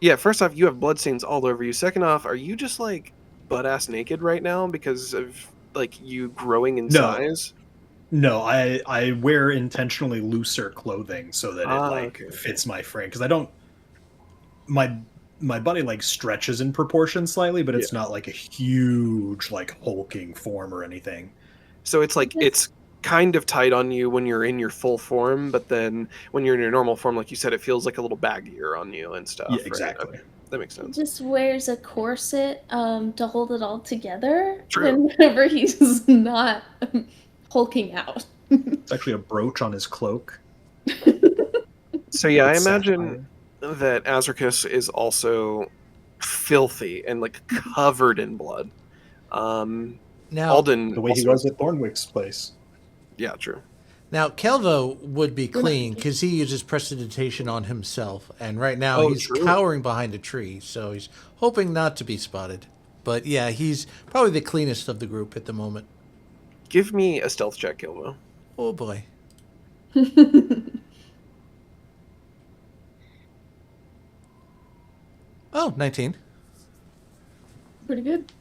Yeah, first off, you have bloodstains all over you. Second off, are you just like butt ass naked right now because of like you growing in size? No, I wear intentionally looser clothing so that it fits my frame because I don't. My body like stretches in proportion slightly, but it's not like a huge like hulking form or anything. So it's like it's kind of tight on you when you're in your full form, but then when you're in your normal form, like you said, it feels like a little baggier on you and stuff. Yeah, exactly. Right? Okay. That makes sense. He just wears a corset to hold it all together. True. Whenever he's not hulking out. It's actually a brooch on his cloak. So yeah, I imagine that Azricus is also filthy and like covered in blood. Now, Alden, the way he was at ThornWyck's place. Yeah, true. Now, Caelvo would be clean because he uses prestidigitation on himself, and right now he's cowering behind a tree, so he's hoping not to be spotted. But yeah, he's probably the cleanest of the group at the moment. Give me a stealth check, Caelvo. Oh boy. Oh, 19. Pretty good.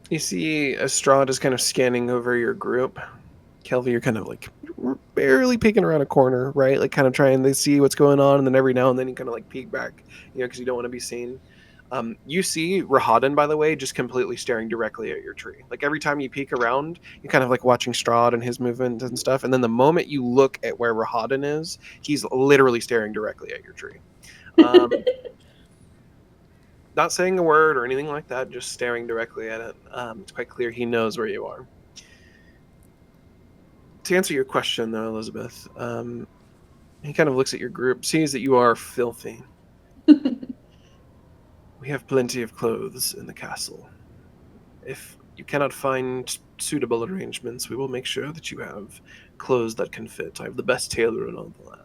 You see Strahd is kind of scanning over your group. Caelvo, you're kind of like barely peeking around a corner, right? Like kind of trying to see what's going on, and then every now and then you kind of like peek back, because you don't want to be seen. You see Rahadin, by the way, just completely staring directly at your tree. Like every time you peek around, you're kind of like watching Strahd and his movement and stuff. And then the moment you look at where Rahadin is, he's literally staring directly at your tree. Not saying a word or anything like that, just staring directly at it. It's quite clear he knows where you are. To answer your question, though, Elizabeth, he kind of looks at your group, sees that you are filthy. We have plenty of clothes in the castle. If you cannot find suitable arrangements, we will make sure that you have clothes that can fit. I have the best tailor in all the land.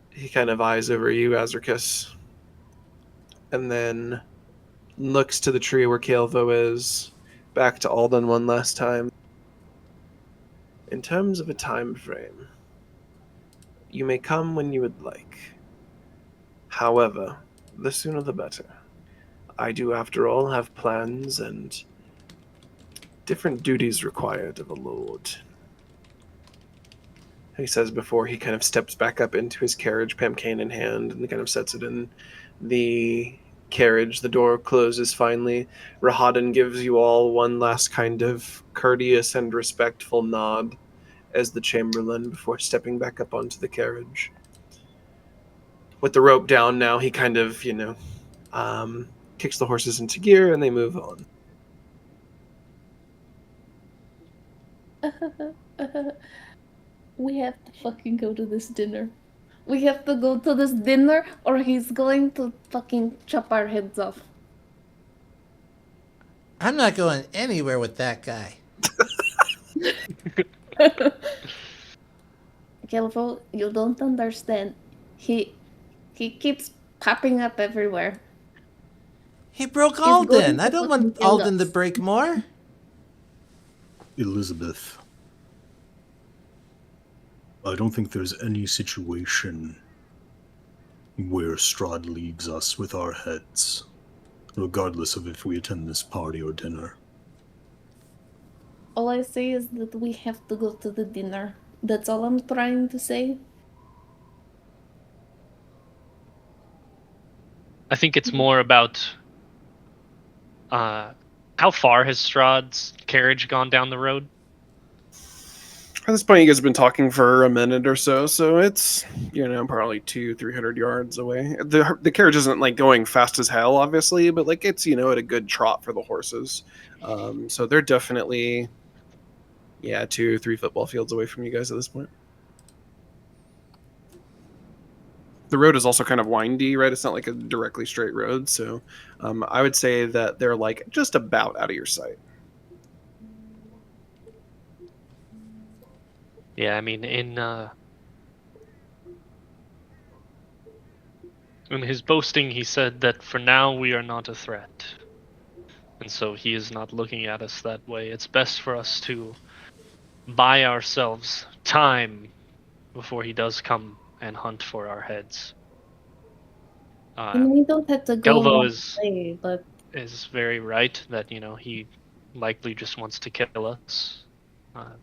He kind of eyes over you, Azricus, and then looks to the tree where Caelvo is, back to Alden one last time. In terms of a time frame, you may come when you would like. However, the sooner the better. I do, after all, have plans and different duties required of a lord. He says before he kind of steps back up into his carriage, Pamcane in hand, and kind of sets it in the carriage. The door closes finally. Rahadin gives you all one last kind of courteous and respectful nod as the Chamberlain before stepping back up onto the carriage. With the rope down now, he kind of, kicks the horses into gear and they move on. We have to fucking go to this dinner. We have to go to this dinner or he's going to fucking chop our heads off. I'm not going anywhere with that guy. Caelvo, you don't understand. He keeps popping up everywhere. He broke Alden. I don't want Alden to break more. Elizabeth, I don't think there's any situation where Strahd leaves us with our heads, regardless of if we attend this party or dinner. all I say is that we have to go to the dinner. That's all I'm trying to say. I think it's more about how far has Strahd's carriage gone down the road? At this point, you guys have been talking for a minute or so, so it's, probably 200-300 yards away. The carriage isn't like going fast as hell, obviously, but like it's at a good trot for the horses. So they're definitely 2-3 football fields away from you guys at this point. The road is also kind of windy, right? It's not like a directly straight road, so I would say that they're like just about out of your sight. Yeah, I mean, in his boasting, he said that for now we are not a threat. And so he is not looking at us that way. It's best for us to buy ourselves time before he does come and hunt for our heads. And we don't have to go Caelvo away, but is very right that, he likely just wants to kill us.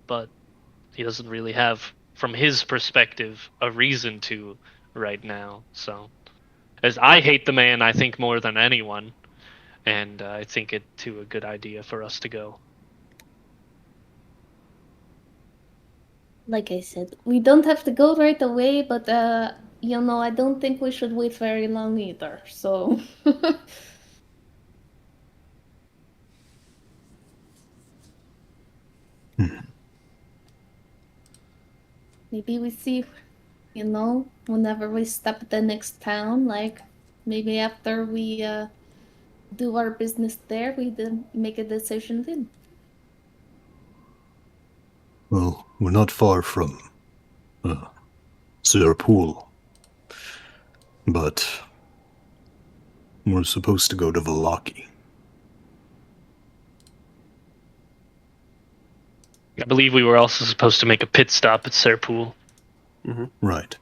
But he doesn't really have, from his perspective, a reason to right now. So, as I hate the man, I think more than anyone, and I think it too a good idea for us to go. like I said, we don't have to go right away, but I don't think we should wait very long either. So maybe we see, whenever we stop at the next town, like maybe after we do our business there, we then make a decision then. Well, we're not far from Sirpool, but we're supposed to go to Vallaki. I believe we were also supposed to make a pit stop at Sirpool. Mm-hmm. Right.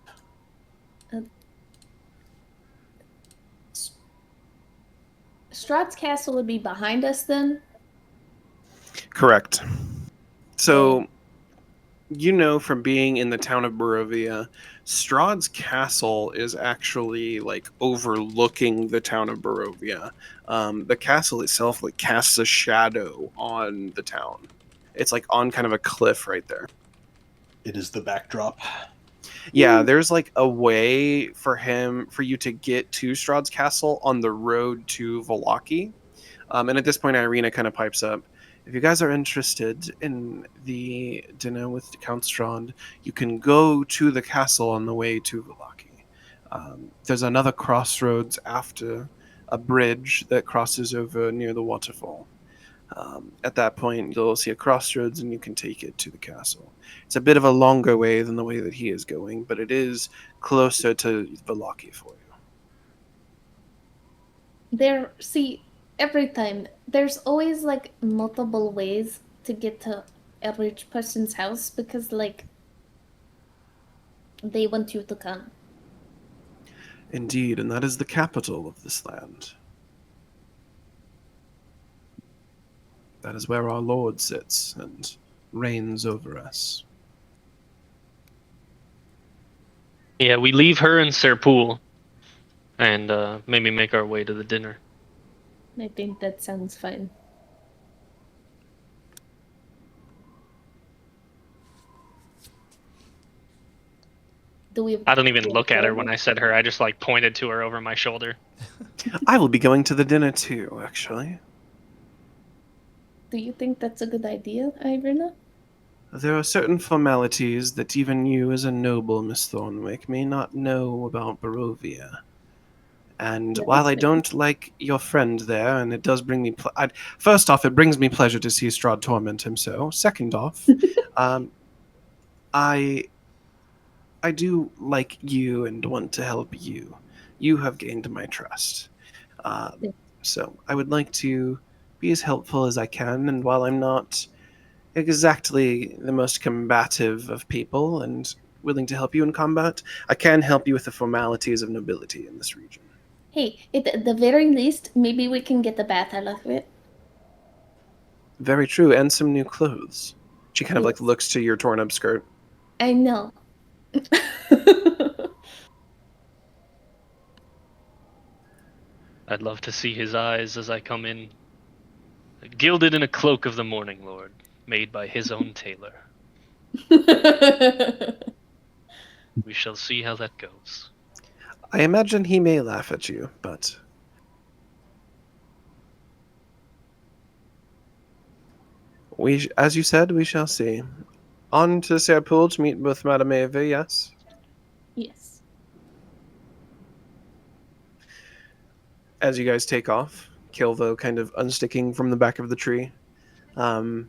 Strahd's castle would be behind us then? Correct. So, from being in the town of Barovia, Strahd's castle is actually like overlooking the town of Barovia. The castle itself like casts a shadow on the town. It's like on kind of a cliff right there. It is the backdrop. Yeah, there's like a way for you to get to Strahd's castle on the road to Vallaki. And at this point, Irina kind of pipes up. If you guys are interested in the dinner with Count Strahd, you can go to the castle on the way to Vallaki. There's another crossroads after a bridge that crosses over near the waterfall. At that point, you'll see a crossroads and you can take it to the castle. It's a bit of a longer way than the way that he is going, but it is closer to Vallaki for you. Every time, there's always like multiple ways to get to a rich person's house because like they want you to come. Indeed, and that is the capital of this land. That is where our Lord sits and reigns over us. Yeah, we leave her in Sirpool and maybe make our way to the dinner. I think that sounds fine. I don't even look at her when I said her. I just like pointed to her over my shoulder. I will be going to the dinner too, actually. Do you think that's a good idea, Irina? There are certain formalities that even you as a noble, Miss ThornWyck, may not know about Barovia. And while I don't like your friend there, and it does bring me... first off, it brings me pleasure to see Strahd torment him so. Second off, I do like you and want to help you. You have gained my trust. So I would like to be as helpful as I can, and while I'm not exactly the most combative of people and willing to help you in combat, I can help you with the formalities of nobility in this region. Hey, at the very least, maybe we can get the bath out of it. Very true, and some new clothes. She kind of like Yes. looks to your torn up skirt. I know. I'd love to see his eyes as I come in. Gilded in a cloak of the morning lord, made by his own tailor. We shall see how that goes. I imagine he may laugh at you, but as you said, we shall see. On to Serpool to meet with Madame Eva, yes? Yes. As you guys take off, Caelvo kind of unsticking from the back of the tree. You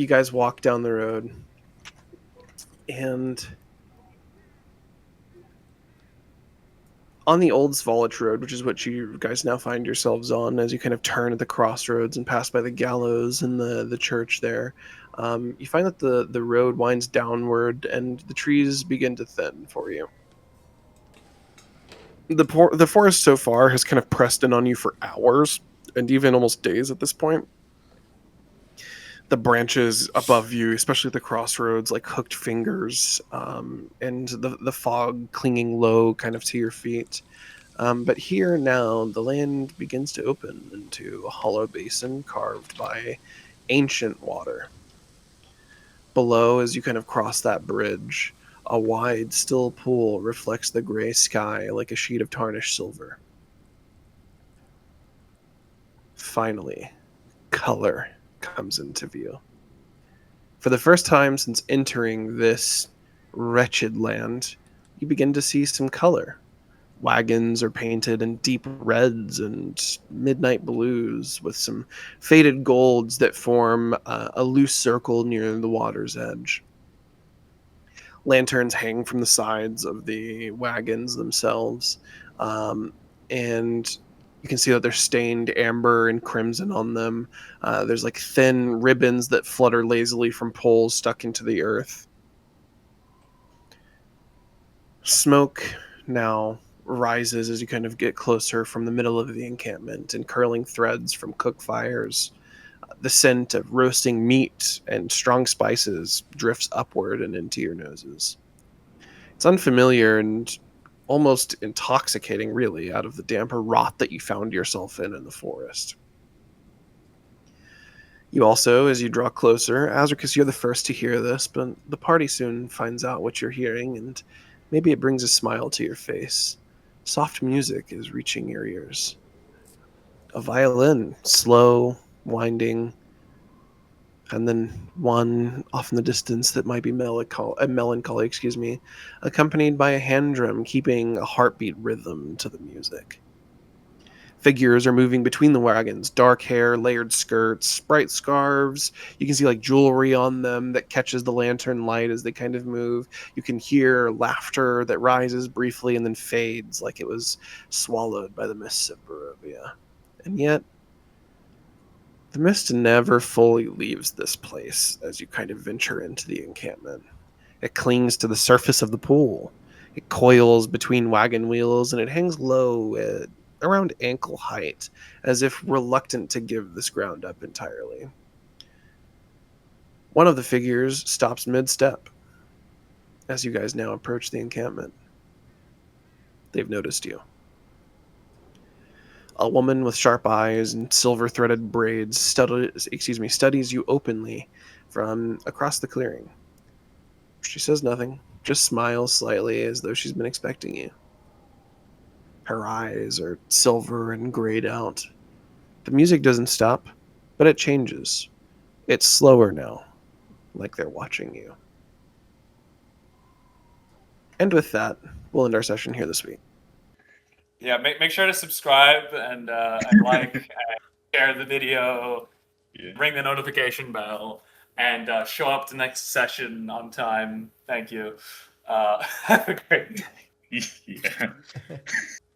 guys walk down the road, and on the old Svalich road, which is what you guys now find yourselves on, as you kind of turn at the crossroads and pass by the gallows and the church there, you find that the road winds downward and the trees begin to thin for you. The forest so far has kind of pressed in on you for hours and even almost days at this point. The branches above you, especially at the crossroads, like hooked fingers, and the fog clinging low kind of to your feet. But here now, the land begins to open into a hollow basin carved by ancient water. Below, as you kind of cross that bridge, a wide, still pool reflects the gray sky like a sheet of tarnished silver. Finally, color comes into view. For the first time since entering this wretched land, you begin to see some color. Wagons are painted in deep reds and midnight blues with some faded golds that form a loose circle near the water's edge. Lanterns hang from the sides of the wagons themselves, and you can see that they're stained amber and crimson on them. There's like thin ribbons that flutter lazily from poles stuck into the earth. Smoke now rises as you kind of get closer from the middle of the encampment, and curling threads from cook fires. The scent of roasting meat and strong spices drifts upward and into your noses. It's unfamiliar and almost intoxicating, really, out of the damper rot that you found yourself in the forest. You also, as you draw closer, Azricus, you're the first to hear this, but the party soon finds out what you're hearing, and maybe it brings a smile to your face. Soft music is reaching your ears. A violin, slow, winding, and then one off in the distance that might be melancholy, accompanied by a hand drum keeping a heartbeat rhythm to the music. Figures are moving between the wagons, dark hair, layered skirts, bright scarves. You can see like jewelry on them that catches the lantern light as they kind of move. You can hear laughter that rises briefly and then fades like it was swallowed by the mists of Barovia. And yet, the mist never fully leaves this place as you kind of venture into the encampment. It clings to the surface of the pool. It coils between wagon wheels, and it hangs low at around ankle height, as if reluctant to give this ground up entirely. One of the figures stops mid-step as you guys now approach the encampment. They've noticed you. A woman with sharp eyes and silver-threaded braids studies you openly from across the clearing. She says nothing, just smiles slightly as though she's been expecting you. Her eyes are silver and grayed out. The music doesn't stop, but it changes. It's slower now, like they're watching you. And with that, we'll end our session here this week. Yeah, make sure to subscribe and like, and share the video, ring the notification bell, and show up to next session on time. Thank you. Have a great day. Yeah.